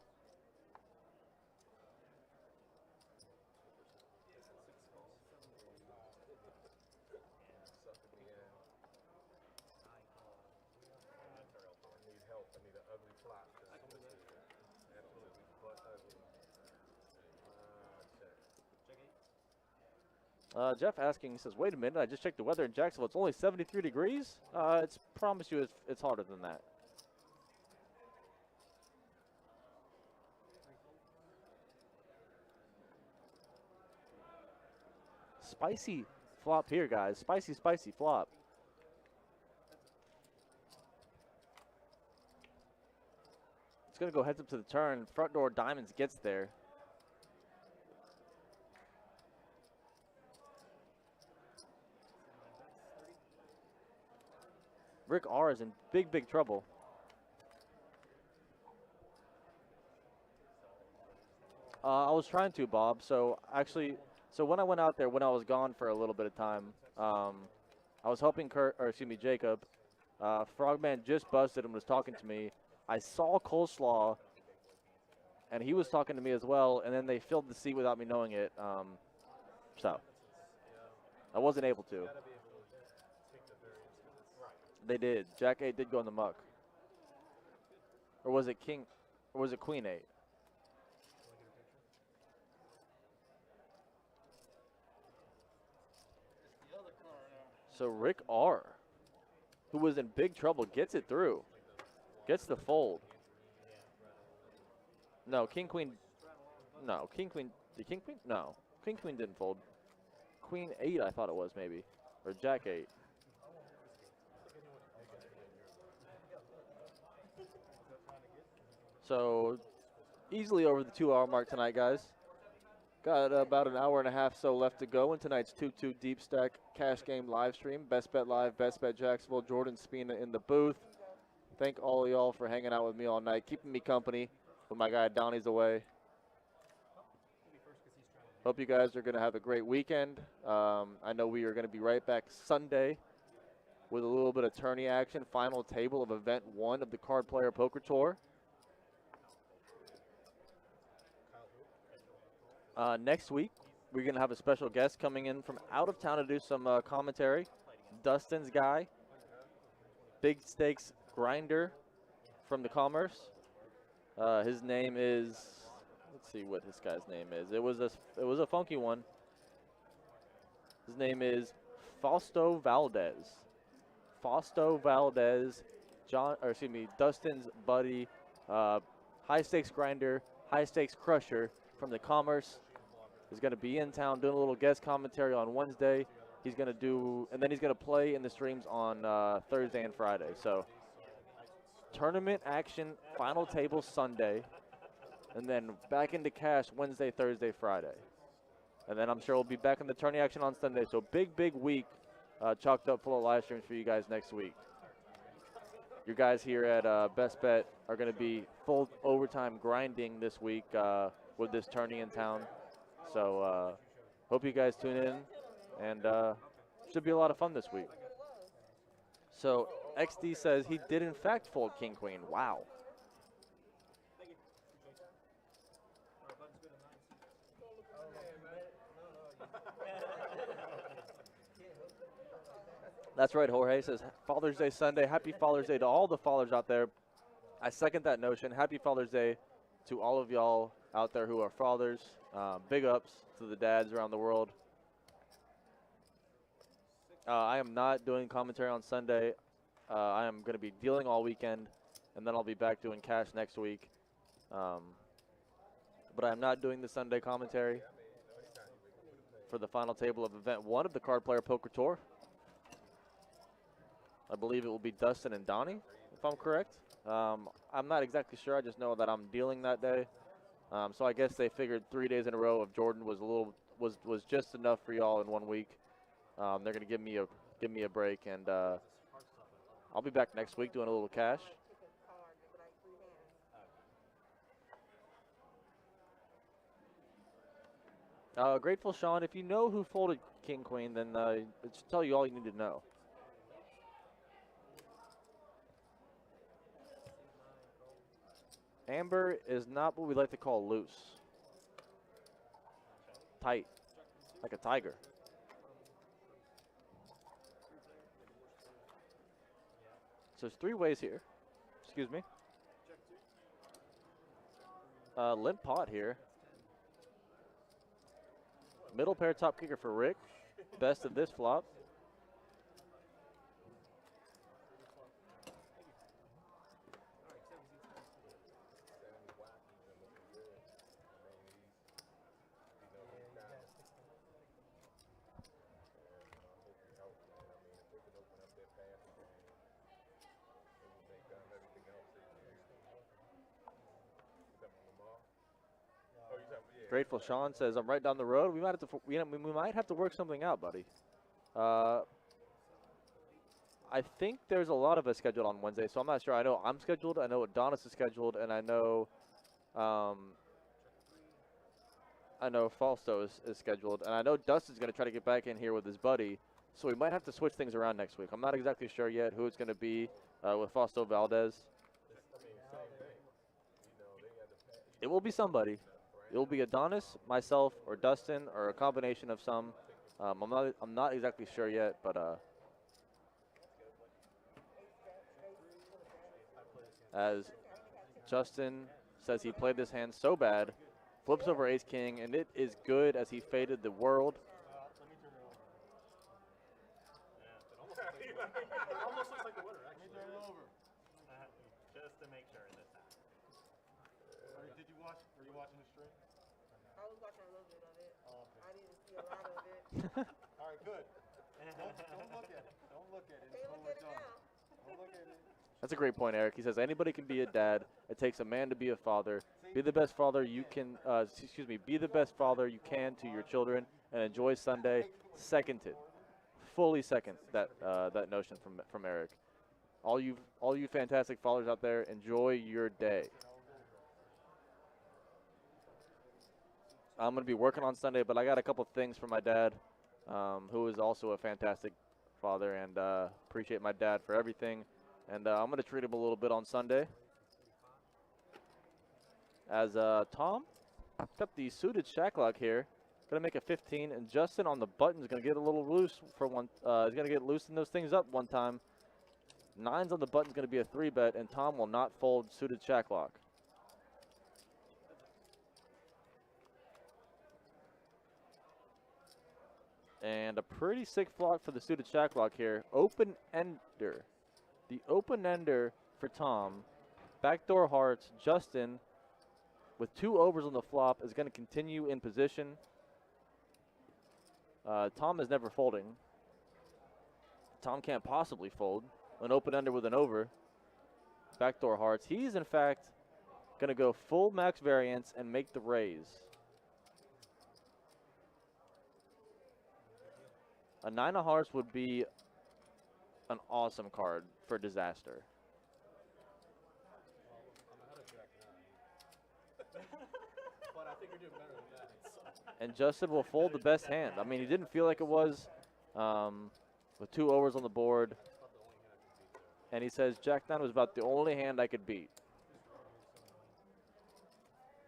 Jeff asking, he says, wait a minute, I just checked the weather in Jacksonville. It's only 73 degrees? It's promise you it's hotter than that. Spicy flop here, guys. Spicy, spicy flop. It's going to go heads up to the turn. Front door diamonds gets there. Rick R is in big, big trouble. I was trying to, Bob. So actually, when I went out there, when I was gone for a little bit of time, I was helping Jacob. Frogman just busted and was talking to me. I saw Coleslaw, and he was talking to me as well, and then they filled the seat without me knowing it. So I wasn't able to. They did. Jack 8 did go in the muck. Or was it King, or was it Queen 8? So Rick R, who was in big trouble, gets it through. Gets the fold. No, King Queen. No, King Queen. Did King Queen? No. King Queen didn't fold. Queen 8, I thought it was maybe. Or Jack 8. So easily over the 2-hour mark tonight, guys. Got about an hour and a half so left to go in tonight's 2-2 Deep Stack Cash Game live stream. Best Bet Live, Best Bet Jacksonville, Jordan Spina in the booth. Thank all of y'all for hanging out with me all night, keeping me company when my guy Donnie's away. Hope you guys are going to have a great weekend. I know we are going to be right back Sunday with a little bit of tourney action. Final table of Event 1 of the Card Player Poker Tour. Next week, we're going to have a special guest coming in from out of town to do some commentary. Dustin's guy, big stakes grinder from the Commerce. His name is, let's see what this guy's name is. It was a funky one. His name is Fausto Valdez. Fausto Valdez, Dustin's buddy, high stakes grinder, high stakes crusher from the Commerce, is going to be in town doing a little guest commentary on Wednesday. He's going to do, and then he's going to play in the streams on Thursday and Friday. So tournament action, final table Sunday, and then back into cash Wednesday, Thursday, Friday. And then I'm sure we'll be back in the tourney action on Sunday. So big week chalked up full of live streams for you guys next week. Your guys here at Best Bet are going to be full overtime grinding this week with this tourney in town. So hope you guys tune in, and should be a lot of fun this week. So XD says he did in fact fold King Queen. Wow. That's right, Jorge says Father's Day Sunday. Happy Father's Day to all the fathers out there. I second that notion. Happy Father's Day to all of y'all out there who are fathers. Big ups to the dads around the world. I am not doing commentary on Sunday. I am going to be dealing all weekend, and then I'll be back doing cash next week. But I'm not doing the Sunday commentary for the final table of Event 1 of the Card Player Poker Tour. I believe it will be Dustin and Donnie, if I'm correct. I'm not exactly sure. I just know that I'm dealing that day. So I guess they figured 3 days in a row of Jordan was just enough for y'all in 1 week. They're going to give me a break, and I'll be back next week doing a little cash. Grateful Sean, if you know who folded King Queen, then it should tell you all you need to know. Amber is not what we like to call loose. Tight, like a tiger. So there's 3 ways here. Excuse me. Limp pot here. Middle pair top kicker for Rick. Best of this flop. Grateful Sean says, I'm right down the road. We might have to work something out, buddy. I think there's a lot of us scheduled on Wednesday, so I'm not sure. I know I'm scheduled. I know Adonis is scheduled, and I know Fausto is scheduled, and I know Dustin's going to try to get back in here with his buddy. So we might have to switch things around next week. I'm not exactly sure yet who it's going to be with Fausto Valdez. It will be somebody. It will be Adonis, myself, or Dustin, or a combination of some. I'm not exactly sure yet, but as Justin says, he played this hand so bad, flips over Ace King, and it is good as he faded the world. It almost looks like the winner, actually. Let me turn it over. Just to make sure this time. Did you watch? Were you watching the stream? I was watching a little bit of it. Oh, okay. I didn't see a lot of it. All right, good. Don't look at it. Don't look at it. Hey, It's look over at it done. now. Don't look at it. That's a great point, Eric. He says anybody can be a dad. It takes a man to be a father. Be the best father you can. Be the best father you can to your children, and enjoy Sunday. Seconded, fully second that notion from Eric. All you fantastic fathers out there, enjoy your day. I'm going to be working on Sunday, but I got a couple things for my dad, who is also a fantastic father, and appreciate my dad for everything. And I'm going to treat him a little bit on Sunday. As Tom got the suited shacklock here, going to make a 15, and Justin on the button is going to get a little loose for one. He's going to get loosen those things up one time. 9s on the button is going to be a 3-bet, and Tom will not fold suited shacklock. And a pretty sick flop for the suited shack lock here. Open ender. The open ender for Tom. Backdoor hearts. Justin, with 2 overs on the flop, is going to continue in position. Tom is never folding. Tom can't possibly fold. An open ender with an over. Backdoor hearts. He's, in fact, going to go full max variance and make the raise. A 9 of hearts would be an awesome card for disaster. I'm ahead of Jack 9. But I think you're doing better than that. And Justin will fold the best hand. I mean, he didn't feel like it was with 2 overs on the board. It's about the only hand I can beat there. And he says Jack 9 was about the only hand I could beat.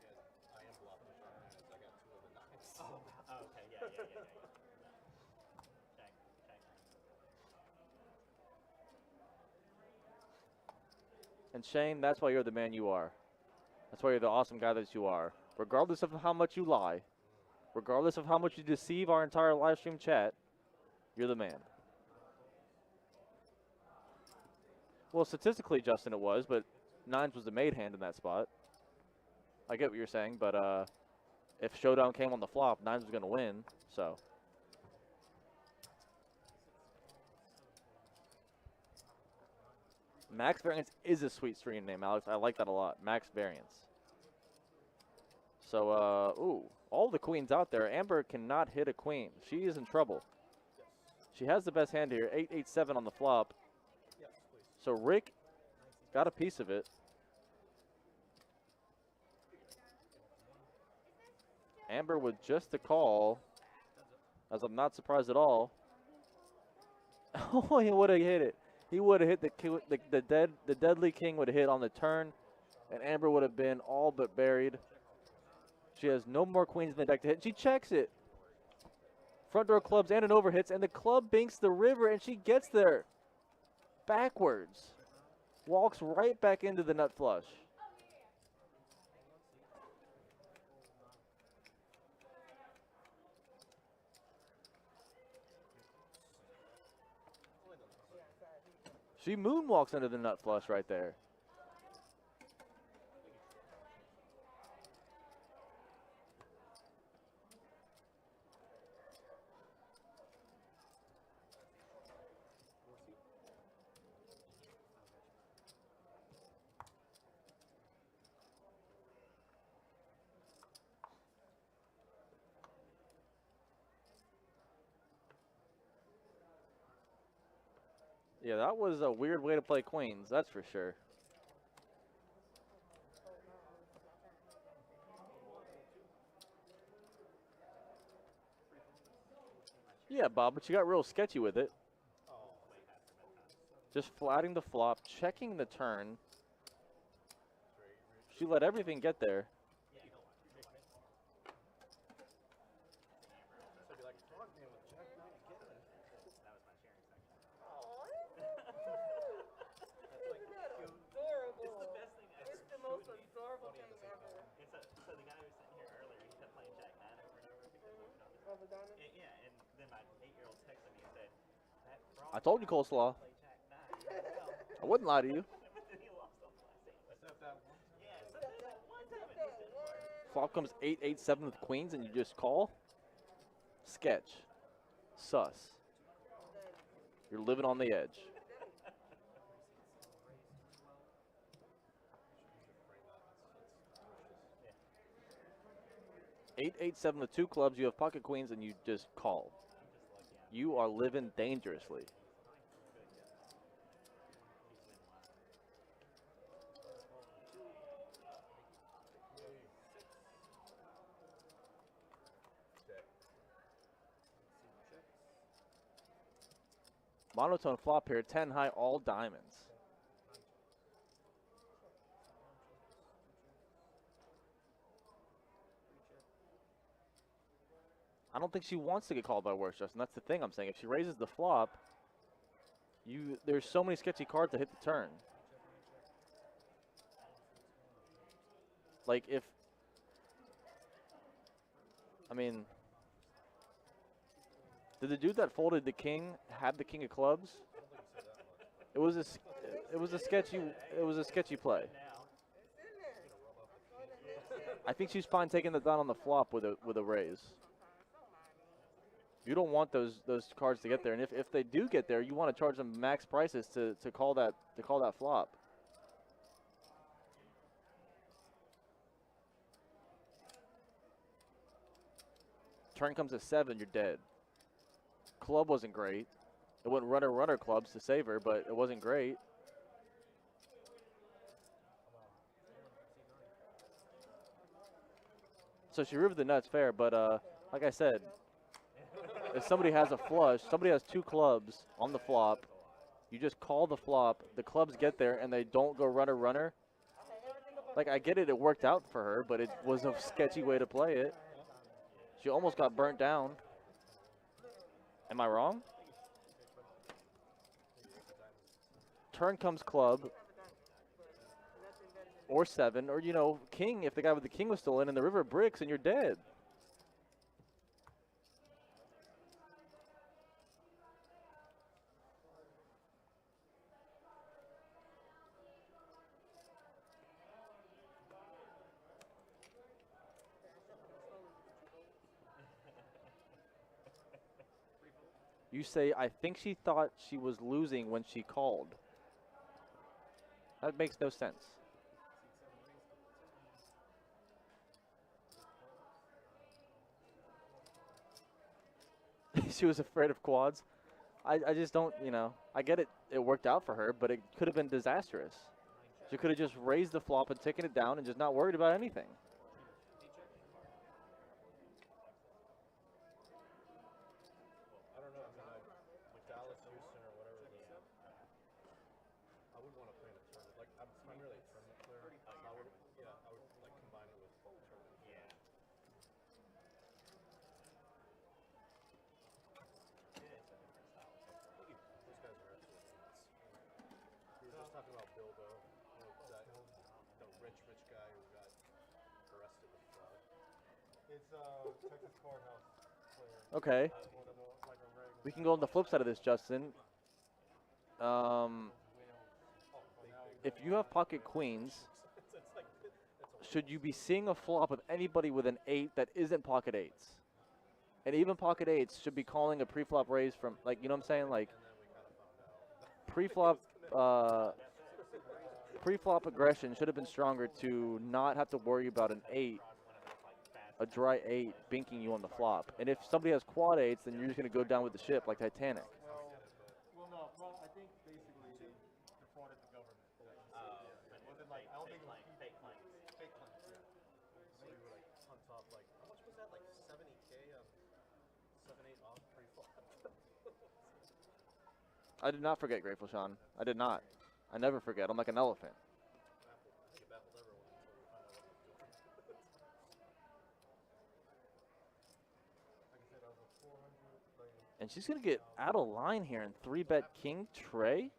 Yeah, I am bluffing the short hands. I got 2 of the 9s. Oh, okay, yeah. Check. And Shane, that's why you're the man you are. That's why you're the awesome guy that you are. Regardless of how much you lie, regardless of how much you deceive our entire live stream chat, you're the man. Well, statistically, Justin, it was, but 9s was the made hand in that spot. I get what you're saying, but if Showdown came on the flop, 9s was going to win, so. Max Variance is a sweet stream name, Alex. I like that a lot. Max Variance. So, ooh, all the queens out there. Amber cannot hit a queen. She is in trouble. She has the best hand here, 8-8-7 on the flop. Yes, please. So Rick got a piece of it. Amber with just a call, as I'm not surprised at all. Oh, he would have hit it. He would have hit the deadly king would have hit on the turn, and Amber would have been all but buried. She has no more queens in the deck to hit. She checks it. Front door clubs and an overhits, and the club banks the river, and she gets there backwards. Walks right back into the nut flush. She moonwalks into the nut flush right there. Yeah, that was a weird way to play queens, that's for sure. Yeah, Bob, but you got real sketchy with it. Just flatting the flop, checking the turn. She let everything get there. So be like, frog man with Jack 9 again. Adorable. It's the most adorable thing ever. So the guy who was sitting here earlier, he kept playing Jack 9 over and over because he was on Rubber diamond. Yeah, and then my 8-year-old texted me and said, that frog I told you, guy Coleslaw. play Jack 9. I wouldn't lie to you. But then he lost on the last hand. Except that one. Yeah, so then that one time it just didn't work. Flop comes 8-8-7 with queens and you just call? Sketch. Sus. You're living on the edge. 8-8-7 with 2 clubs, you have pocket queens, and you just call. You are living dangerously. Monotone flop here, 10 high, all diamonds. I don't think she wants to get called by worse, Justin. That's the thing I'm saying. If she raises the flop, there's so many sketchy cards to hit the turn. Like Did the dude that folded the king have the king of clubs? It was a sketchy play. It's in there. Go to the next step. I think she's fine taking that down on the flop with a raise. You don't want those cards to get there, and if they do get there, you want to charge them max prices to call that flop. Turn comes to 7, you're dead. Club wasn't great. It went runner clubs to save her, but it wasn't great. So she rivered the nuts, fair, but like I said, if somebody has a flush, somebody has 2 clubs on the flop, you just call the flop, the clubs get there, and they don't go runner. Like, I get it, it worked out for her, but it was a sketchy way to play it. She almost got burnt down. Am I wrong? Turn comes club, or 7, or, you know, king, if the guy with the king was still in, and the river bricks, and you're dead. You say, I think she thought she was losing when she called. That makes no sense. She was afraid of quads. I just don't, you know, I get it. It worked out for her, but it could have been disastrous. She could have just raised the flop and taken it down and just not worried about anything. I don't know. I mean, like Dallas, Houston, or whatever. I would want to play in a tournament. Like, I'm primarily a tournament player. I would like combine it with tournament. Yeah. Those guys are absolutely nuts. We were just talking about Bilbo, you know, that the rich guy who got arrested with fraud. It's Texas courthouse player. Okay. One of the, like a regular. We can go on the flip side of this, Justin. If you have pocket queens, should you be seeing a flop with anybody with an 8 that isn't pocket 8s? And even pocket 8s should be calling a pre-flop raise from, like, you know what I'm saying? Like, pre-flop aggression should have been stronger to not have to worry about an 8, a dry 8, binking you on the flop. And if somebody has quad 8s, then you're just going to go down with the ship like Titanic. Well, I think basically they defrauded the government. It wasn't like, I don't think it was fake claims. fake claims. Yeah. So you were like on top, like, how much was that? Like 70K on 7-8 off pre-flop? I did not forget Grateful Sean. I did not. I never forget. I'm like an elephant. You baffled everyone until we found out what he was doing. Like I said, I was a 400 player. And she's going to get out of line here and 3-bet King Trey?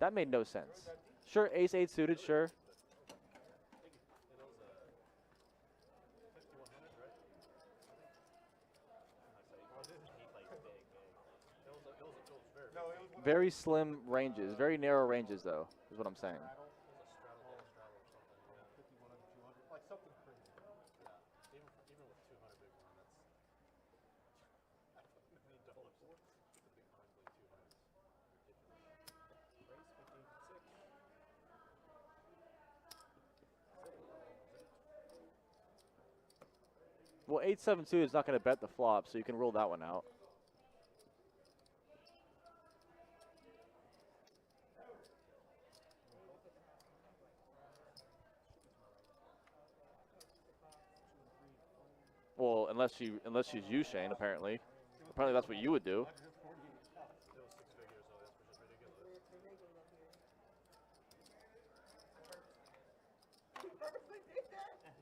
That made no sense. Sure, ace 8 suited, sure. And it was 5100, right? He plays big. It was very. No, it was one Very slim ranges, very narrow ranges, though, is what I'm saying. straddle, It was a straddle or something. Yeah. 5100, 200, like something crazy. Yeah. Even with 200 big blind, that's. I don't know any dollars. The big blind play 200. Ridiculous. Raise 15 6. Well, 8-7 suited is not going to bet the flop, so you can rule that one out. Well, unless she's you, Shane. Apparently that's what you would do. It was 6 figures, so that's just ridiculous.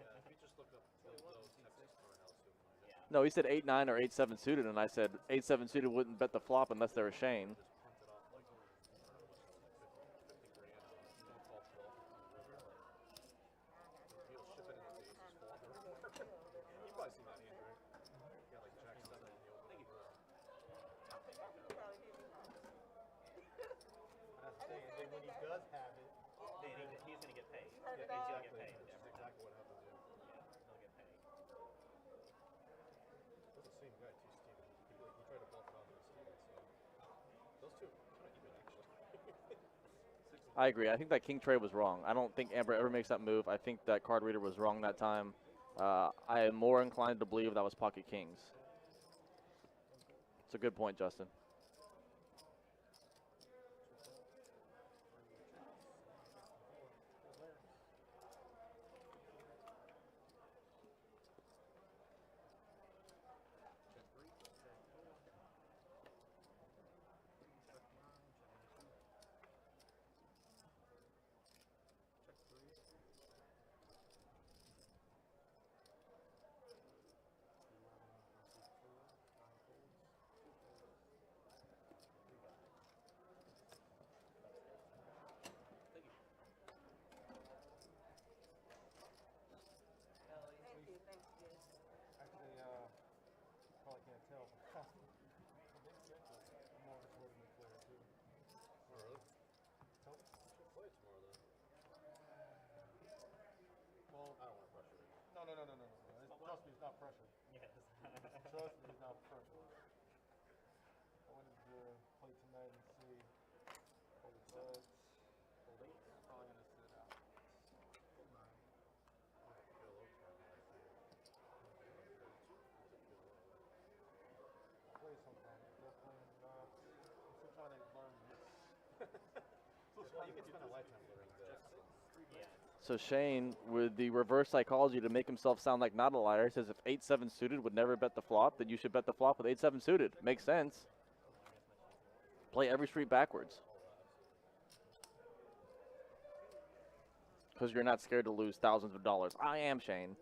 Yeah, if you just look up Bilbo Texas courthouse, you'll find it. No, he said 8-9 or 8-7 suited, and I said 8-7 suited wouldn't bet the flop unless they were Shane. Just pumped it off like, I don't know, what's it, 50 grand on it. Don't call 12 on the river. He'll ship it in his aces full on the river. You've probably seen that hand, right? Yeah, like Jack 7. I agree. I think that king trade was wrong. I don't think Amber ever makes that move. I think that card reader was wrong that time. I am more inclined to believe that was pocket kings. It's a good point, Justin. Thank you, thank you. Actually, probably can't tell. I'm more of a tournament player too. Oh, really? Tell- Should play tomorrow then. Well, I don't want to pressure you. no. Trust me, it's not pressure. Yes. Trust me, it's not pressure. I wanted to play tonight and see. But Hold 8. I'm probably gonna sit out. PLO tournament, I think. Play sometime. Definitely not. I'm still trying to learn this. Well, you can spend a lifetime learning this. Yeah. So Shane, with the reverse psychology to make himself sound like not a liar, says if 8-7 suited would never bet the flop, then you should bet the flop with 8-7 suited. Makes sense. Play every street backwards. Because you're not scared to lose thousands of dollars. I am, Shane.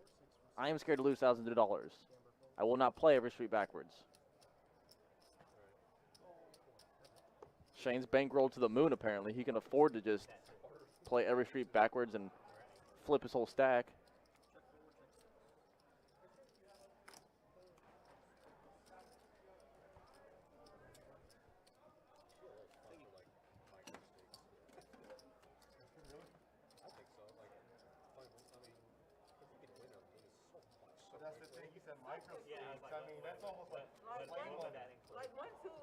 I am scared to lose thousands of dollars. I will not play every street backwards. Shane's bankrolled to the moon, apparently. He can afford to just play every street backwards and flip his whole stack. I think so. Like, because you can win or lose so much. But that's the thing. He said micro Yeah, I was stakes. like, I mean, that's almost like Like play one, money. that include? like 1-2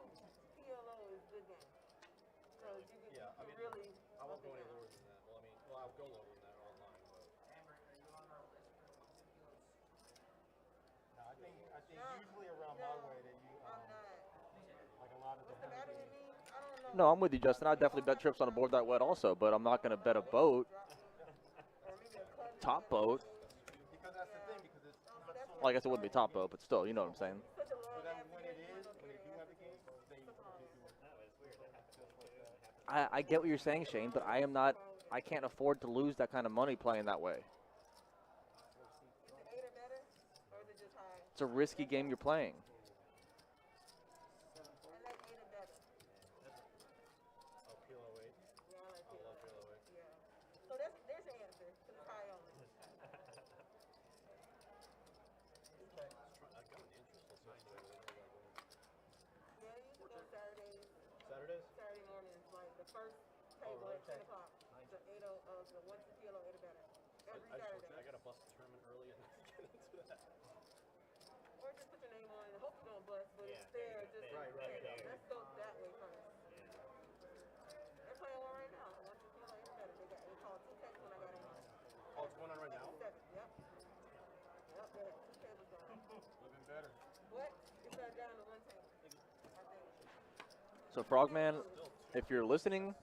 PLO is good game. So you can, Yeah, I mean, really I won't up go and any down. lower than that. Well, I mean, I'll go lower than that online, but No, I think No, usually around no, my way that you I'm not. like a lot of What's the the matter with me? I don't know. No, I'm with you, Justin. I'd definitely bet trips on a board that wet also, but I'm not going to bet a boat, Or maybe a cousin top or boat. something. because that's the thing because it's Well, I guess it wouldn't be top boat, but still, you know what I'm saying. Such a long but then ass when it game, is you when they do have the game they do it No, it's weird. That happens. It happens. I get what you're saying, Shane, but I can't afford to lose that kind of money playing that way. Is it 8 or better? Or is it just high? It's a risky game you're playing. I like 8 or better. oh, PLO 8. Yeah, I like I it. love PLO 8. Yeah. So there's your answer, because it's high only. I got an interest. Let's see what they know about going. Yeah, you can go Saturdays, Saturdays? Saturday mornings, like the first table at 10 o'clock. The 8 the 1-2 PLO 8 or better. Every Saturday. I got to bust the tournament early and get into that. Or just put your name on it. Hope you don't bust, but Yeah, it's there. there you go. Just Right, there. there. Let's go that way first. Yeah. They're playing one right now. 1-2 PLO 8 or better. They called 2 tables when I got in. oh it's going on right now 7. Yep. Yep, they had 2 tables going. living better. What? It's down to 1 table. I think. So, Frogman, if you're listening,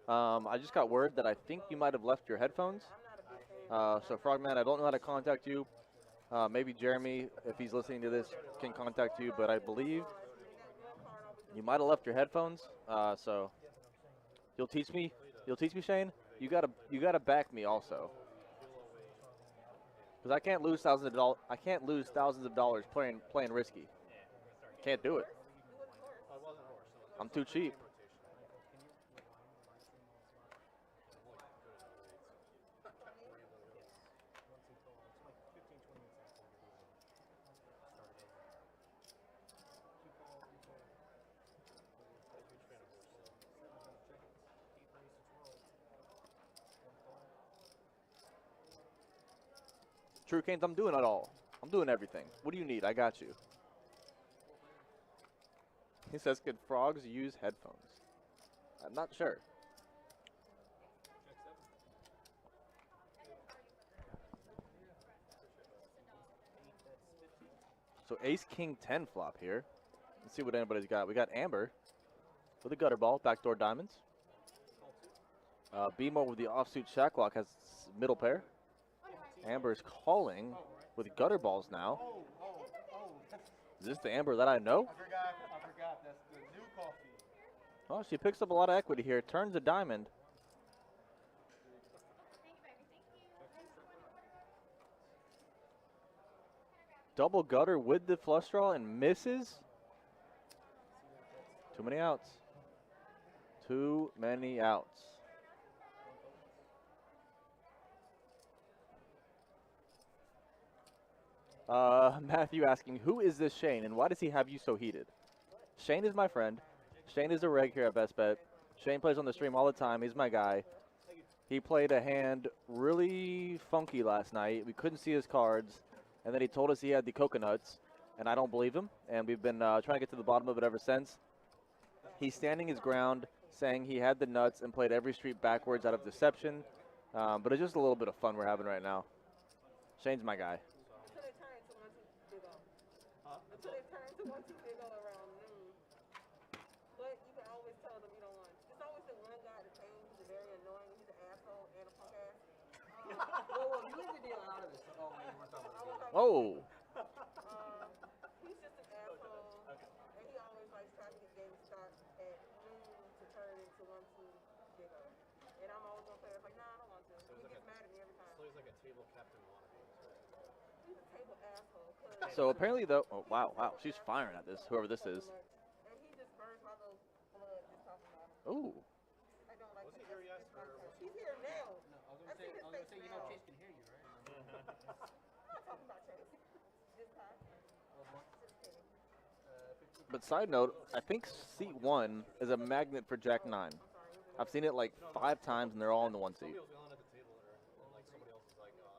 I just got word that I think you might have left your headphones. I'm not a big fan. So, Frogman, I don't know how to contact you. Maybe Jeremy, if he's listening to this, can contact you, but I believe you might have left your headphones. So, you'll teach me, Shane. You gotta back me also, because I can't lose thousands of dollars. I can't lose thousands of dollars playing risky. Can't do it. Oh, it wasn't horse. So I'm too cheap. True Canes, I'm doing it all. I'm doing everything. What do you need? I got you. He says, could frogs use headphones? I'm not sure. So ace king 10 flop here. Let's see what anybody's got. We got Amber with a gutter ball, backdoor diamonds. BMO with the offsuit shacklock has middle pair. Amber's calling with gutter balls now. Is this the Amber that I know? I forgot. That's the new coffee. Oh, she picks up a lot of equity here. Turns a diamond. Double gutter with the flush draw and misses. Too many outs. Too many outs. Matthew asking, who is this Shane and why does he have you so heated? Shane is my friend. Shane is a reg here at Best Bet. Shane plays on the stream all the time. He's my guy. He played a hand really funky last night. We couldn't see his cards. And then he told us he had the coconuts. And I don't believe him. And we've been trying to get to the bottom of it ever since. He's standing his ground, saying he had the nuts and played every street backwards out of deception. But it's just a little bit of fun we're having right now. Shane's my guy. Until they turn into 1, 2, big O. Until they turn into 1, 2, big O around noon. But you can always tell them you don't want. It's always the one guy at the table who's very annoying. He's an asshole and a punk ass. Whoa, you leave the deal out of this. Oh, man, you weren't talking about the deal. Oh, He's just an asshole. And he always likes trying to get game start at noon to turn into 1, 2, big O. And I'm always gonna play. It's like, nah, I don't want to. He gets mad at me every time. So he's like a table captain wannabe. He's a table asshole. 'Cause so apparently though, oh, wow, she's firing at this, whoever this is. And he just burns my little blood just talking about him. Ooh, I don't like Was he him. here yesterday or was He's here now. No, I was I gonna say, see his face you know now. Chase can hear you, right? I'm not talking about Chase. This time. Just kidding. but side note, I think seat 1 is a magnet for Jack 9. I've seen it like 5 times and they're all in the one seat. Somebody was yelling at the table there, and like somebody else was like, we all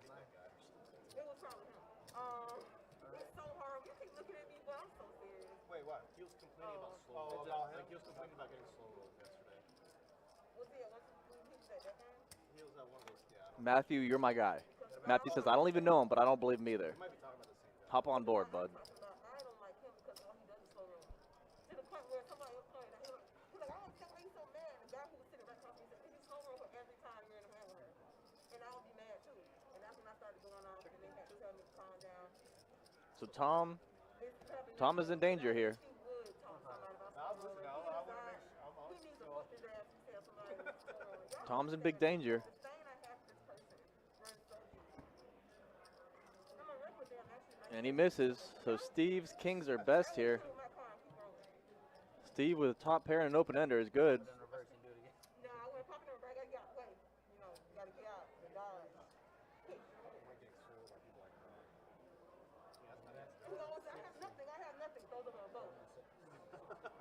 need that guy. It was probably him. It's so horrible. You keep looking at me, but I'm so serious. Wait, what? He was complaining about slow Oh, rolls. about him? Like he was complaining about getting slow rolls yesterday. Was he at he was at that game? He was at one of those, yeah. I don't Matthew, you're my guy. Matthew says, I don't even know him, but I don't believe him either. We might be talking about the same guy. Hop on board, bud. I don't like him because all he does is slow roll. To the point where somebody else playing, he's like, I don't understand why he's so mad. The guy who was sitting right across from me said, he's slow roll for every time you're in the hand with her. And I would be mad too. And that's when I started going off and they had to tell me to calm down. So Tom is in danger here. He would talk to somebody about I was slow listening. rolling. I want to make sure. He needs to put his ass and tell somebody to slow roll. Y'all Tom's in understand big danger. the stain I have for this person runs so deep. I'm a regular damn actually like And he misses. So Steve's kings are best here. with my car and keep rolling. Steve with a top pair and an open ender is good. Then reverse and do it again. No, I went popping over, I gotta get out the way. You know, you gotta get out and dodge. He always said, I have nothing, throw them on a boat.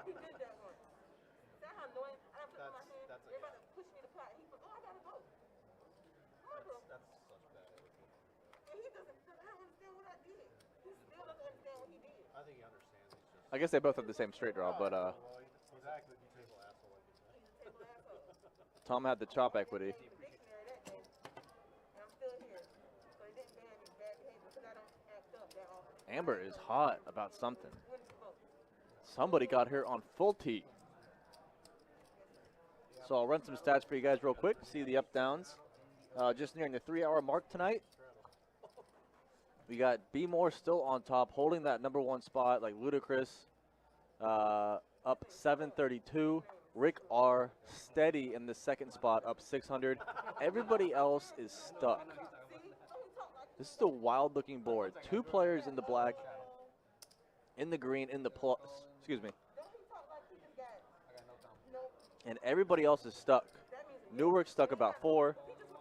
He did that once. See how annoying? I have to put my hand, That's a- you're about to push me to pot. He goes, oh, I gotta go. I'm like, That's such bad attitude. and he doesn't, I don't understand what I did. He still doesn't understand what he did. I think he understands. He's just I guess they both have the same straight draw, but Well, exactly. a table asshole like you said. He's a table asshole. Tom had the chop equity. The dictionary that day, and I'm still here. So he didn't ban me bad behavior because I don't act up that often. Amber is hot about something. Win the vote. Somebody got her on full tee. So I'll run some stats for you guys real quick. See the up downs. Just nearing the 3-hour mark tonight. We got B Moore still on top, holding that number 1 spot like ludicrous. Up 732. Rick R steady in the 2nd spot, up 600. Everybody else is stuck. This is a wild looking board. 2 players in the black, in the green, in the plus. Excuse me. Don't he talk like he just got no, And everybody else is stuck. that means Newark stuck about 4.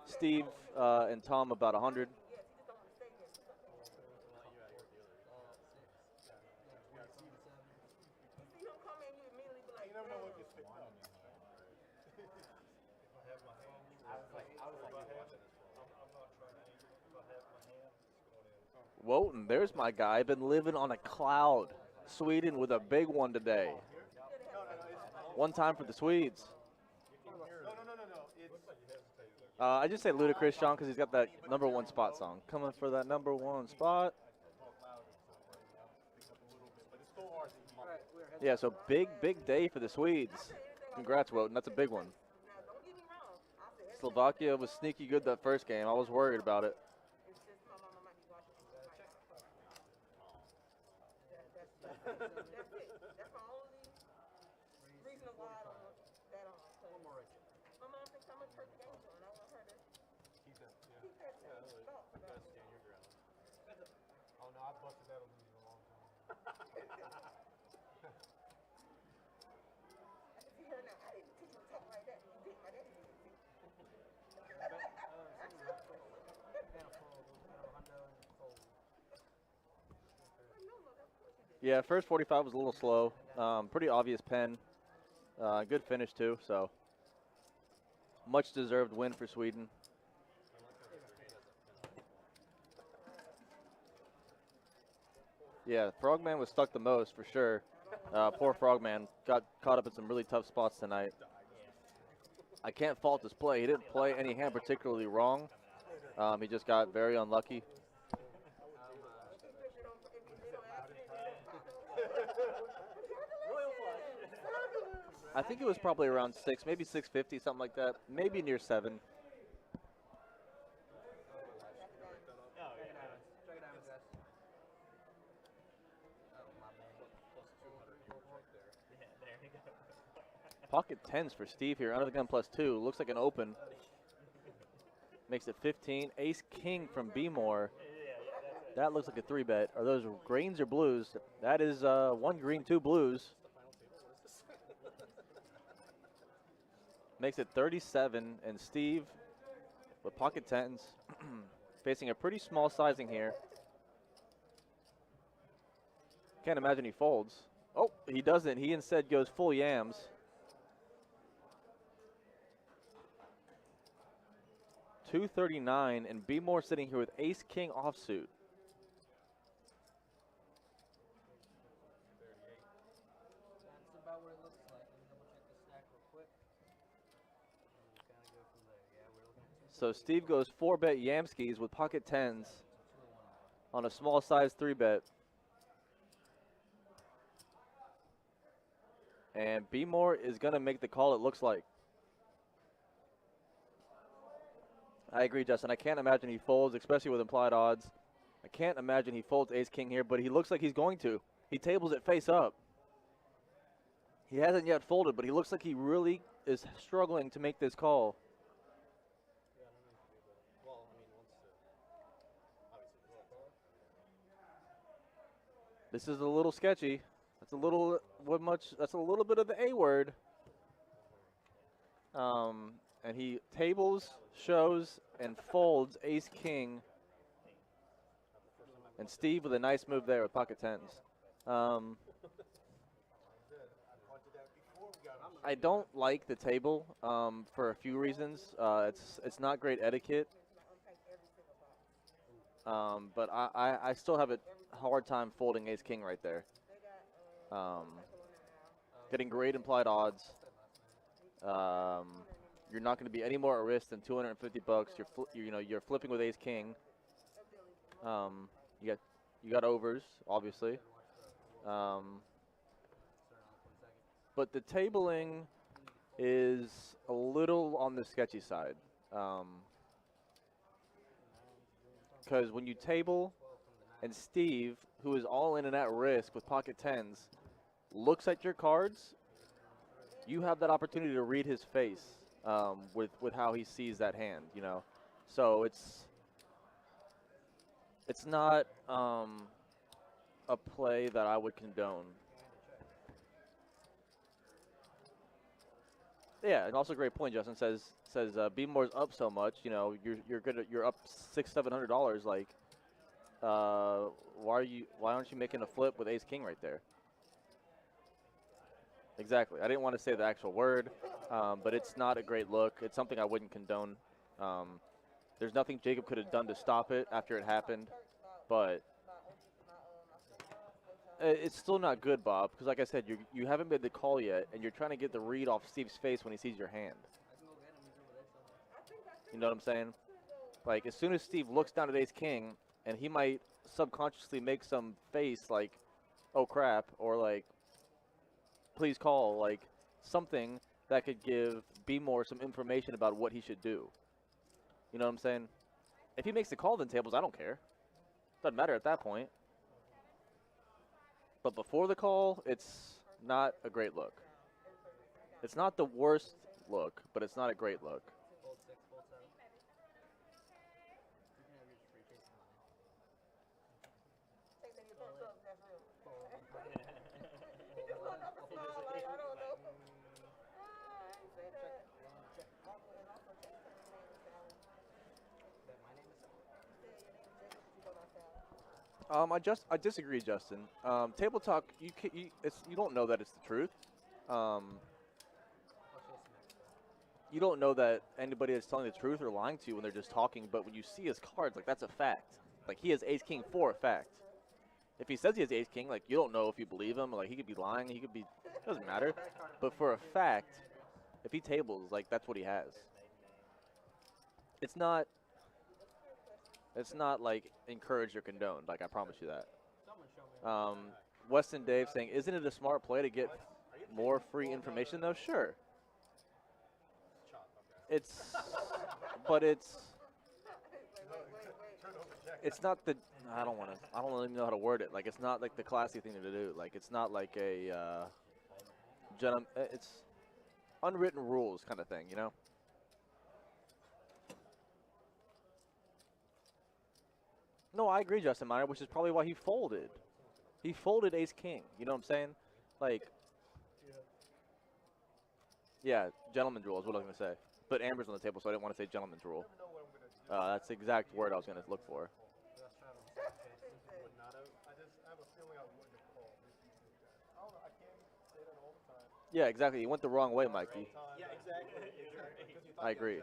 Steve and Tom about 100. yes, he just don't want to stay here. You see him come in, you immediately be like, You never know what damn. gets picked up. Whoa, and there's my guy. Been living on a cloud. Sweden with a big one today. One time for the Swedes. No. It's I just say ludicrous, Sean, because he's got that number 1 spot song. Coming for that number 1 spot. Alright, we're heads Yeah, up. so big day for the Swedes. Congrats, Wotan. That's a big one. Now, don't get me wrong. I said everything Slovakia was sneaky good that first game. I was worried about it. it's just my mama might be watching me right now. That's it. That's my only reason why I don't want that on. 'Cause One more right chip. my mom thinks I'm a perfect angel, and I want her to Keep that. Yeah. keep that Yeah, like, thoughts you about gotta me. stand your ground. Oh no, I busted that illusion a long time ago. I can see her now. I didn't teach her to talk like that. You did. My daddy did. See? Yeah, first 45 was a little slow. Pretty obvious pen. Good finish too. So much deserved win for Sweden. Yeah, Frogman was stuck the most for sure. Poor Frogman got caught up in some really tough spots tonight. I can't fault his play. He didn't play any hand particularly wrong. He just got very unlucky. I think it was probably around 6, maybe 650, something like that. Maybe near 7. Pocket 10s for Steve here. Under the gun +2. Looks like an open. Makes it 15. Ace King from B-More. That looks like a 3-bet. Are those greens or blues? That is 1 green, 2 blues. Makes it 37. And Steve with pocket 10s. Facing a pretty small sizing here. Can't imagine he folds. Oh, he doesn't. He instead goes full yams. $239, and B-More sitting here with Ace King offsuit. That's about what it looks like. Let me double check the stack real quick. And we'll kind of go from there. Yeah, we're looking at So Steve goes 4-bet Yamskis with pocket 10s on a small size 3-bet. And B-More is going to make the call, it looks like. I agree, Justin. I can't imagine he folds, especially with implied odds. I can't imagine he folds Ace King here, but he looks like he's going to. He tables it face up. He hasn't yet folded, but he looks like he really is struggling to make this call. Yeah, I don't know if you do that. Well, I mean, once obviously the call. This is a little sketchy. That's a little that's a little bit of the A word. And he tables, shows, and folds Ace King. And Steve with a nice move there with pocket 10s. I don't like the table for a few reasons. It's not great etiquette. But I still have a hard time folding Ace King right there. Getting great implied odds. You're not going to be any more at risk than $250. You're flipping with Ace King. You got overs, obviously. But the tabling is a little on the sketchy side. Because when you table and Steve, who is all in and at risk with pocket 10s, looks at your cards, you have that opportunity to read his face with how he sees that hand, you know. So it's not a play that I would condone. Yeah, and also a great point. Justin says B-More's up so much. You know, you're up $600-700. Like, why aren't you making a flip with Ace King right there? Exactly. I didn't want to say the actual word, but it's not a great look. It's something I wouldn't condone. There's nothing Jacob could have done to stop it after it happened, but it's still not good, Bob, because like I said, you haven't made the call yet, and you're trying to get the read off Steve's face when he sees your hand. You know what I'm saying? Like, as soon as Steve looks down at Ace King, and he might subconsciously make some face like, oh crap, or like, please call, like something that could give B more some information about what he should do. You know what I'm saying? If he makes the call, then tables, I don't care. Doesn't matter at that point. But before the call, it's not a great look. It's not the worst look, but it's not a great look. Fold 6, fold 7. You can have your free chasing line. Take that you don't look, that's real. Fold. You just look up and smile like, I don't know. I ain't say that. Check. Also, and also check your name is Sally. That my name is Sally. You said your name is Jacob, but you go by Sally. I disagree, Justin. Table talk, you don't know that it's the truth. I'll chase him next though. You don't know that anybody is telling the truth or lying to you when they're just talking, but when you see his cards, like, that's a fact. Like, he has ace-king for a fact. If he says he has ace-king, like, you don't know if you believe him. Like, he could be lying. He could be, it doesn't matter. But for a fact, if he tables, like, that's what he has. It's not, like, encouraged or condoned. Like, I promise you that. Someone show me. Weston Dave saying, isn't it a smart play to get more free information, though? Sure. It's, but it's not the, I don't even know how to word it. Like, it's not like the classy thing to do. Like, it's not like a, it's unwritten rules kind of thing, you know? No, I agree, Justin Miner, which is probably why he folded. He folded ace-king, you know what I'm saying? Like, yeah, gentleman's rule is what I was going to say. But Amber's on the table, so I didn't want to say gentleman's rule. That's the exact word I was going to look for. Let's try them. Would not have. I have a feeling I wouldn't have called if you did that. I don't know. I can't say that all the time. Yeah, exactly. You went the wrong way, Mikey. Yeah, exactly. I agree.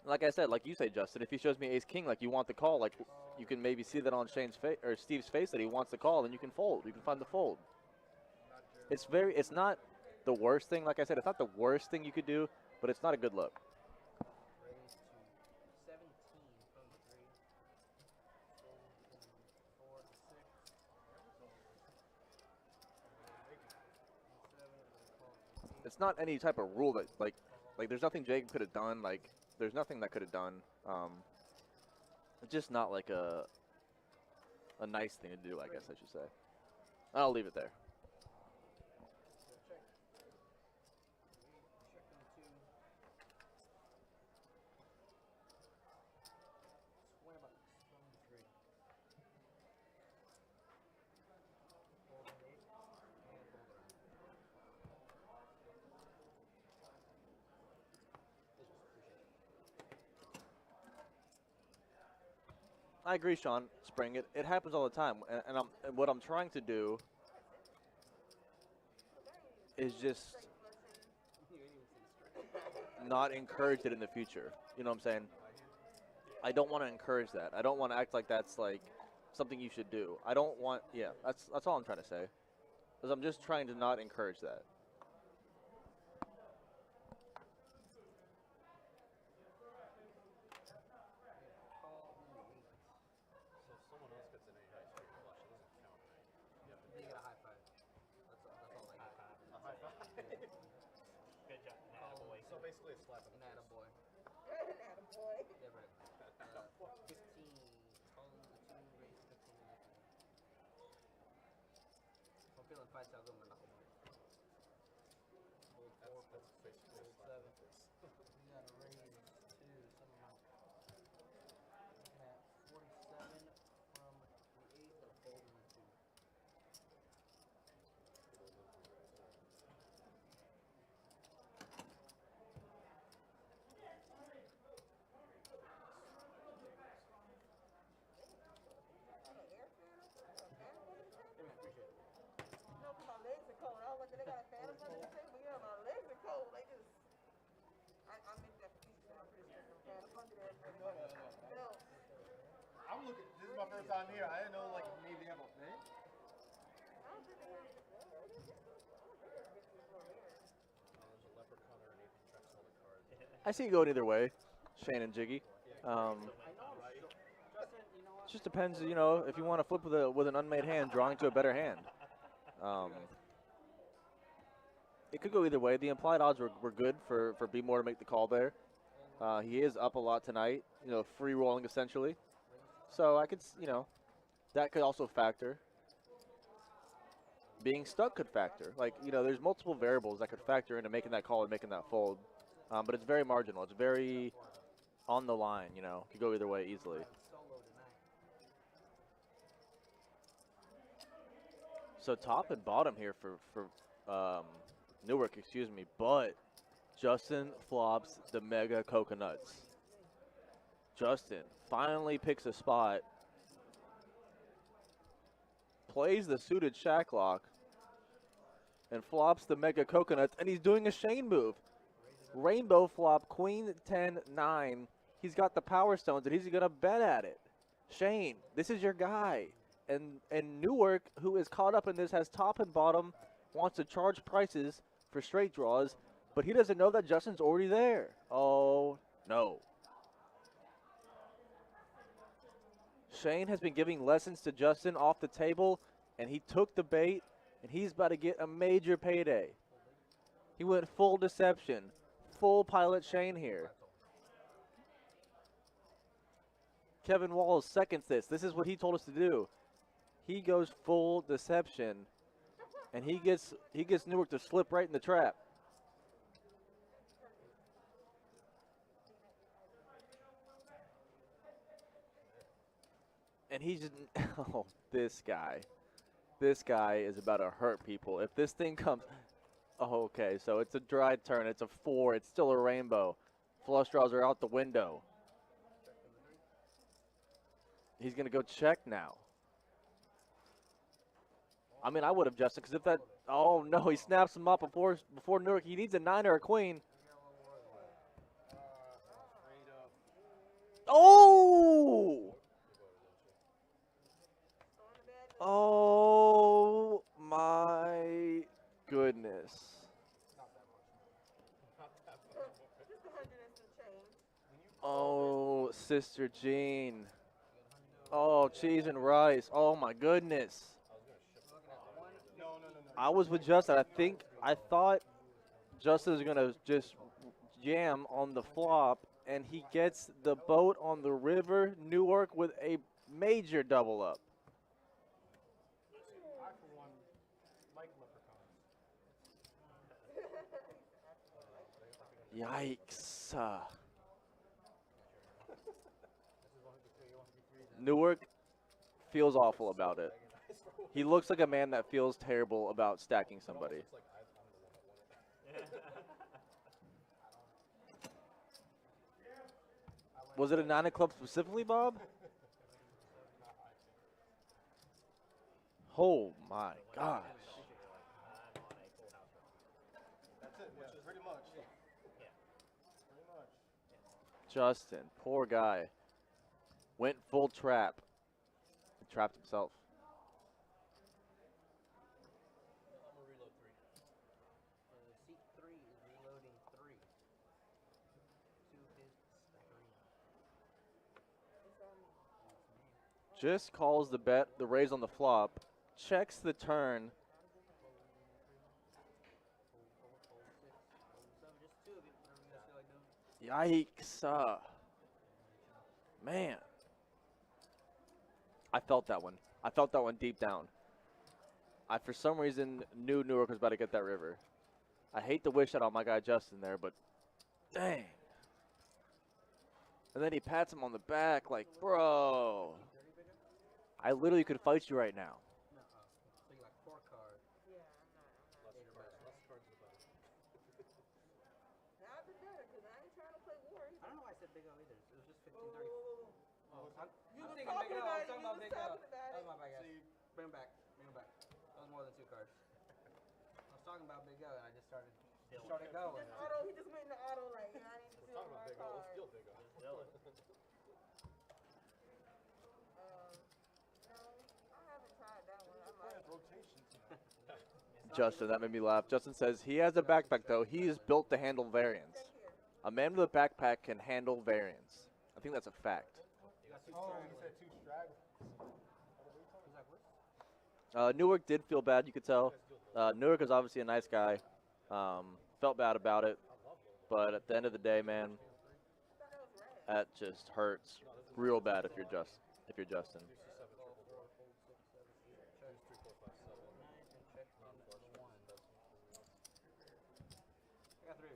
Like I said, like you say, Justin, if he shows me ace-king, like you want the call, like you can maybe see that on Shane's face or Steve's face that he wants the call, then you can fold. You can find the fold. It's not the worst thing. Like I said, it's not the worst thing you could do, but it's not a good look. Raise to 17 from the 3. Fold from 4 to 6. 7, and then call it 8. It's not any type of rule that like there's nothing Jacob could have done. Like there's nothing that could have done. It's just not like a nice thing to do, I guess I should say. I'll leave it there. Check. Check on 2. $20 from the 3. Fold on 8 and fold around. I agree, Sean. Spring. It happens all the time, and what I'm trying to do is just not encourage it in the future. You know what I'm saying? I don't want to encourage that. I don't want to act like that's like something you should do. I don't want. Yeah, that's all I'm trying to say. Because I'm just trying to not encourage that. Call the 8. So if someone else gets an 8 high straight flush, it doesn't count, right? You have to You get a high 5. That's all I get. A high five. Good job. Nah, boy. So basically a slap in An the face. attaboy. Attaboy. Yeah, right. 15. Calling the 2, raise 15 and nothing. If I'm feeling fights, I'll go my knuckle bite. Fold 4, That's basically a fold slap in 7. the face. We gotta raise 2, some amount. Looking at 47 from the 8 or folding the 2. Appreciate it. No, 'cause my legs are cold. I don't like that they got a fan up under the table. Yeah, my legs are cold. They just, I meant that for pieces. I'm pretty sure some fan up under there. No. I'm looking. This is my first time here. I didn't know like maybe they have a thing. I don't think they have. I don't think there's business over here. There's a leprechaun or an ape who checks all the cards. I see it going either way, Shane and Jiggy. I know, Justin, you know what? Just depends, you know, if you want to flip with an unmade hand, drawing to a better hand. It could go either way. The implied odds were good for B Moore to make the call there. He is up a lot tonight, you know, free rolling essentially. So I could, you know, that could also factor. Being stuck could factor. Like, you know, there's multiple variables that could factor into making that call and making that fold. But it's very marginal. It's very on the line, you know. Could go either way easily. So top and bottom here for Newark, excuse me. But Justin flops the mega coconuts. Justin finally picks a spot. Plays the suited shack lock. And flops the mega coconuts. And he's doing a Shane move. Rainbow flop, queen 10-9. He's got the power stones and he's going to bet at it. Shane, this is your guy. And Newark, who is caught up in this, has top and bottom, wants to charge prices for straight draws, but he doesn't know that Justin's already there. Oh, no. Shane has been giving lessons to Justin off the table, and he took the bait, and he's about to get a major payday. He went full deception, full pilot Shane here. Kevin Walls seconds this. This is what he told us to do. He goes full deception, and he gets Newark to slip right in the trap. And he's just, oh, this guy is about to hurt people. If this thing comes, oh, okay, so it's a dry turn. It's a 4. It's still a rainbow. Flush draws are out the window. He's going to go check now. I mean, I would have, Justin, because if that, oh, no, he snaps him up before Newark. He needs a 9 or a queen. Oh! Oh, my goodness. Oh, Sister Jean. Oh, cheese and rice. Oh, my goodness. I was with Justin. I thought Justin was going to just jam on the flop, and he gets the boat on the river, Newark, with a major double up. I, for one, like leprechauns. Yikes. Newark feels awful about it. He looks like a man that feels terrible about stacking somebody. Was it a 9 of clubs specifically, Bob? Oh my gosh. That's it, yeah, pretty much. Pretty much. Justin, poor guy. Went full trap. He trapped himself. I'm gonna reload 3. Seat 3 is reloading 3 to his stackerino. Just calls the bet, the raise on the flop. Checks the turn. Just 2 of you, whatever you guys feel like doing. Yikes. Man. I felt that one. I felt that one deep down. I, for some reason, knew Newark was about to get that river. I hate to wish that on my guy Justin there, but dang. And then he pats him on the back like, bro. I literally could fight you right now. No, so you like 4 cards. Yeah, I'm not. Less cards the better. I've been better because I ain't trying to play war I either. don't know why I said Big O either. It was just 15-30. Oh, I'm was thinking Big O. I was talking talking about about it, Big you O. was talking about That it. was my bad, guys. See, Bring him back. Bring him back. That was more than 2 cards. I was talking about Big O, and I just started going. Just auto, he just went in the auto like, yeah, I need to We're steal talking my about Big O. card. Let's steal Big O. Dylan. No, I haven't tried that one. I might. rotation tonight. Justin, that made me laugh. Justin says he has a backpack, though. He is built to handle variance. Check here. A man with a backpack can handle variance. I think that's a fact. Oh, he said 2 straggles. Newark did feel bad, you could tell. Newark is obviously a nice guy. Felt bad about it, but at the end of the day, man, that just hurts real bad if you're Justin. I got 3.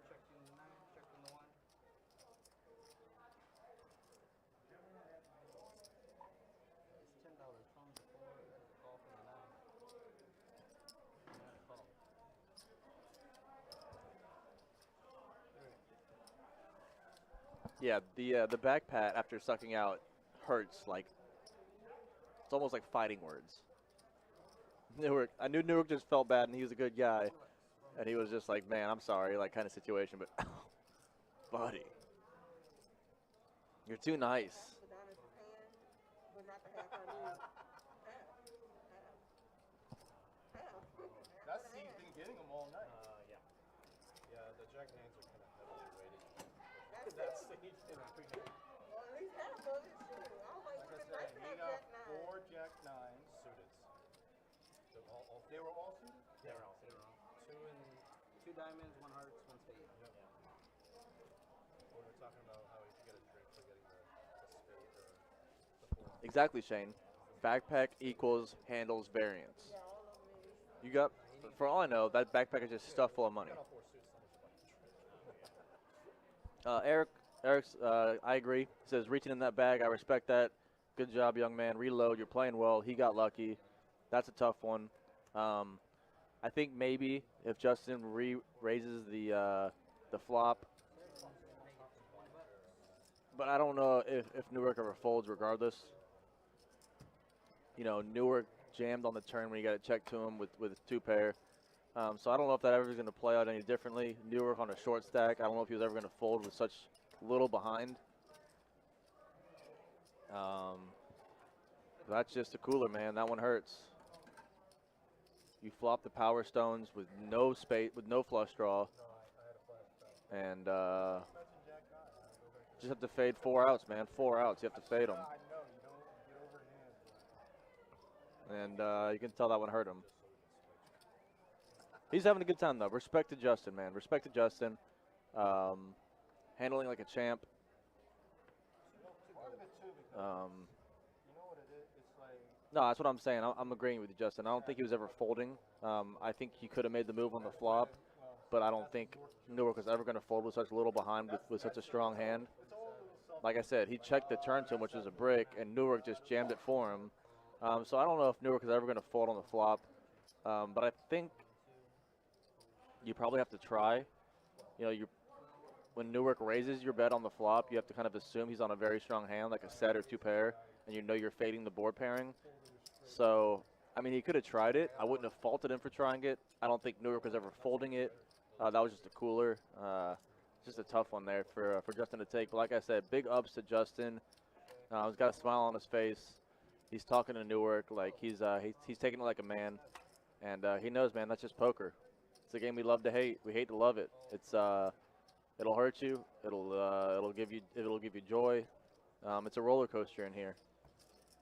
Checked in the 9, checked in the 1. It's $10 from the 4. There's a call from the 9. Not a call. Yeah, the back pat after sucking out hurts like it's almost like fighting words. I knew Newark just felt bad, and he was a good guy, and he was just like, man, I'm sorry, like kind of situation, but buddy, you're too nice. Madonna's hand, but not the half her knees. That seed's been getting them all night. Yeah. Yeah, the Jack Nines are kind of heavily weighted. That's That it. seed in the pregame. Well, at least half of it. Shoot. I was like, Like I it's nice said, to he have got Jack 9. 4 Jack 9s. Suited. All They were all suited? they were all suited. 2 and 2 diamonds, 1 hearts, 1 spade. we were talking about how you should get a drink for getting the spade or the 4. Exactly, Shane. Backpack equals handles variance. Yeah, all of them is. You got, for all I know, that backpack is just stuffed full of money. All 4 suits, so much like Eric's, I agree. He says, reaching in that bag, I respect that. Good job, young man. Reload, you're playing well. He got lucky. That's a tough one. I think maybe if Justin raises the flop, but I don't know if Newark ever folds regardless. You know, Newark jammed on the turn when he got it checked to him with his 2-pair. So I don't know if that ever is going to play out any differently. Newark on a short stack, I don't know if he was ever going to fold with such little behind. That's just a cooler, man. That one hurts. You flop the power stones with no spade, with no flush draw, and just have to fade 4 outs, man. 4 outs, you have to fade them, I know, you don't get overhand. and you can tell that one hurt him. He's having a good time though. Respect to Justin, man. Respect to Justin. Handling like a champ. Part of it too, because you know what it is? It's like, No, that's what I'm saying. I'm agreeing with you, Justin. I don't think he was ever folding. I think he could have made the move on the flop, but I don't think Newark was ever going to fold with such little behind with such a strong hand. Like I said, he checked the turn to him, which was a brick, and Newark just jammed it for him. So I don't know if Newark is ever going to fold on the flop, but I think you probably have to try. You know, when Newark raises your bet on the flop, you have to kind of assume he's on a very strong hand, like a set or 2-pair, and you know you're fading the board pairing. So, I mean, he could have tried it. I wouldn't have faulted him for trying it. I don't think Newark was ever folding it. That was just a cooler. Just a tough one there for Justin to take. But like I said, big ups to Justin. He's got a smile on his face. He's talking to Newark like he's taking it like a man, and he knows, man, that's just poker. It's a game we love to hate. We hate to love it. It's it'll hurt you. It'll give you joy. It's a roller coaster in here,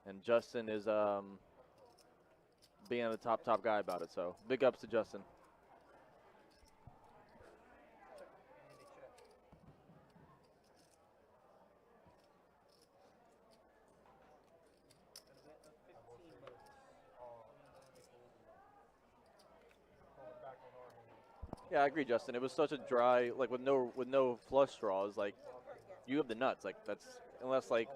and Justin is being the top guy about it. So big ups to Justin. Yeah, I agree, Justin. It was such a dry, like with no flush draws. Like you have the nuts. Like that's unless like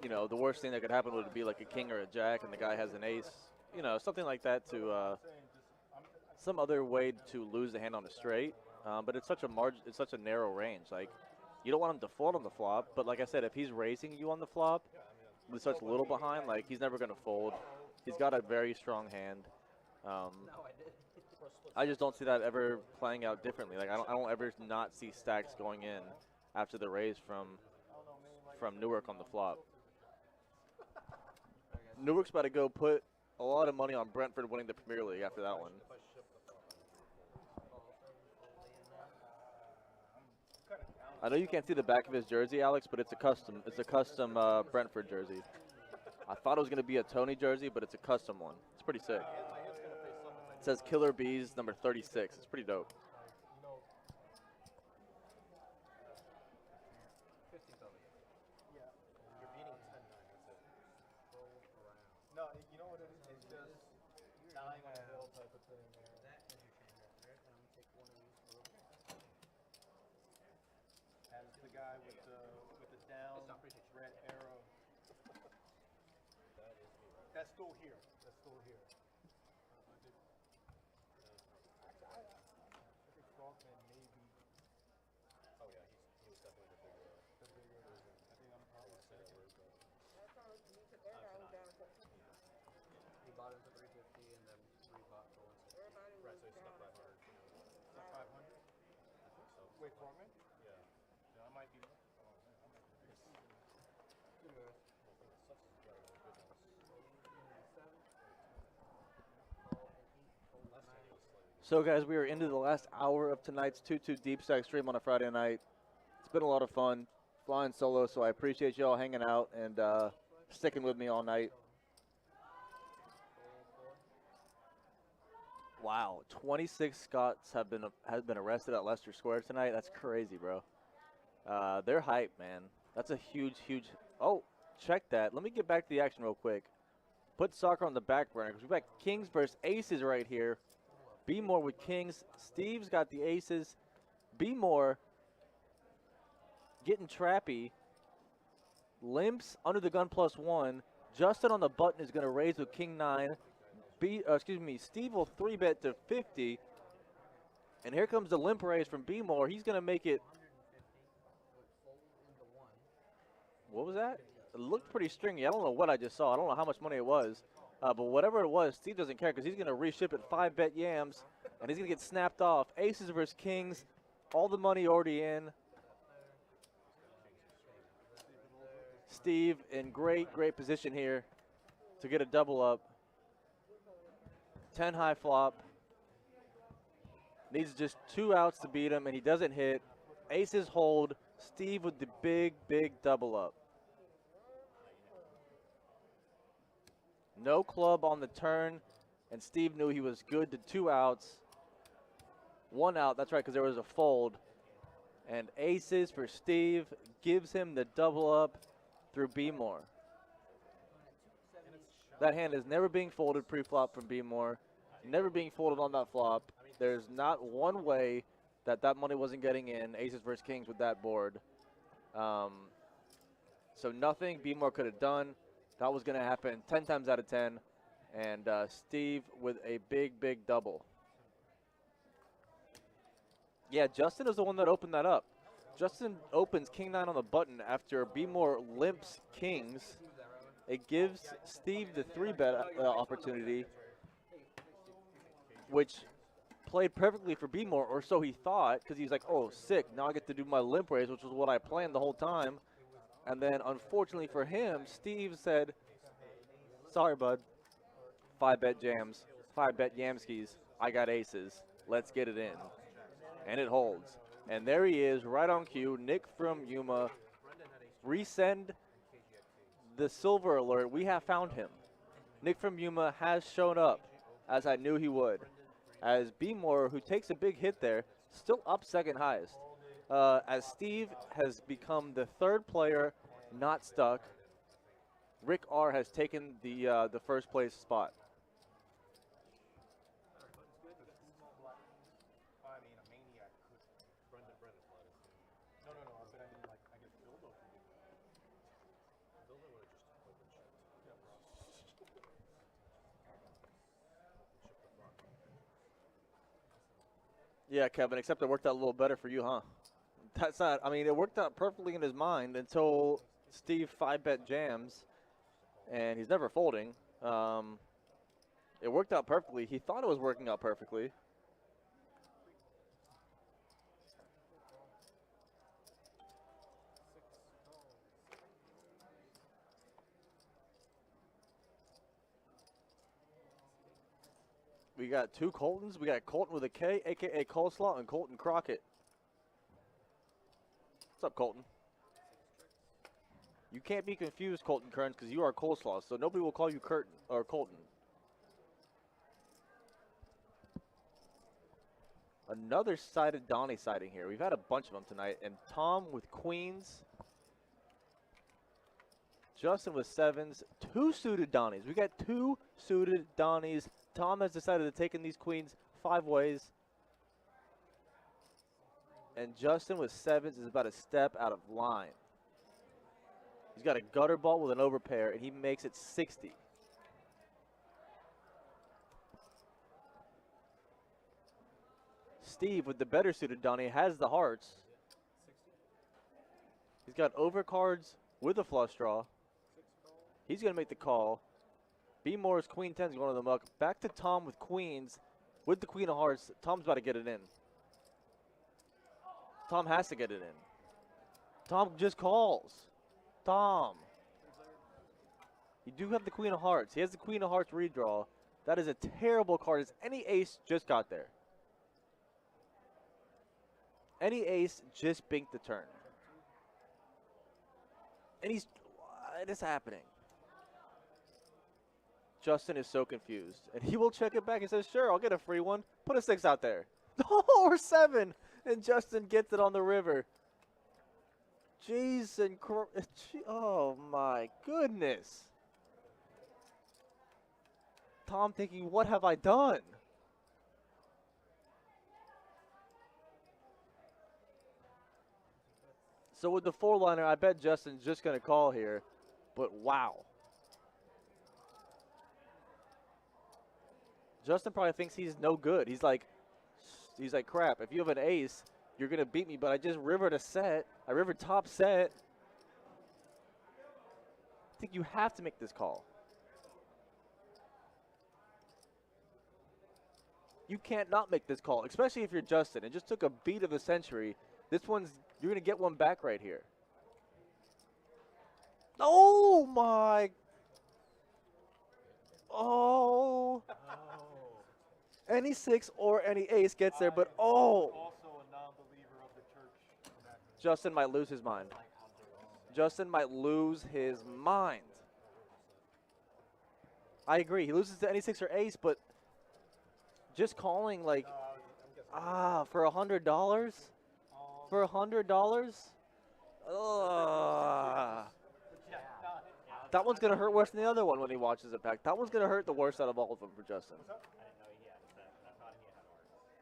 you know the worst thing that could happen would be like a king or a jack, and the guy has an ace. You know, something like that to some other way to lose the hand on a straight. But it's such a narrow range. Like you don't want him to fold on the flop. But like I said, if he's raising you on the flop with such little behind, like he's never going to fold. He's got a very strong hand. No, I did. I just don't see that ever playing out differently. Like I don't ever not see stacks going in after the raise from Newark on the flop. Newark's about to go put a lot of money on Brentford winning the Premier League after that one. I know you can't see the back of his jersey, Alex, but it's a custom. It's a custom Brentford jersey. I thought it was gonna be a Tony jersey, but it's a custom one. It's pretty sick. It says Killer Bees number 36. It's pretty dope. You know, 15th of it. Yeah. You're beating 10-9. That's it. Roll around. No, you know what it is? It's just dying on a hill type of thing, man. That is your changer. Alright, I'm gonna take one of these real quick. As the guy with the down Listen, I appreciate you. red arrow. That is me, right? That's still here. That's still here. I think Frogman maybe Oh yeah, he was definitely the bigger. the bigger version. I think I'm probably second. That's how you took that guy was down to We bought him for 350 and then rebought for 160. everybody Right, was so he's stuck down. 500. Is that 500? I think so. Wait, Frogman? Yeah. Yeah, I might be. Oh, man, I might be. Two guys. Well, the thing that sucks is you gotta go good ones. 7. Call an 8. Hold Last time 9. he was slightly good. So, guys, we are into the last hour of tonight's 2-2 Deep Stack stream on a Friday night. It's been a lot of fun flying solo, so I appreciate y'all hanging out and sticking with me all night. Wow, 26 Scots have been arrested at Leicester Square tonight. That's crazy, bro. They're hype, man. That's a huge, huge. Oh, check that. Let me get back to the action real quick. Put soccer on the back burner because we've got Kings versus Aces right here. B More with Kings. Steve's got the Aces. B More getting trappy. Limps under the gun +1. Justin on the button is going to raise with King 9. Steve will 3-bet to 50. And here comes the limp raise from B More. He's going to make it. 150 would fold into 1. What was that? It looked pretty stringy. I don't know what I just saw. I don't know how much money it was. But whatever it was, Steve doesn't care because he's going to reship it 5-bet yams. And he's going to get snapped off. Aces versus Kings. All the money already in. Steve in great position here to get a double up. 10 high flop. Needs just 2 outs to beat him, and he doesn't hit. Aces hold. Steve with the big double up. No club on the turn, and Steve knew he was good to 2 outs. 1 out, that's right, because there was a fold. And aces for Steve gives him the double up through B More. That hand is never being folded pre-flop from B More. Never being folded on that flop. There's not one way that money wasn't getting in. Aces versus Kings with that board. So nothing B More could have done. That was going to happen 10 times out of 10. And Steve with a big double. Yeah, Justin is the one that opened that up. Justin opens King 9 on the button after B More limps Kings. It gives Steve the 3-bet opportunity, which played perfectly for B More, or so he thought, because he's like, oh, sick, now I get to do my limp raise, which was what I planned the whole time. And then, unfortunately for him, Steve said, sorry, bud, 5-bet jams, 5-bet yamskis, I got aces, let's get it in. And it holds. And there he is, right on cue, Nick from Yuma. Resend the silver alert. We have found him. Nick from Yuma has shown up, as I knew he would. As B More, who takes a big hit there, still up second highest. As Steve has become the 3rd player not stuck, Rick R has taken the first place spot. I mean, a maniac could. Brendan played us. No. But I mean, like, I guess Bilbo could do that. Builder would have just open checked. Open chip the front. Yeah, Kevin, except it worked out a little better for you, huh? That's not, I mean, it worked out perfectly in his mind until Steve 5-bet jams, and he's never folding. It worked out perfectly. He thought it was working out perfectly. We got 2 Coltons. We got Colton with a K, a.k.a. Coleslaw, and Colton Crockett. What's up, Colton? You can't be confused, Colton Kearns, because you are Coleslaw, so nobody will call you Curtin or Colton. Another sided Donnie sighting here. We've had a bunch of them tonight, and Tom with queens. Justin with sevens. 2 suited Donnies. We got 2 suited Donnies. Tom has decided to take in these queens 5 ways. And Justin with sevens is about a step out of line. He's got a gutter ball with an overpair, and he makes it 60. Steve with the better suited Donnie has the hearts. He's got overcards with a flush draw. He's going to make the call. B. Moore's queen 10's going to the muck. Back to Tom with queens with the queen of hearts. Tom's about to get it in. Tom has to get it in. Tom just calls. Tom. You do have the queen of hearts. He has the queen of hearts redraw. That is a terrible card. As any ace just got there. Any ace just binked the turn. And what is happening? Justin is so confused. And he will check it back and says, sure, I'll get a free one. Put a 6 out there. Or 7. And Justin gets it on the river. Jeez and oh my goodness. Tom thinking, what have I done? So with the 4-liner, I bet Justin's just going to call here. But wow. Justin probably thinks he's no good. He's like, crap, if you have an ace, you're going to beat me, but I just rivered a set. I rivered top set. I think you have to make this call. You can't not make this call, especially if you're Justin. It just took a beat of a century. This one's, you're going to get one back right here. Oh, my. Oh. Any 6 or any ace gets there, but oh. Also a non-believer of the church. Justin might lose his mind. Justin might lose his mind. I agree. He loses to any 6 or ace, but just calling like, for $100? For $100? Ugh. That one's going to hurt worse than the other one when he watches it back. That one's going to hurt the worst out of all of them for Justin. I didn't know he had a set. I thought he had hearts.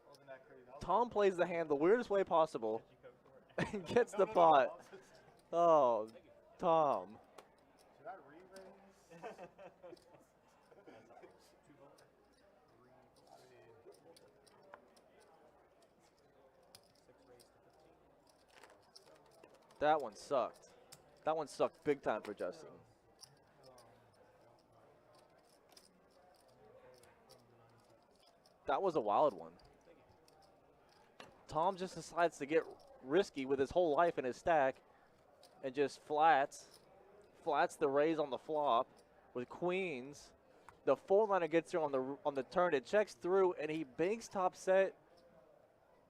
Wasn't that crazy? Tom plays the hand the weirdest way possible and gets the pot. Oh, Tom. Should I re-raise? That one sucked. That one sucked big time for Justin. That was a wild one. Tom just decides to get risky with his whole life in his stack and just flats the raise on the flop with queens. The 4-liner gets there on the turn. It checks through and he banks top set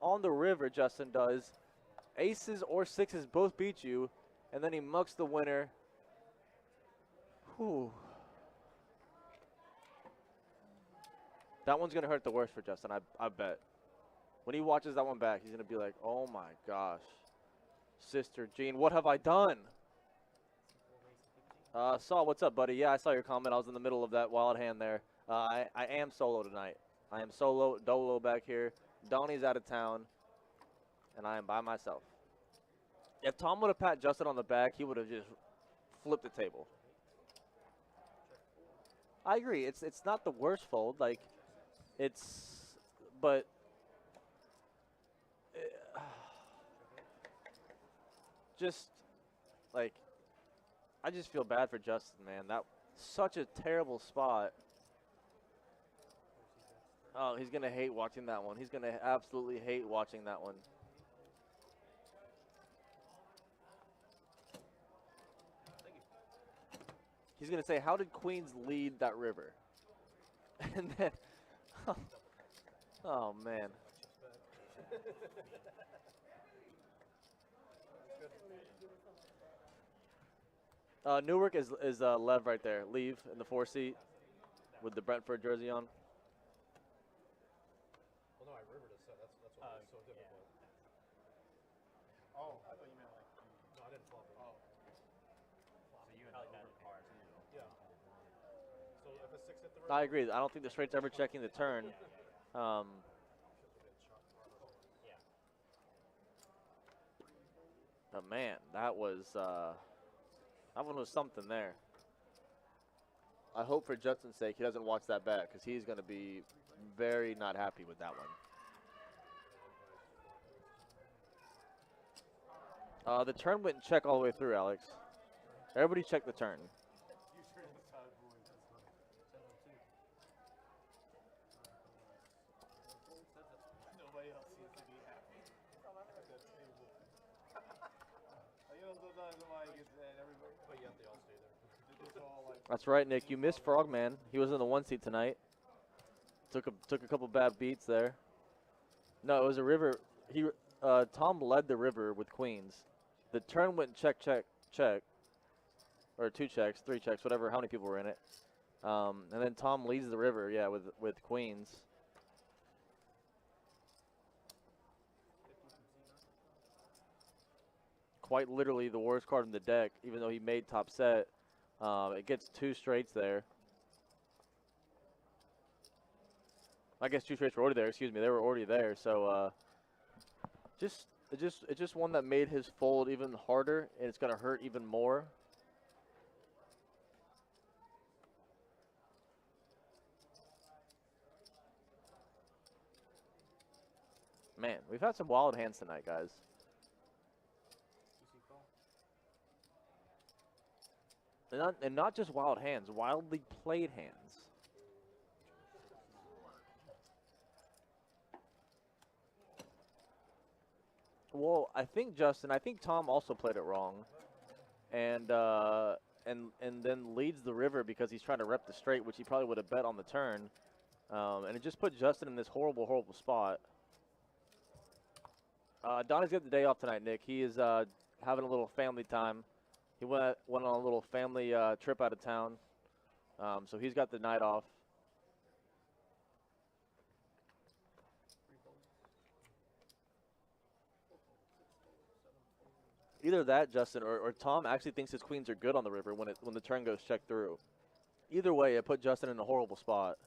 on the river. Justin does. Aces or 6s both beat you, and then he mucks the winner. Whew. That one's going to hurt the worst for Justin, I bet. When he watches that one back, he's going to be like, oh my gosh. Sister Jean, what have I done? Saul, what's up, buddy? Yeah, I saw your comment. I was in the middle of that wild hand there. I am solo tonight. I am solo, dolo back here. Donnie's out of town. And I am by myself. If Tom would have pat Justin on the back, he would have just flipped the table. I agree. It's not the worst fold. Like, but just like, I just feel bad for Justin, man. That such a terrible spot. Oh, he's gonna hate watching that one. He's gonna absolutely hate watching that one. He's going to say, how did Queens lead that river? And then, oh man. Newark is Lev right there. Leave in the 4 seat with the Brentford jersey on. Well, no, I rivered a set. That's why it's so difficult. Oh, I thought you meant like. No, I didn't flop it. Oh. So you had that in cards. Yeah. So if a 6 hit the river, I agree. I don't think the straight's ever checking the turn. Yeah. But man, that was that one was something there. I hope for Justin's sake he doesn't watch that bet because he's going to be very not happy with that one. The turn went check all the way through, Alex. Everybody check the turn. Nobody else seems to be happy at that table. You know, sometimes somebody gets and everybody. but yet they all stay there. They just all like. That's right, Nick. You missed Frogman. He was in the 1 seat tonight. Took a couple bad beats there. No, it was a river. Tom led the river with queens. The turn went check, check, check, or 2 checks, 3 checks, whatever. How many people were in it? And then Tom leads the river, yeah, with queens. Quite literally the worst card in the deck, even though he made top set. It gets 2 straights there. I guess 2 straights were already there. Excuse me, they were already there. So it's just one that made his fold even harder, and it's gonna hurt even more. Man, we've had some wild hands tonight, guys. And not just wild hands, wildly played hands. Well, I think Tom also played it wrong, and then leads the river because he's trying to rep the straight, which he probably would have bet on the turn, and it just put Justin in this horrible, horrible spot. Donnie's got the day off tonight, Nick. He is having a little family time. He went on a little family trip out of town, so he's got the night off. Either that, Justin, or Tom actually thinks his queens are good on the river when the turn goes check through. Either way, it put Justin in a horrible spot.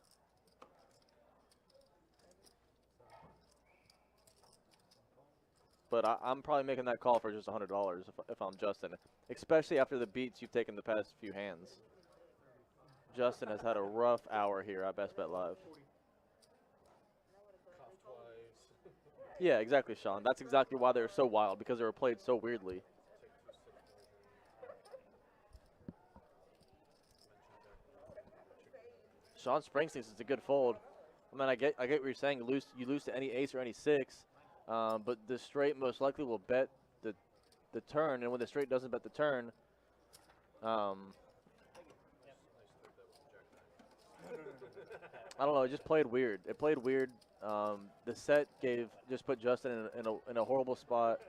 But I'm probably making that call for just $100 if I'm Justin, especially after the beats you've taken the past few hands. Justin has had a rough hour here at Best Bet Live. Cough twice. Yeah, exactly, Sean. That's exactly why they were so wild, because they were played so weirdly. Sean Springs thinks it's a good fold. I mean, I get what you're saying. You lose to any ace or any 6, but the straight most likely will bet the turn, and when the straight doesn't bet the turn, I don't know. It just played weird. It played weird. The set just put Justin in a horrible spot.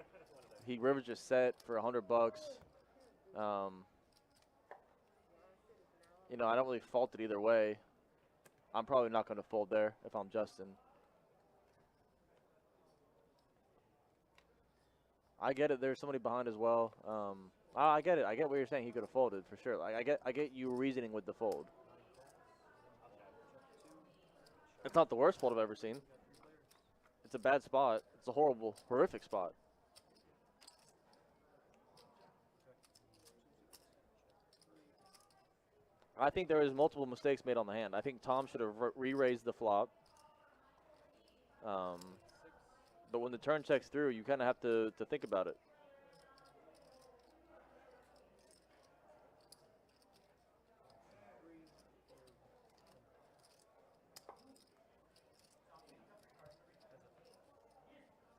He river just set for $100. You know, I don't really fault it either way. I'm probably not going to fold there if I'm Justin. I get it. There's somebody behind as well. I get it. I get what you're saying. He could have folded for sure. Like I get you reasoning with the fold. It's not the worst fold I've ever seen. It's a bad spot. It's a horrible, horrific spot. I think there was multiple mistakes made on the hand. I think Tom should have re-raised the flop. But when the turn checks through, you kind of have to think about it.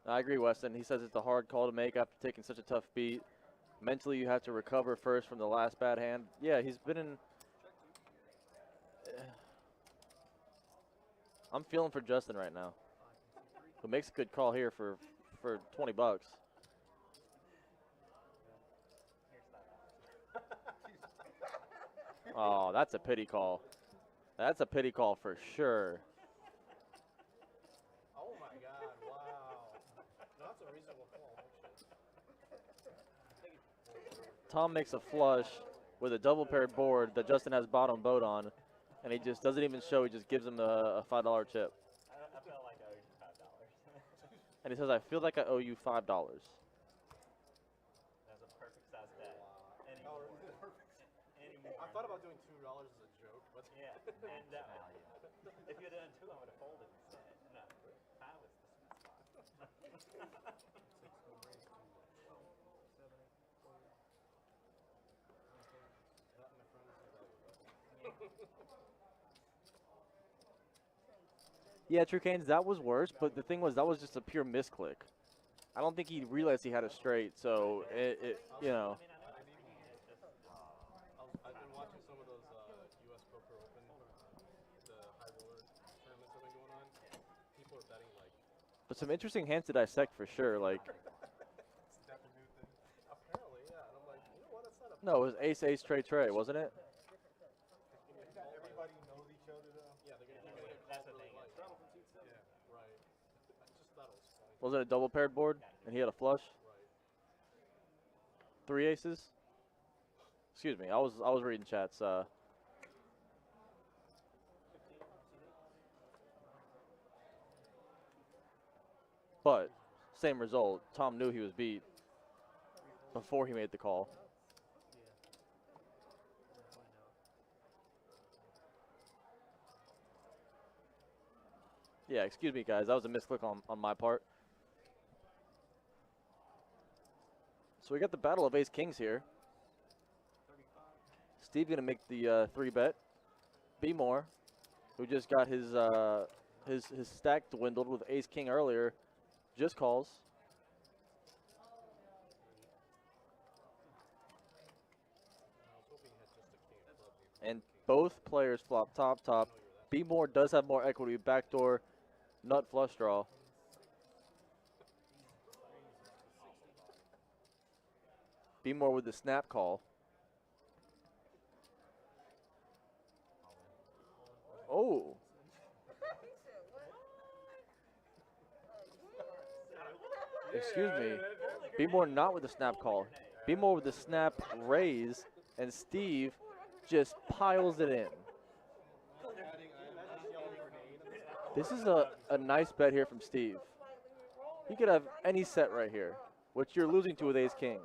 I agree, Weston. He says it's a hard call to make after taking such a tough beat. Mentally, you have to recover first from the last bad hand. Yeah, he's been in... I'm feeling for Justin right now. who makes a good call here for 20 bucks. Oh, that's a pity call. That's a pity call for sure. Oh my god, wow. That's a reasonable call, actually. Tom makes a flush with a double paired board that Justin has bottom boat on, and he just doesn't even show. He just gives him a $5 chip. I felt like I owed you $5. And he says, I feel like I owe you $5. That's a perfect size bet. Any Oh, more. is it perfect? Any more. I thought about doing $2 as a joke, but Yeah, and if you had done 2, I would have folded instead. No, 5 was the sweet spot. not in the front of the Yeah, True Canes, that was worse, but the thing was, that was just a pure misclick. I don't think he realized he had a straight, so you know. I've been watching some of those U.S. Poker Open, the high roller tournaments that have been going on. People are betting like. But some interesting hands to dissect for sure. Like, It's that the new thing. Apparently, yeah. And I'm like, you know what? That's not a. no, it was ace, ace, tray, tray, wasn't it? Everybody knows each other though. Yeah, they're gonna get That's the really thing. light. Yeah, right. I just thought it was funny. Was it a double paired board and he had a flush? Right. 3 aces? Excuse me, I was reading chats. But same result. Tom knew he was beat before he made the call. Yeah, excuse me, guys. That was a misclick on my part. So we got the battle of ace kings here. Steve gonna make the 3-bet. B More, who just got his stack dwindled with ace king earlier, just calls. And both players flop top top. B More does have more equity. Backdoor nut flush draw. B More with the snap call. Oh. Excuse me. Be More not with the snap call. Be More with the snap raise, and Steve just piles it in. This is a nice bet here from Steve. He could have any set right here, which you're losing to with ace king.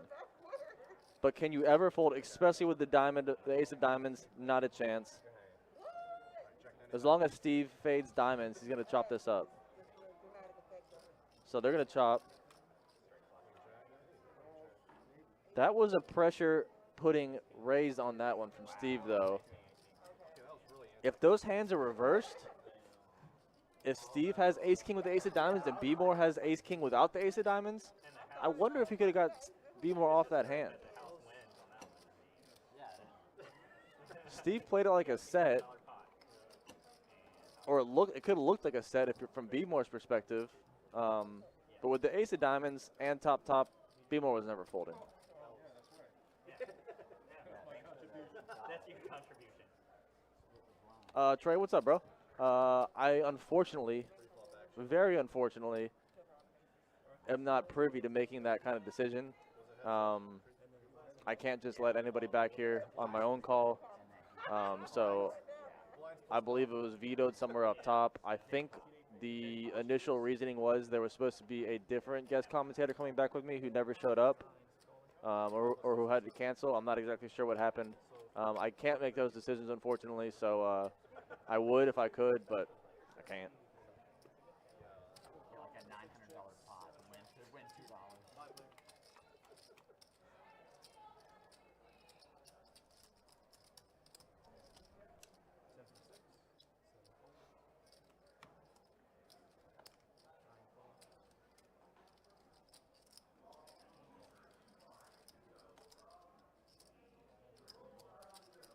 But can you ever fold, especially with the diamond, the ace of diamonds? Not a chance. As long as Steve fades diamonds, he's going to chop this up. So they're going to chop. That was a pressure putting raise on that one from Steve, though. If those hands are reversed, if Steve has ace king with the ace of diamonds and B More has ace king without the ace of diamonds, I wonder if he could have got B More off that hand. Steve played it like a set, or it could have looked like a set if you're from B More's perspective. But with the ace of diamonds and top top, B More was never folding. That's your contribution. Trey, what's up, bro? I unfortunately, very unfortunately, am not privy to making that kind of decision. I can't just let anybody back here on my own call. So I believe it was vetoed somewhere up top. I think the initial reasoning was there was supposed to be a different guest commentator coming back with me who never showed up, or who had to cancel. I'm not exactly sure what happened. I can't make those decisions, unfortunately, so I would if I could, but I can't. Like a $900 pot and win $2.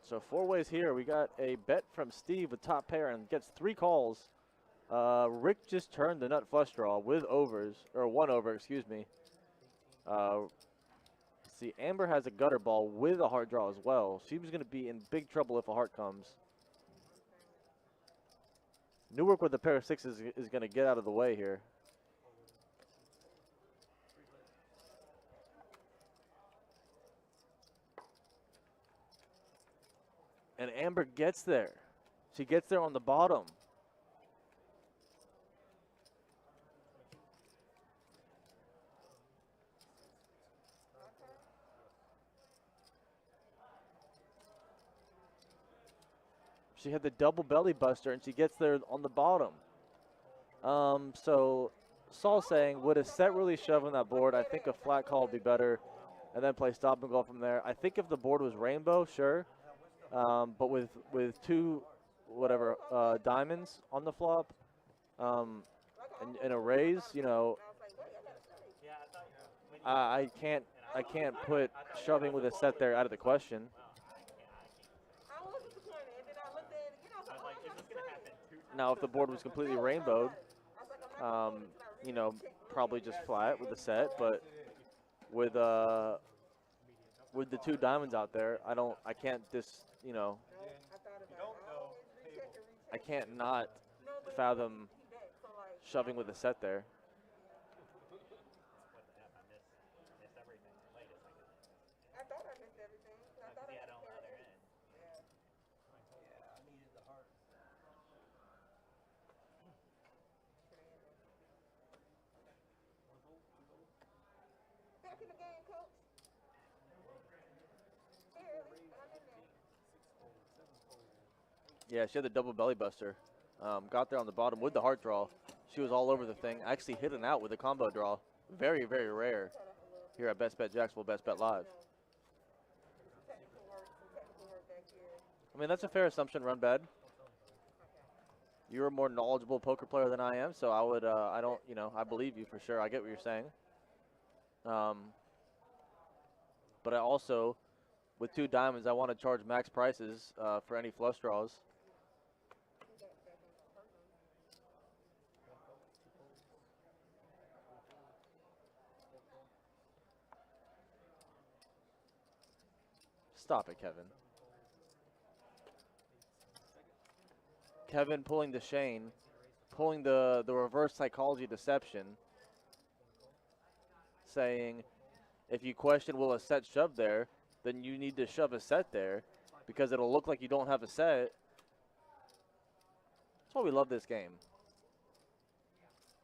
So 4 ways here. We got a bet from Steve with top pair and gets 3 calls. Rick just turned the nut flush draw with overs, or one over, excuse me. See, Amber has a gutter ball with a heart draw as well. She was going to be in big trouble if a heart comes. Newark with a pair of sixes is going to get out of the way here. And Amber gets there. She gets there on the bottom. She had the double belly buster, and she gets there on the bottom. So Saul saying, would a set really shove on that board? I think a flat call would be better, and then play stop and go from there. I think if the board was rainbow, sure. But with two, diamonds on the flop, and a raise, you know, I can't put shoving with a set there out of the question. I was disappointed, and then I looked at it again. I was like, oh, that's straight. Now, if the board was completely rainbowed, you know, probably just flat with the set, but with the two diamonds out there, I can't I can't not fathom shoving with a set there. I thought I missed everything. I thought I on the other end. Yeah, I needed the heart. Back in the game, coach. Barely, but I'm in there. Yeah, she had the double belly buster. Got there on the bottom with the heart draw. She was all over the thing. Actually hit an out with a combo draw. Very, very rare here at Best Bet Jacksonville, Best Bet Live. Technical work back here. I mean, that's a fair assumption, Run Bad. You're a more knowledgeable poker player than I am, so I would, I believe you for sure. I get what you're saying. But I also, with two diamonds, I want to charge max prices for any flush draws. Stop it, Kevin. Kevin pulling the Shane, pulling the reverse psychology deception, saying if you question will a set shove there, then you need to shove a set there because it'll look like you don't have a set. That's why we love this game.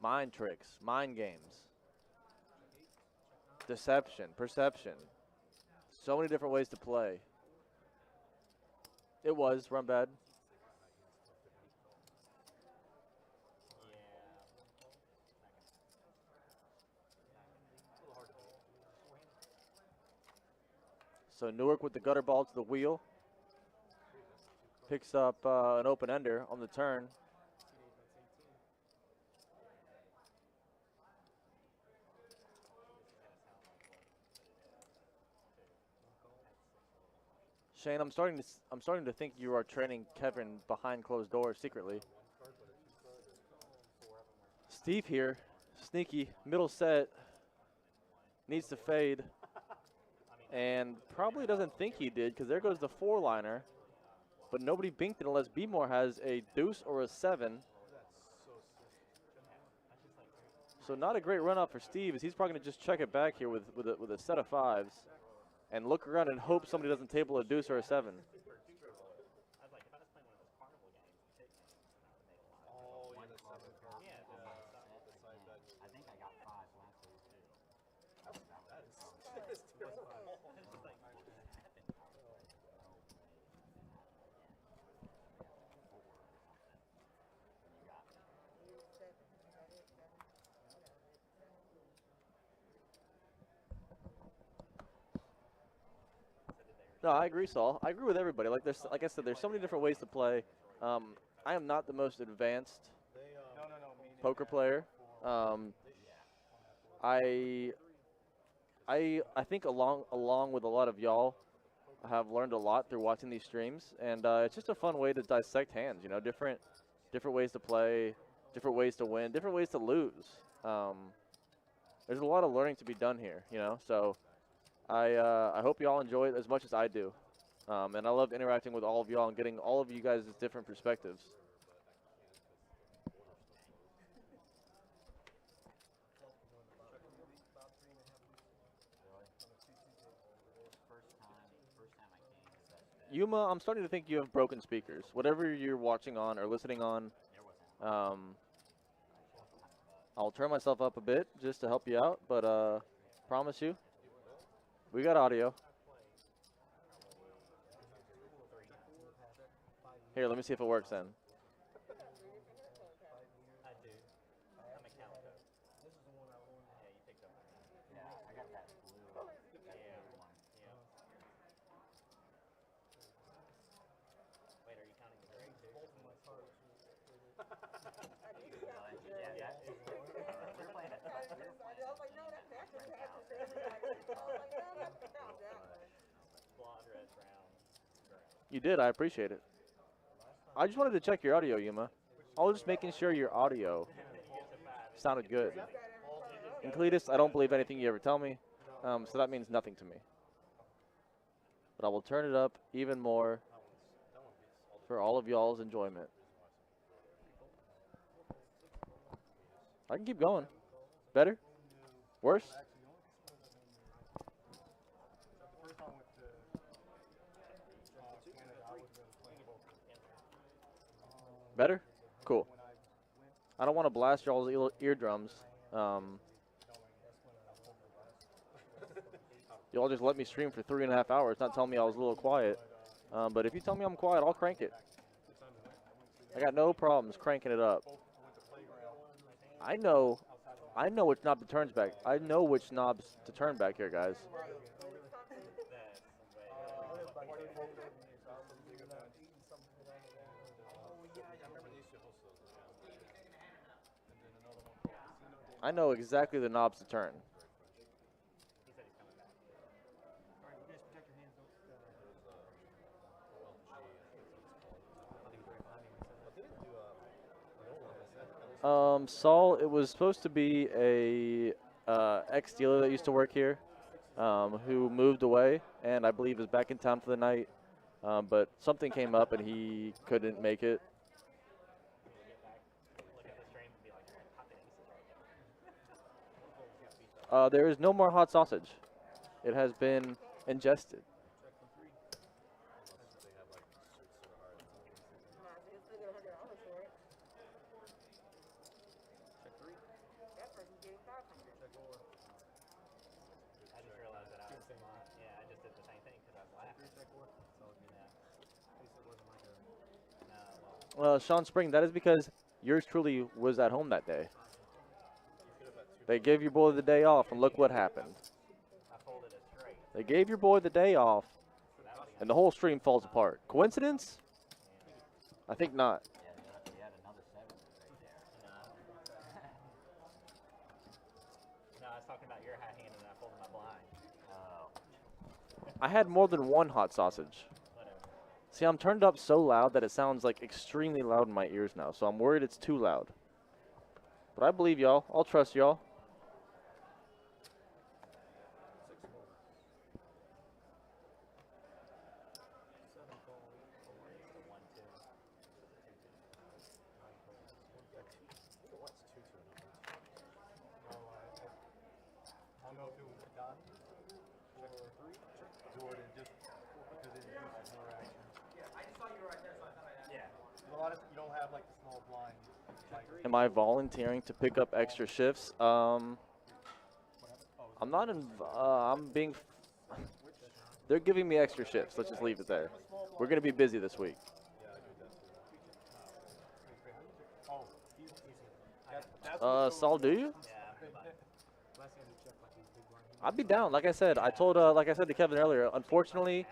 Mind tricks, mind games, deception, perception. So many different ways to play. It was Run Bad. So Newark with the gutter ball to the wheel. Picks up an open ender on the turn. Shane, I'm starting to think you are training Kevin behind closed doors secretly. Steve here, sneaky, middle set, needs to fade, and probably doesn't think he did because there goes the four-liner, but nobody binked it unless B-More has a deuce or a 7. So not a great run up for Steve, as he's probably going to just check it back here with a set of 5s. And look around and hope somebody doesn't table a deuce or a 7. I think I got 5 last week too. No, I agree, Saul. I agree with everybody. Like I said, there's so many different ways to play. I am not the most advanced poker player. I think along with a lot of y'all, I have learned a lot through watching these streams, and it's just a fun way to dissect hands. You know, different ways to play, different ways to win, different ways to lose. There's a lot of learning to be done here, you know. So I hope y'all enjoy it as much as I do, and I love interacting with all of y'all and getting all of you guys' different perspectives. Yuma, I'm starting to think you have broken speakers. Whatever you're watching on or listening on, I'll turn myself up a bit just to help you out, but promise you, we got audio. Here, let me see if it works then. I do. I'm a calico. This is the one I won. Yeah, you picked up. Yeah, I got that blue. Yeah. One. Yeah. Wait, are you counting the grade too? Yeah, that is. We're playing it. Blonde, red, brown. You did, I appreciate it. I just wanted to check your audio, Yuma. I was just making sure your audio sounded good. And Cletus, I don't believe anything you ever tell me, so that means nothing to me. But I will turn it up even more for all of y'all's enjoyment. I can keep going. Better? Worse? First time with the Canada, I was really playing poker. Better? Cool. When I went, I don't want to blast y'all's eardrums. Y'all just let me stream for 3.5 hours, not tell me I was a little quiet. But if you tell me I'm quiet, I'll crank it. I got no problems cranking it up. I know which knob to turn back. I know which knobs to turn back here, guys. I know exactly the knobs to turn. Saul, it was supposed to be a ex-dealer that used to work here, who moved away, and I believe is back in town for the night. But something came up and he couldn't make it. There is no more hot sausage. It has been ingested. Sean Spring, that is because yours truly was at home that day. They gave your boy the day off, and look what happened. They gave your boy the day off, and the whole stream falls apart. Coincidence? I think not. Yeah, you had another 7 right there. No, I was talking about your high hand and I folded my blind. Oh. I had more than one hot sausage. Whatever. See, I'm turned up so loud that it sounds like extremely loud in my ears now, so I'm worried it's too loud. But I believe y'all. I'll trust y'all. I don't know if it was Don or Jordan, just because it induces more action. Yeah, I just saw you right there, so I thought I'd ask. Yeah. A lot of you don't have like the small blind. Like, Am I volunteering to pick up extra shifts? I'm not in. I'm being. They're giving me extra shifts. Let's just leave it there. We're gonna be busy this week. oh, that's Saul, do you? Yeah, I'd be down. Like I said, like I said to Kevin earlier. Unfortunately,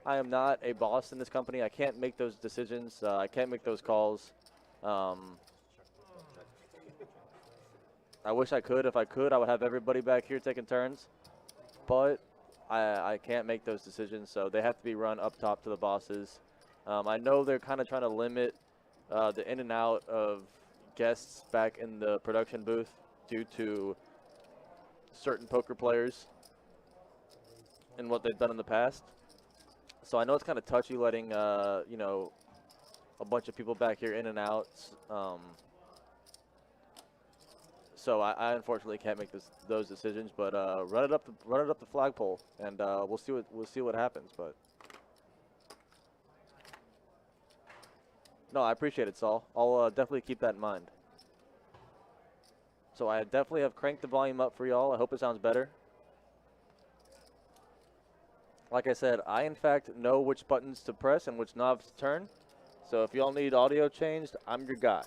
I am not a boss in this company. I can't make those decisions. I can't make those calls. I wish I could. If I could, I would have everybody back here taking turns. But I can't make those decisions, so they have to be run up top to the bosses. I know they're kind of trying to limit the in and out of guests back in the production booth due to certain poker players and what they've done in the past. So I know it's kind of touchy letting, you know, a bunch of people back here in and out. So I unfortunately can't make those decisions, but run it up the flagpole, and we'll see what happens. But no, I appreciate it, Saul. I'll definitely keep that in mind. So I definitely have cranked the volume up for y'all. I hope it sounds better. Like I said, I in fact know which buttons to press and which knobs to turn. So if y'all need audio changed, I'm your guy.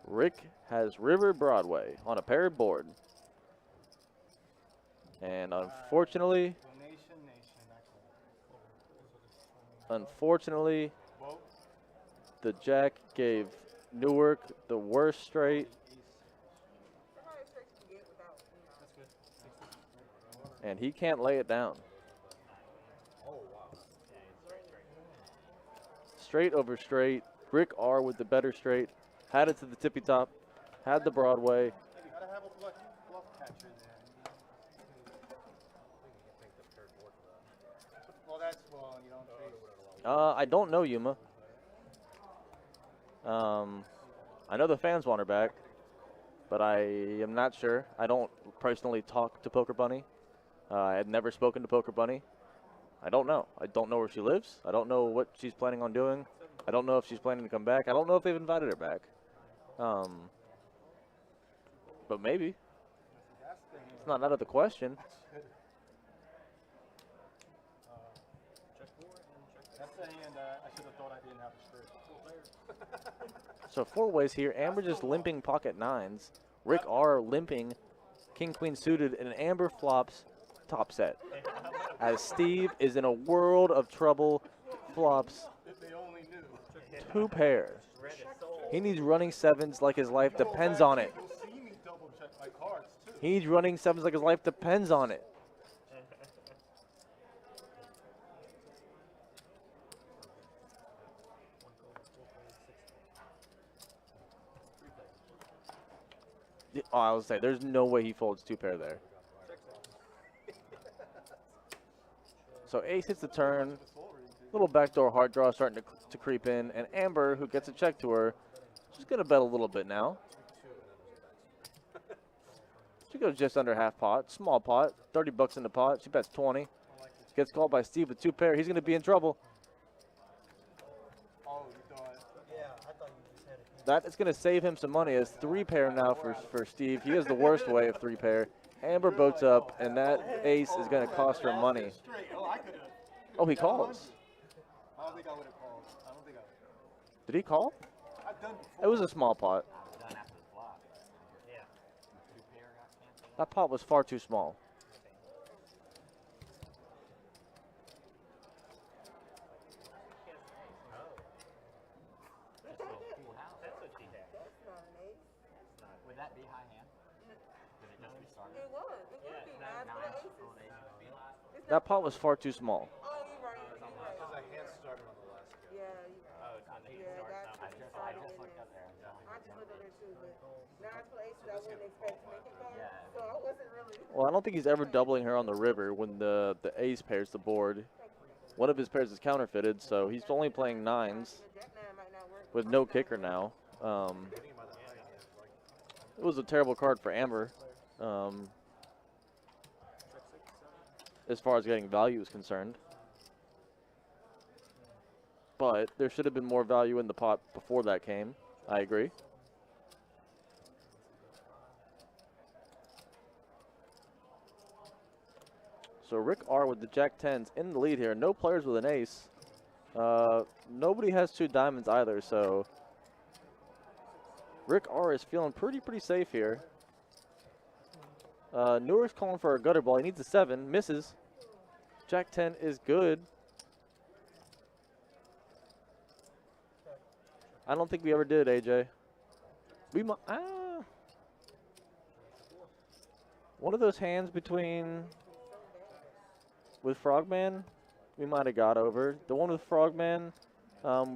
Rick has River Broadway on a paired board. And unfortunately, the Jack gave Newark the worst straight. And he can't lay it down. Straight over straight. Rick R with the better straight. Had it to the tippy top. Had the Broadway. Gotta have a bluff catcher there. Well, that's well, you don't face. I don't know Yuma. I know the fans want her back, but I am not sure. I don't personally talk to Poker Bunny. I had never spoken to Poker Bunny. I don't know. I don't know where she lives. I don't know what she's planning on doing. I don't know if she's planning to come back. I don't know if they've invited her back. But maybe. It's not out of the question. That's the hand I should have thought I didn't have a straight. So 4 ways here. Amber just limping pocket nines. Rick R limping king queen suited, and Amber flops top set. As Steve is in a world of trouble, flops If they only knew. 2 pair. He needs running sevens like his life depends on it. You'll see me double check my cards too. He needs running sevens like his life depends on it. Oh, I was say there's no way he folds 2 pair there. So ace hits the turn. Little backdoor hard draw starting to creep in, and Amber, who gets a check to her, she's gonna bet a little bit now. She goes just under half pot, small pot, 30 bucks in the pot. She bets 20. Gets called by Steve with 2 pair. He's gonna be in trouble. Oh, you thought. Yeah, I thought you just had it. That is gonna save him some money. As 3 pair now for Steve. He has the worst way of 3 pair. Amber boats up, and that ace is gonna cost her money. Straight. Oh, I could have. Oh, he calls. I don't think I would have called. I don't think I would have. Did he call? I've done before. It was a small pot. Done after the flop. Yeah. That pot was far too small. That's what she had. That's not an ace. Would that be high hand? Could it just be started? It was. It would be nine for the aces. It's That not- pot was far too small. Oh, you're right. You're right. Because I hand started on the last game. Yeah, you're right. Oh, it's on the Yeah, start that's number. I just looked up there. I just looked at it too, but nine for the aces, I wouldn't expect to make it go. Yeah. So I wasn't really. Well, I don't think he's ever doubling her on the river when the ace pairs the board. One of his pairs is counterfeited, so he's only playing nines Jack nine might not work. with no kicker now. It was a terrible card for Amber. As far as getting value is concerned. But there should have been more value in the pot before that came. I agree. So Rick R with the Jack 10s in the lead here. No players with an ace. Nobody has 2 diamonds either, so Rick R is feeling pretty safe here. Newark's calling for a gutter ball. He needs a 7. Misses. Jack 10 is good. I don't think we ever did, AJ. We might. One of those hands between with Frogman, we might have got over. The one with Frogman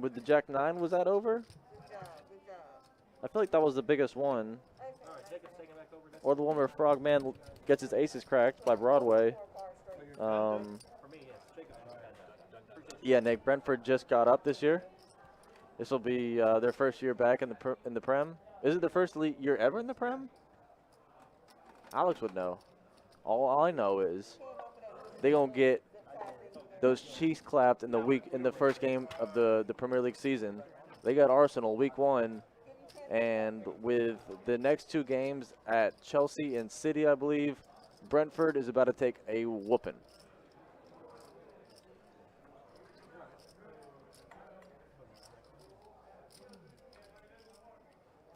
with the Jack 9, was that over? Good job. Good job. I feel like that was the biggest one. Or the one where Frogman gets his aces cracked by Broadway. Yeah, Nick, Brentford just got up this year. This will be their first year back in the Prem. Is it their first year ever in the Prem? Alex would know. All I know is they gonna get those Chiefs clapped in the first game of the Premier League season. They got Arsenal week 1, and with the next 2 games at Chelsea and City, I believe, Brentford is about to take a whooping.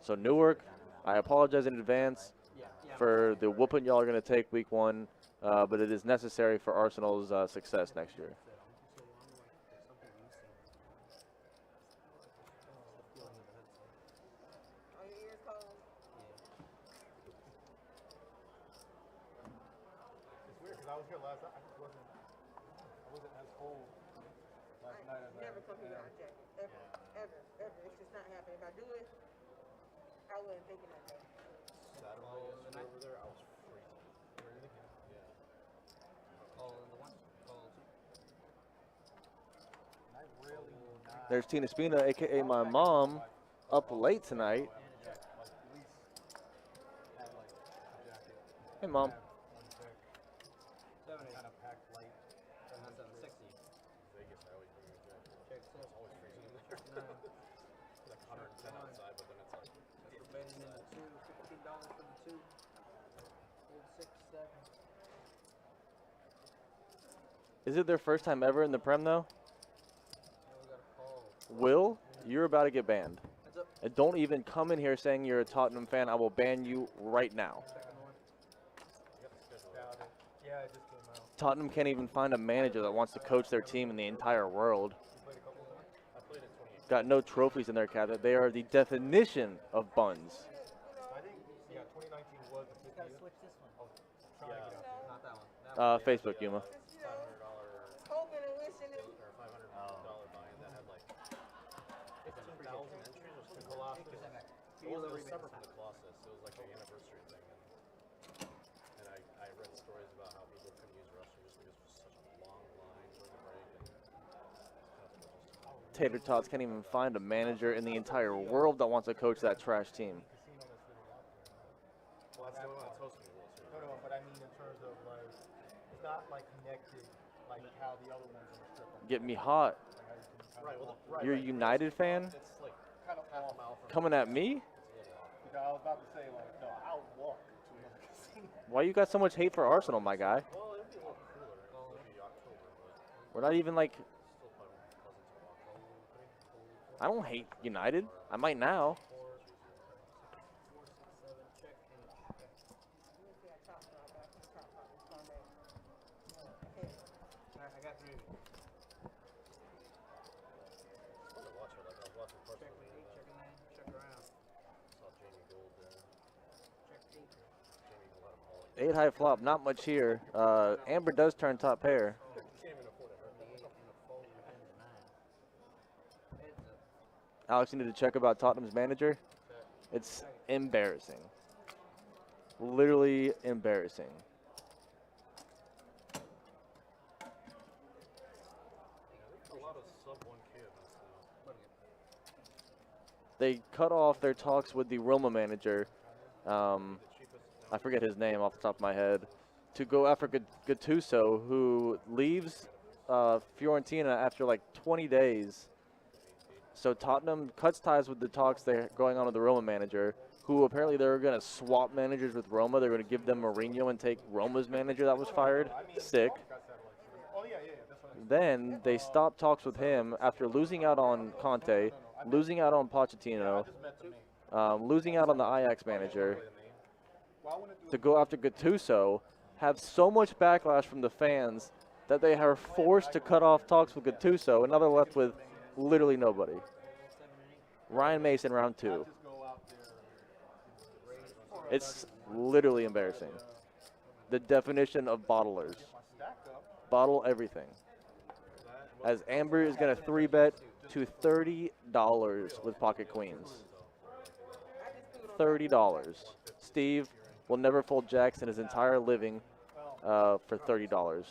So Newark, I apologize in advance for the whooping y'all are going to take week 1, but it is necessary for Arsenal's success next year. Are your ears cold? It's weird because I was here last night. I wasn't as cold last night as Never come here without a jacket. Ever. It's just not happening. If I do it, I wouldn't think of that. Saturday over there, I was freezing. Yeah. Oh, the one. Oh, There's Tina Spina, a.k.a. my mom, up late tonight. Hey, Mom. 7, 8. kind of packed light. 7, 60. Vegas, I always bring a jacket. Check 6. It's always freezing in there. 9. It's like 110 outside, but then it's like For betting in the 2, $15 for the 2. Hold 6, 7. Is it their first time ever in the Prem, though? Now we got a call. Will, you're about to get banned. Heads up. And don't even come in here saying you're a Tottenham fan. I will ban you right now. Second one. Yeah, it just came out. Tottenham can't even find a manager that wants to coach their team in the entire world. I played in 28. Got no trophies in their cabinet. They are the definition of buns. I think, 2019 was the 50th. Gotta switch this one. Trying to get out. Not that one. Facebook, Yuma. Just, you know, $500 hoping and wishing it. or $500 buy-in that had like 15,000 entries or something. Colossus. It was separate from the Colossus. It was like an anniversary thing. And I read stories about how people couldn't use Russia just because it was such a long line during the break. And Tater Tots can't even find a manager in the entire world that wants to coach that trash team. well, that's the one that's hosting the World Series. No, but I mean in terms of like, it's not like connected like how the other ones in the strip are. Get me hot. Like how you can kind Right, of well, walk. You're a United fan? It's like Kind of half a off. mile from Coming at me? Because I was about to say like, no, I'll walk to another casino. Why you got so much hate for Arsenal, my guy? Well, it'll be a little cooler. It'll be October, but We're not even like, still probably won't be pleasant to walk home. I don't hate United. I might now. 4, 6, 7. Check 8. Let me see that top one. I got some top one. It's on there. Okay. Alright, I got 3. It's fun to watch her. Like I was watching parts Check of the 8, check 9. Check around. saw Jamie Gold there. Check 8. Jamie Gold had a ball. 8 high flop, not much here. Amber does turn top pair. Can't even afford it. The 8 and a fold within the 9. Heads up. Alex, you need to check about Tottenham's manager. It's embarrassing. Literally embarrassing. There's a lot of sub 1K events now. They cut off their talks with the Roma manager. The cheapest. I forget his name off the top of my head. To go after Gattuso, who leaves Fiorentina after like 20 days. So Tottenham cuts ties with the talks they're going on with the Roma manager, who apparently they're going to swap managers with Roma. They're going to give them Mourinho and take Roma's manager that was fired. Sick. Oh yeah, that's what I Then they stopped talks with him after losing out on Conte, losing out on Pochettino, just meant to me. losing out on the Ajax manager, Well, I want to do to go after Gattuso, have so much backlash from the fans that they are forced to cut off talks with Gattuso, and now they're left with literally nobody. Ryan Mason, round 2. just go out there. It's literally embarrassing. the definition of bottlers. Bottle everything. As Amber is going to 3-bet to $30 with pocket queens. $30. Steve will never fold jacks in his entire living for $30.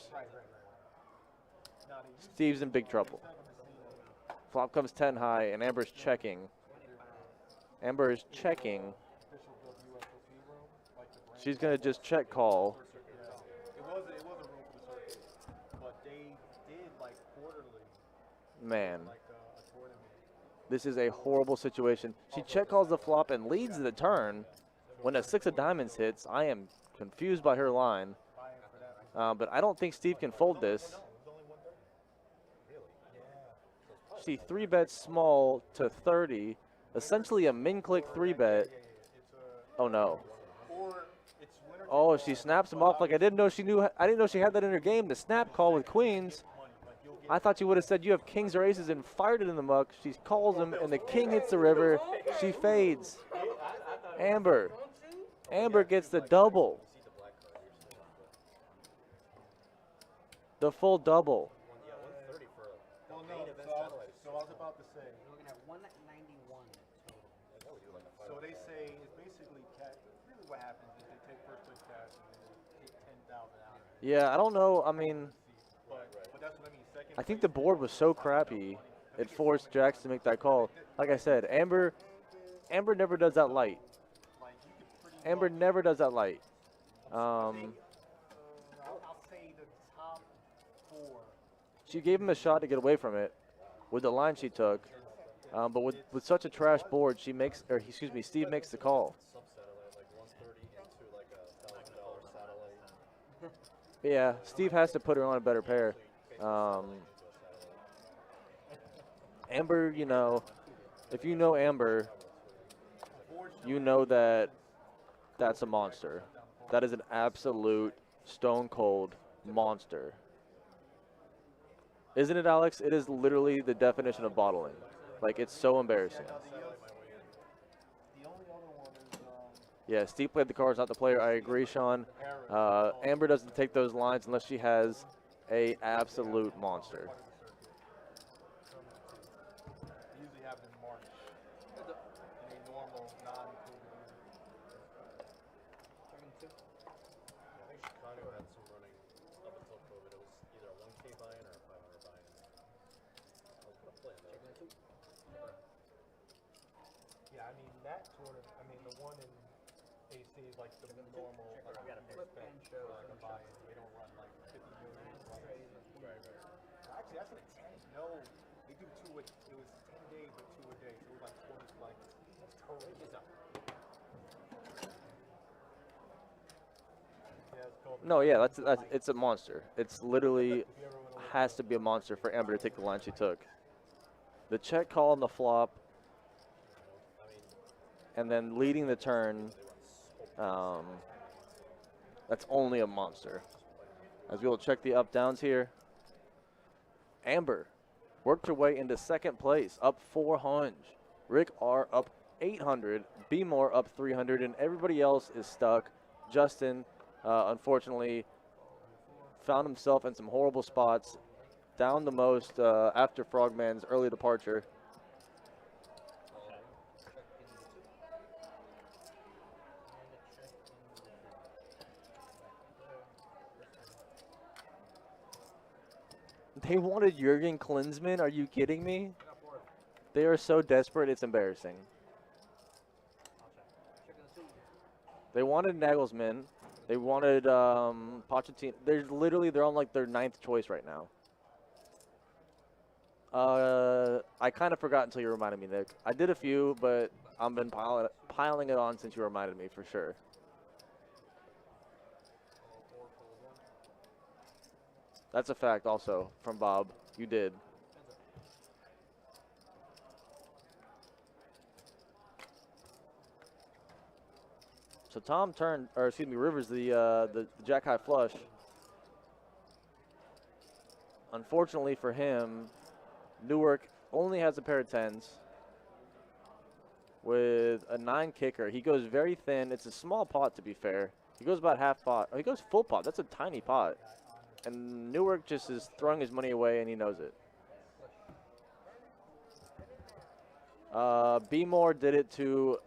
Steve's in big trouble. Flop comes 10 high, and Amber's checking. Amber is checking. She's going to just check call. It was a room for the circuit, but they did like quarterly, Man, like a tournament. this is a horrible situation. She check calls the flop and leads the turn. When a 6 of diamonds hits, I am confused by her line. But I don't think Steve can fold this. She 3-bets small to 30, essentially a min-click 3-bet. Oh no. Oh, she snaps him off like I didn't know she knew. I didn't know she had that in her game. The snap call with queens. I thought she would have said you have kings or aces and fired it in the muck. She calls him and the king hits the river. She fades. Amber. Amber gets the double. The full double. Well, no, so I was about to say. We're looking at 191 total. So they say it's basically cash. Really, what happens is they take first place cash and then they take 10,000 out. Yeah, I don't know. I mean, But that's what I mean. Second. I think the board was so crappy it forced Jax to make that call. Like I said, Amber never does that light. Amber never does that light. I'll say the top 4. She gave him a shot to get away from it with the line she took. But with such a trash board, Steve makes the call. Yeah, Steve has to put her on a better pair. Amber, you know, if you know Amber, you know that that's a monster. That is an absolute stone cold monster. Isn't it, Alex? It is literally the definition of bottling. Like, it's so embarrassing. The only other one is Yeah, Steve played the cards, not the player. I agree, Sean. Amber doesn't take those lines unless she has a absolute monster. usually happen in March. In a normal, non-COVID year. I think Chicago had some running up until COVID. It was either a 1K buy-in or a 500 buy-in. I was gonna play that. Yeah, I mean that tournament. I mean the one in AC is like the normal. Like you gotta flip and show like a buy-in. They don't run like 50 million. Actually, that's like 10. No, they do 2. It was 10 days, but 2 a day. So it was like 20. Like that's totally bizarre. Yeah, it's called. No, yeah, that's it's a monster. It's literally has to be a monster for Amber to take the line she took. The check call on the flop, and then leading the turn. That's only a monster. As we will check the up downs here. Amber worked her way into second place, up 400. Rick R up 800. B Moore up 300, and everybody else is stuck. Justin, unfortunately, found himself in some horrible spots. Down the most after Frogman's early departure. They wanted Jurgen Klinsmann? Are you kidding me? They are so desperate, it's embarrassing. They wanted Nagelsmann. They wanted Pochettino. They're on like their 9th choice right now. I kind of forgot until you reminded me, Nick. I did a few, but I've been piling it on since you reminded me for sure. That's a fact also from Bob. You did. So Tom turned, or excuse me, Rivers the jack high flush. Unfortunately for him, Newark only has a pair of 10s with a 9 kicker. He goes very thin. It's a small pot, to be fair. He goes about half pot. Oh, he goes full pot. That's a tiny pot. And Newark just is throwing his money away, and he knows it. B. Moore did it to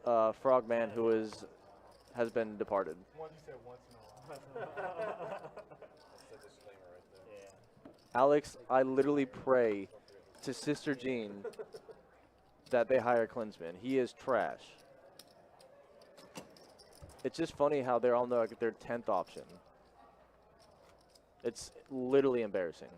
Frogman, who has been departed. One you said once in a while. That's the disclaimer right there. Yeah. Alex, I literally pray to Sister Jean that they hire Klinsman. He is trash. It's just funny how they're on their 10th option. It's literally embarrassing.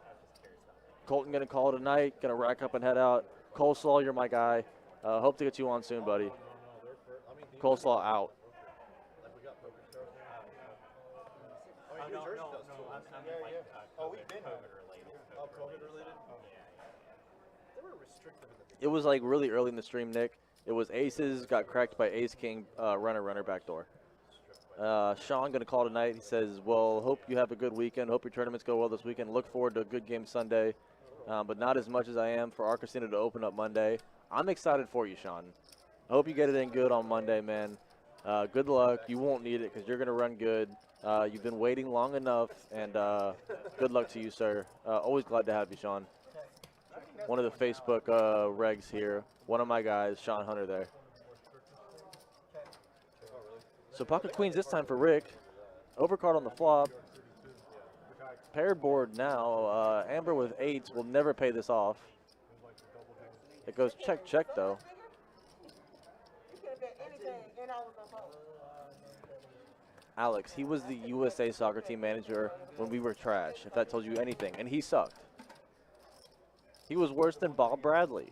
I was just curious about that. Colton going to call it a night, going to rack up and head out. Coleslaw, you're my guy. Hope to get you on soon, buddy. No, they're I mean, Coleslaw out. like we got poker stars now. Oh, Oh, New no, Jersey no, does no, too. I'm like, Oh, we've been COVID related. Oh, COVID related? Yeah. They were restricted in the It was like really early in the stream, Nick. It was aces, got cracked by ace king, runner backdoor. Sean going to call tonight. He says, well, hope you have a good weekend. Hope your tournaments go well this weekend. Look forward to a good game Sunday, but not as much as I am for Arcasina to open up Monday. I'm excited for you, Sean. I hope you get it in good on Monday, man. Good luck. You won't need it because you're going to run good. You've been waiting long enough, and good luck to you, sir. Always glad to have you, Sean. One of the Facebook regs here. One of my guys, Sean Hunter there. So pocket queens this time for Rick. Overcard on the flop. Paired board now. Amber with eights will never pay this off. It goes check, check, though. You could have bet anything, and I was on hold. Alex, he was the USA soccer team manager when we were trash, if that tells you anything. And he sucked. He was worse than Bob Bradley.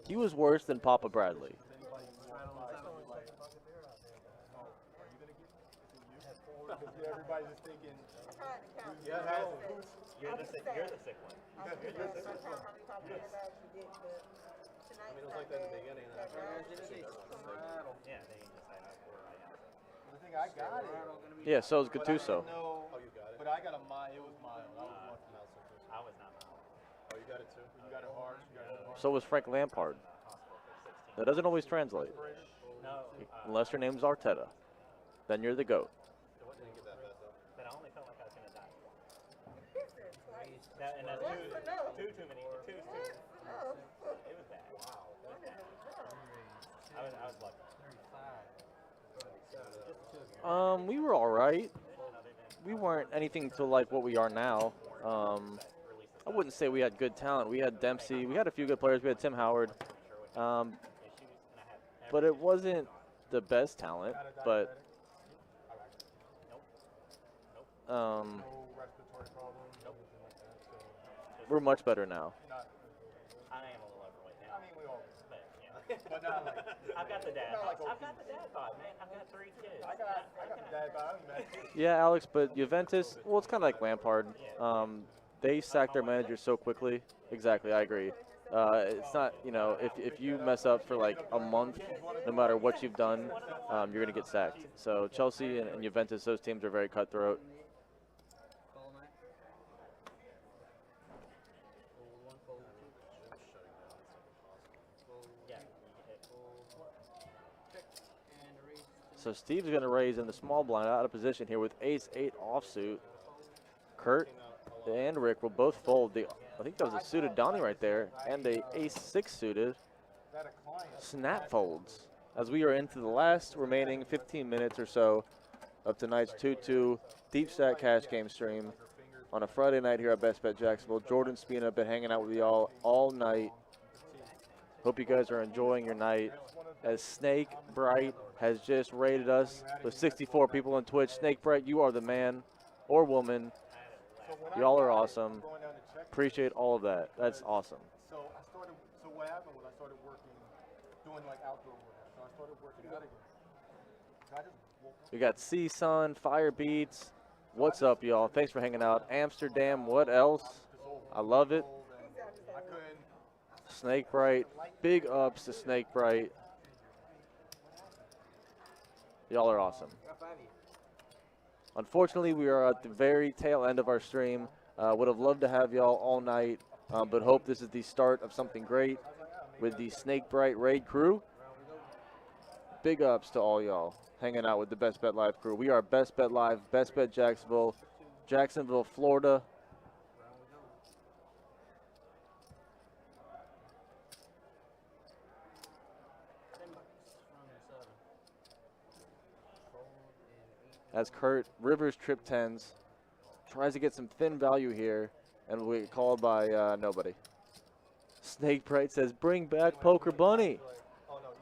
He was worse than Papa Bradley. Everybody's just thinking, I tried to count. yeah, You're the sick one. I was just trying to count how many times you did, but tonight. I mean, it was like that in the beginning, and after that, Yeah, they decide where I am. the thing I got it. Yeah, so is But I Gattuso. didn't know, Oh, you got it? but I got a mile. It was mild. I was lucky. Now it's like this. I was not mild. Oh, you got it too? You got it hard. You got it hard. So was Frank Lampard. Hospital for 16. That doesn't always translate. No, Unless your name's Arteta. Then you're the GOAT. It didn't get that bad though. but I only felt like I was gonna die. Twice. And that's Yes or no? too many. Two. Yes or no? It was bad. Wow. It was bad. I was lucky. We were all right. We weren't anything to like what we are now. I wouldn't say we had good talent. We had Dempsey. We had a few good players. We had Tim Howard. But it wasn't the best talent. But No respiratory problems. Nothing like that. So, we're much better now. not. I am a little overweight I now. mean, we all. But yeah. But not like. I've got the dad. Not like I've got the dad bod, man. I've got 3 kids. I got the dad, but I don't even have Yeah, Alex, but Juventus, well, it's kind of like Lampard. They sacked their manager so quickly. Exactly, I agree. It's not, you know, if you mess up for like a month, no matter what you've done, you're going to get sacked. So Chelsea and Juventus, those teams are very cutthroat. Call night. Fold one, fold two. Yeah. Check and raise. So Steve's going to raise in the small blind out of position here with ace-8 offsuit. Kurt and Rick will both fold. I think that was a suited Donnie right there, and a ace-6 suited that a client. snap folds. As we are into the last remaining 15 minutes or so of tonight's 2-2 Deep Stack Cash Game stream on a Friday night here at Best Bet Jacksonville. Jordan Spina been hanging out with y'all all night. Hope you guys are enjoying your night. As Snake Bright has just rated us with 64 people on Twitch. Snake Bright, you are the man or woman. Y'all are awesome. Going down to check. Appreciate all of that. That's awesome. So what happened was I started working, doing like outdoor work. So I started working out again. So I just woke up. We got C-Sun, Fire Beats. What's up, y'all? Thanks for hanging out. Amsterdam, what else? I love it. I couldn't. Snake Bright. Big ups to Snake Bright. Y'all are awesome. Unfortunately, we are at the very tail end of our stream. Would have loved to have y'all all night. but hope this is the start of something great with the Snake Bright Raid crew. Big ups to all y'all hanging out with the Best Bet Live crew. We are Best Bet Live, Best Bet Jacksonville, Florida. As Kurt Rivers trip 10s, tries to get some thin value here, and we get called by nobody. Snake Bright says, bring back Poker Bunny.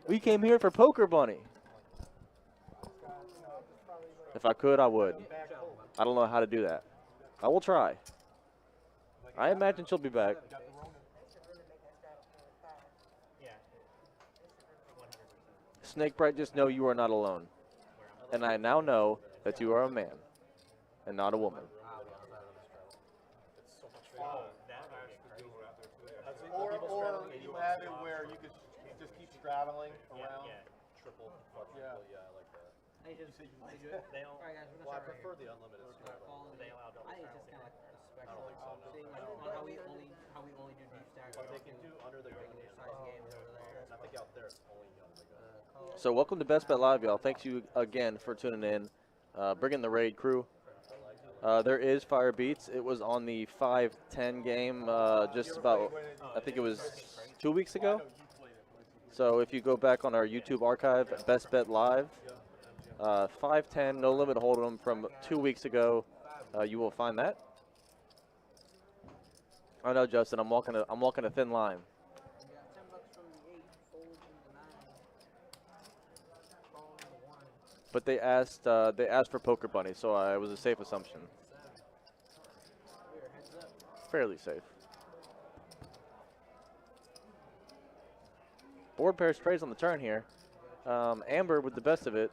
We came here for Poker Bunny. If I could, I would. I don't know how to do that. I will try. I imagine she'll be back. Snake Bright, just know you are not alone. And I now know that you are a man and not a woman. Or you have it where you could just keep straddling around. Yeah, triple, quadruple, yeah, I like that. They just They don't. Alright guys, we're Well, I gonna start prefer right the unlimited straddle. here. They allow double I think it's just kind of like a spectrum. I don't think so, no. Seeing like on how we only do deep stack. But they can do under the gun regular and size games over there. I think out there it's only under the gun. So welcome to Best Bet Live, y'all. Thanks you again for tuning in, bringing the raid crew. There is Fire Beats. It was on the 5-10 game just about, I think it was 2 weeks ago. So if you go back on our YouTube archive, Best Bet Live, 5-10 no limit hold'em from 2 weeks ago, you will find that. I know, Justin. I'm walking a thin line. We got $10 from the 8, fold from the 9, call from the 1, But they asked for Poker Bunny, so it was a safe assumption. 7. Here, heads up. Fairly safe. Board pairs trades on the turn here. Amber with the best of it,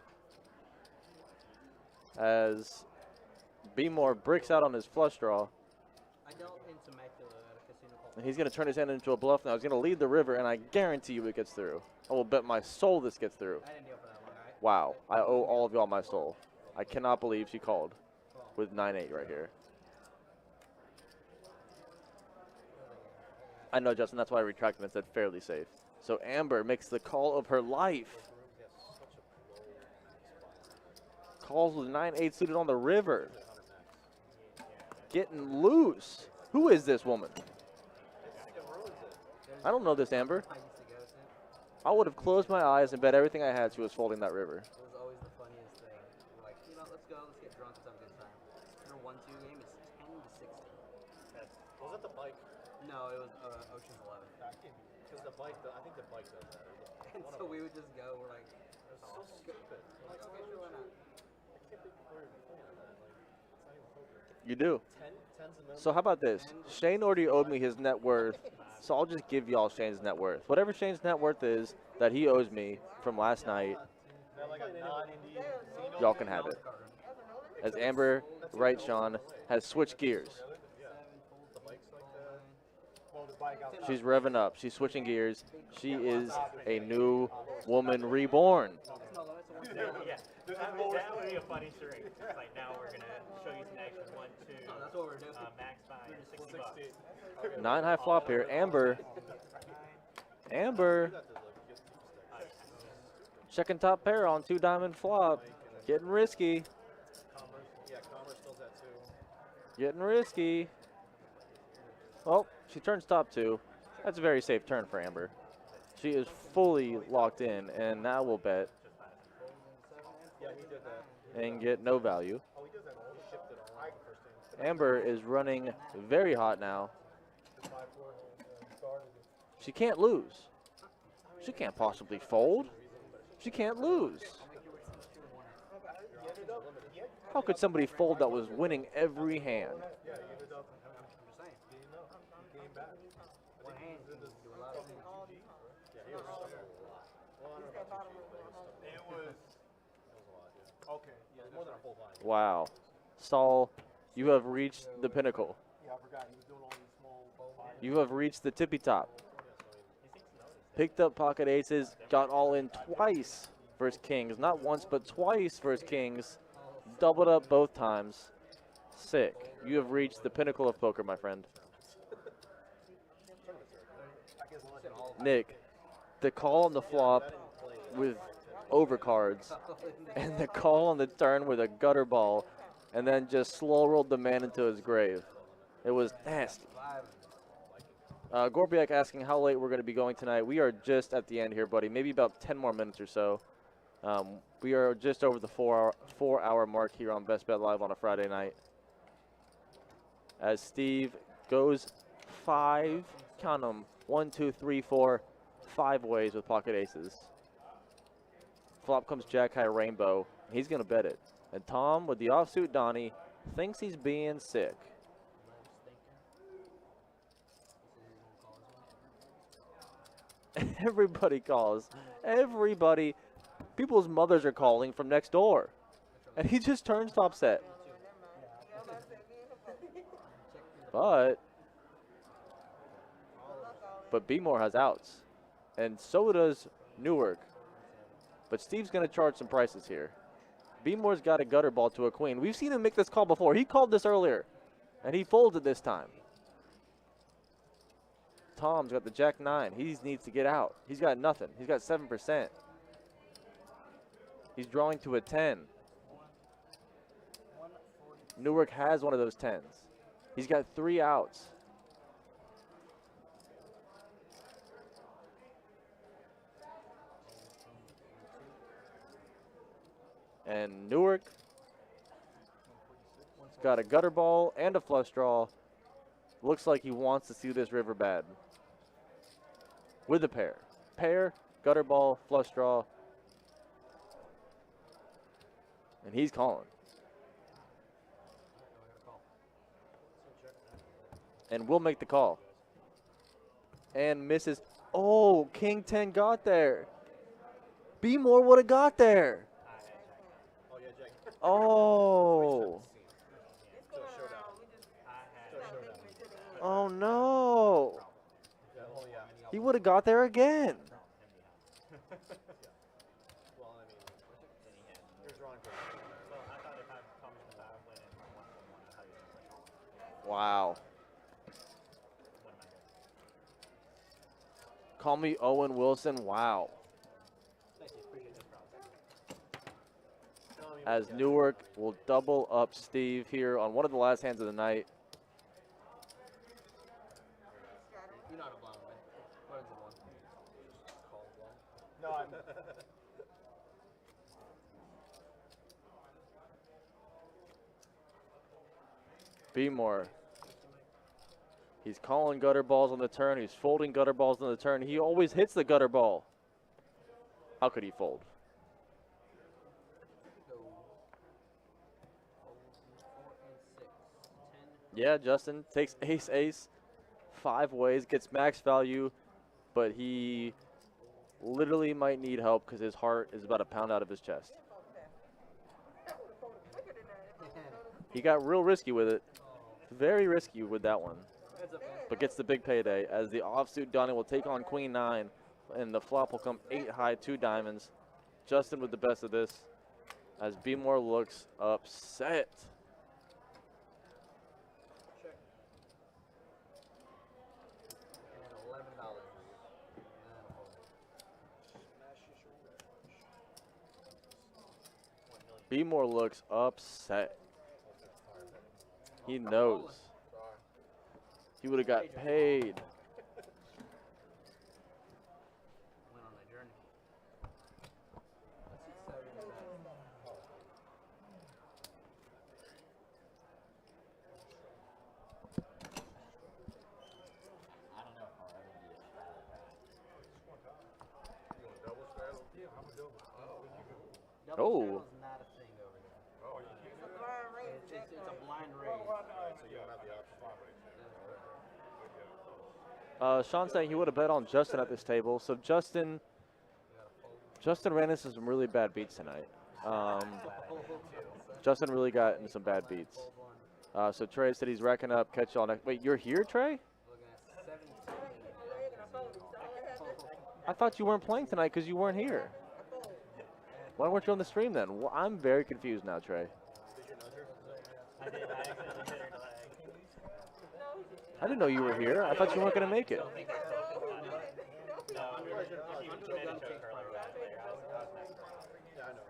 as B-More bricks out on his flush draw. I dealt into Macula at a casino called. And he's going to turn his hand into a bluff now. He's going to lead the river, and I guarantee you it gets through. I will bet my soul this gets through. I didn't deal for that one, alright? Wow. I owe all of y'all my soul. I cannot believe she called with 9-8 right here. I know, Justin. That's why I retracted and said fairly safe. So Amber makes the call of her life. Calls with 9-8 suited on the river. Getting loose. Who is this woman? I don't know this Amber. I used to go to. I would have closed my eyes and bet everything I had she was folding that river. It was always the funniest thing. We're like, let's go, let's get drunk, let's have a good time. In a 1-2 game, it's 10 to 60. Was it the bike? No, it was Ocean's 11. Because the bike, I think the bike does that. And so we would just go, we're like, It's so stupid. we're like, okay, sure, why not? I can't think where you're playing on that. Like, it's not even poker. You do. Tens and then. So how about this? Shane already owed me his net worth, so I'll just give y'all Shane's net worth. Whatever Shane's net worth is that he owes me from last night, Like a non-Indian casino. y'all can have it. As Amber, right, Sean, has switched gears. The bike's like that. Well, the bike out. She's revving up. She's switching gears. She is a new woman reborn. Yeah, that would be a funny string. It's like now we're gonna show you some action. 1, 2, That's what we're doing. max buy, $60. 9 high flop here. Amber. Checking top pair on 2 diamond flop. Getting risky. Commerce does that too. Getting risky. Well, she turns top 2. That's a very safe turn for Amber. She is fully locked in, and now we'll bet Yeah, he did that. and get no value. Oh, he does that all. He shipped it all. Amber is running very hot now. She can't lose. She can't possibly fold. She can't lose. How could somebody fold that was winning every hand? One hand can do a lot of things. It was. Okay. Yeah, more than a full line. Wow. Saul, you have reached the pinnacle. Yeah, I forgot. He was doing all these small. You have reached the tippy top. Picked up pocket aces, got all in twice versus kings. Not once, but twice versus kings. Doubled up both times. Sick. You have reached the pinnacle of poker, my friend. Nick, the call on the flop with overcards, and the call on the turn with a gutter ball, and then just slow rolled the man into his grave. It was nasty. Gorbiak asking how late we're going to be going tonight. We are just at the end here, buddy. Maybe about 10 more minutes or so. We are just over the 4-hour mark here on Best Bet Live on a Friday night. As Steve goes 5, count them, 1, 2, 3, 4, 5 ways with pocket aces. Flop comes Jack High Rainbow. He's going to bet it. And Tom, with the offsuit Donnie, thinks he's being sick. Everybody calls. Everybody. People's mothers are calling from next door. And he just turns top set. But B-More has outs. And so does Newark. But Steve's going to charge some prices here. B-More's got a gutter ball to a queen. We've seen him make this call before. He called this earlier. And he folded this time. Tom's got the Jack 9. He needs to get out. He's got nothing. He's got 7%. He's drawing to a 10. Newark has one of those 10s. He's got 3 outs. And Newark got a gutter ball and a flush draw. Looks like he wants to see this river bad. With a pair. Pair, gutter ball, flush draw. And he's calling. And we'll make the call. And misses. Oh, King 10 got there. B-More would have got there. Oh. Oh, no. He would have got there again. Wow. Call me Owen Wilson. Wow. As Newark will double up Steve here on one of the last hands of the night. You're not a blind man. What is the one? No, I'm. B-More. He's calling gutter balls on the turn. He's folding gutter balls on the turn. He always hits the gutter ball. How could he fold? Yeah, Justin takes ace-ace, 5 ways, gets max value, but he literally might need help because his heart is about a pound out of his chest. He got real risky with it. Very risky with that one. But gets the big payday as the offsuit Donnie will take on Queen 9, and the flop will come 8 high, 2 diamonds. Justin with the best of this as B-More looks upset. B-More looks upset. He knows. He would have got paid. Went on a journey. I don't know if I'll ever be a Double Oh. straddle's not a thing over here. It's a blind raise. Sean saying he would have bet on Justin at this table. So Justin ran into some really bad beats tonight. Justin really got into some bad beats. So Trey said he's racking up catch all next. Wait, you're here, Trey? Looking at 17. I thought you weren't playing tonight because you weren't here. Why weren't you on the stream then? Well, I'm very confused now, Trey. I did. I accidentally hit her leg. I didn't know you were here. I thought you weren't going to make it. realize you're not. You Underdog made a gun joke takes earlier priority. about player. I was messing around. Yeah, I know.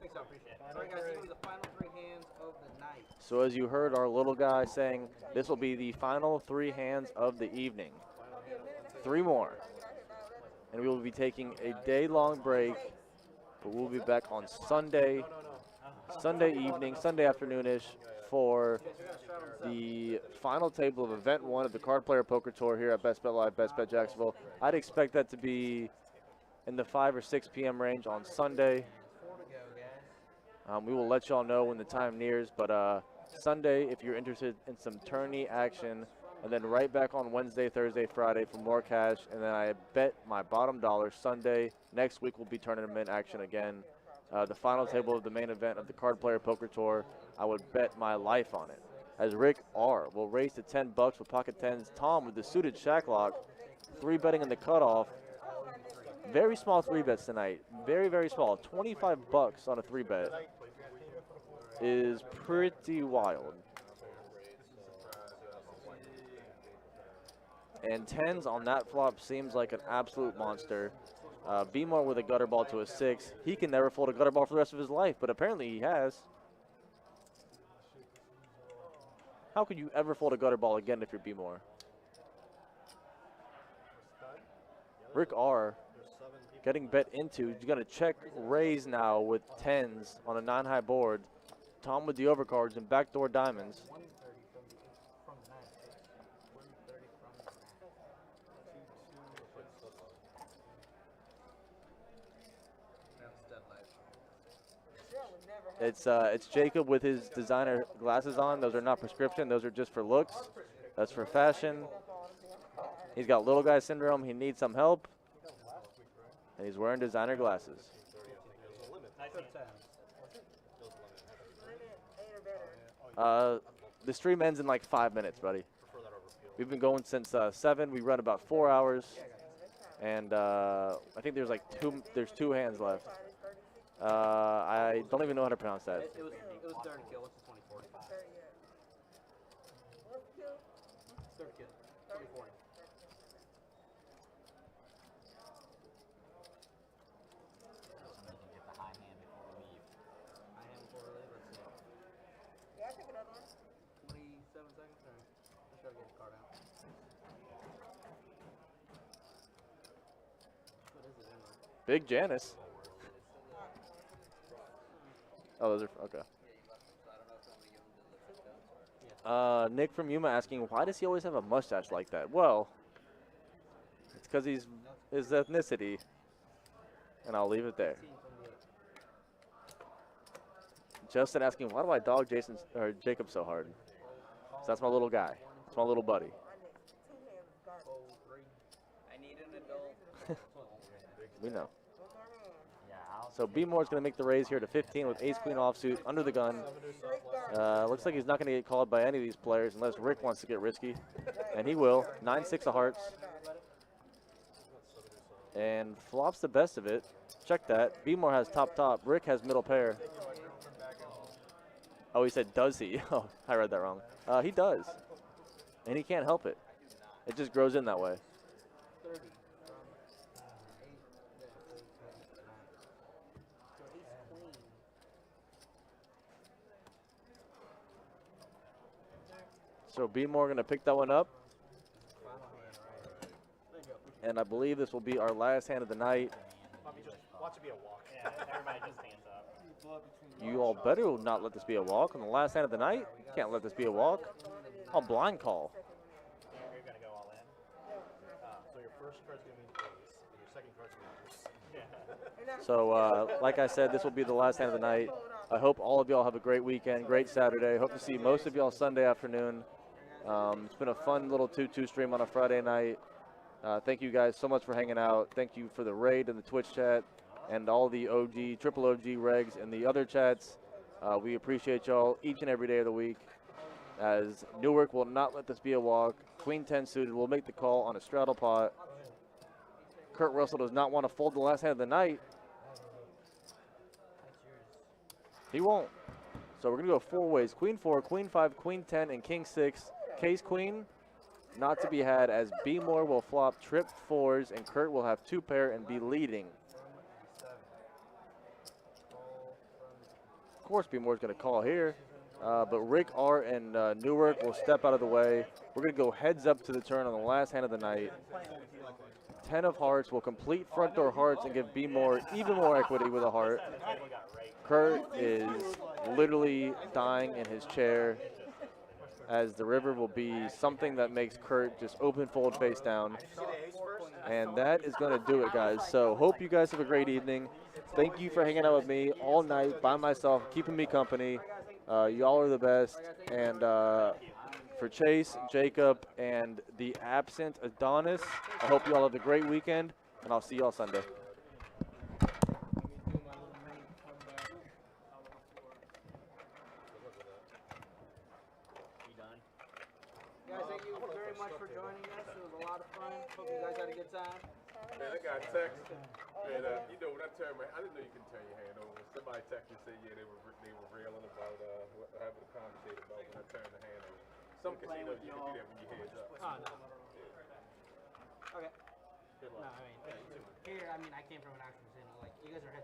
Thanks, I appreciate it. Final All right, guys, these three. will be the final three hands of the night. So as you heard our little guy saying, this will be the final 3 hands of the evening. 3 more. And we will be taking a day-long break, but we'll be back on Sunday, Sunday evening, Sunday afternoonish for the final table of Event 1 of the Card Player Poker Tour here at Best Bet Live, Best Bet Jacksonville. I'd expect that to be in the 5 or 6 p.m. range on Sunday. 4 to go, guys. We will let y'all know when the time nears, but Sunday, if you're interested in some tourney action, and then right back on Wednesday, Thursday, Friday for more cash, and then I bet my bottom dollar Sunday. Next week will be tournament action again. The final table of the main event of the Card Player Poker Tour, I would bet my life on it. As Rick R. will raise to $10 with pocket tens. Tom with the suited shack lock, 3-betting in the cutoff. Very small 3-bets tonight. Very, very small. $25 on a 3-bet is pretty wild. And tens on that flop seems like an absolute monster. B-More with a gutter ball to a 6. He can never fold a gutter ball for the rest of his life, but apparently he has. How could you ever fold a gutter ball again if you're B-More? Rick R. getting bet into. He's going to check raise now with tens on a 9-high board. Tom with the overcards and backdoor diamonds. 130 from the 9. 130 from the 9. It's Jacob with his designer glasses on. Those are not prescription. Those are just for looks. That's for fashion. He's got little guy syndrome. He needs some help. And he's wearing designer glasses. The stream ends in like 5 minutes, buddy. We've been going since 7. We run about 4 hours. And I think there's like 2 hands left. I don't even know how to pronounce that. It was 30 kill. What's the 24? 30 kill. 24. Somebody can get the high hand before we leave. I am before we leave. Let's see. 27 seconds. All right. Let's try to get the card out. What is it anyway? Big Janice. Oh, those are okay. Nick from Yuma asking, why does he always have a mustache like that? Well, it's because he's his ethnicity, and I'll leave it there. Justin asking, why do I dog Jacob so hard? So that's my little guy. That's my little buddy. I need an adult. We know. Yeah, So B-Moore's going to make the raise here to 15 with ace-queen offsuit under the gun. Looks like he's not going to get called by any of these players unless Rick wants to get risky. And he will. 9-6 of hearts. And flops the best of it. Check that. B-More has top. Rick has middle pair. Oh, he said, does he? Oh, I read that wrong. He does. And he can't help it. It just grows in that way. 30 from 8. So B-More going to pick that one up. And I believe this will be our last hand of the night. Watch it be a walk. Yeah, everybody just stands up. You all better not let this be a walk on the last hand of the night. You can't let this be a walk. I'll blind call. You're going to go all in. So your first card's going to be ace, and your second card's going to be deuce. So, like I said, this will be the last hand of the night. I hope all of y'all have a great weekend, great Saturday. Hope to see most of y'all Sunday afternoon. It's been a fun little 2-2 stream on a Friday night. Thank you guys so much for hanging out. Thank you for the raid and the Twitch chat and all the OG, triple OG regs and the other chats. We appreciate y'all each and every day of the week. As Newark will not let this be a walk. Queen 10 suited will make the call on a straddle pot. Kurt Russell does not want to fold the last hand of the night. He won't. So we're going to go 4 ways. Queen 4, Queen 5, Queen 10, and King 6. Case Queen. not to be had as B Moore will flop trip 4s and Kurt will have 2 pair and be leading. Of course, B Moore's going to call here, but Rick R and Newark will step out of the way. We're going to go heads up to the turn on the last hand of the night. 10 of hearts will complete front door hearts and give B Moore even more equity with a heart. Kurt is literally dying in his chair, as the river will be something that makes Kurt just open fold face down. And that is going to do it, guys. So hope you guys have a great evening. Thank you for hanging out with me all night by myself, keeping me company. Y'all are the best. And for Chase, Jacob, and the absent Adonis, I hope you all have a great weekend, and I'll see y'all Sunday. Guys, thank you very much for joining us. It was a lot of fun. Hope you guys had a good time. Man, I got a text. And you know, when I turned my, I didn't know you can turn your hand over. Somebody texted and said, yeah, they were railing about having a conversation about when I turned the hand over. Some casinos you can do that when your head's up. Oh, no. Okay. Good luck. No, I mean, here, I mean, I came from an actual casino. Like, you guys are head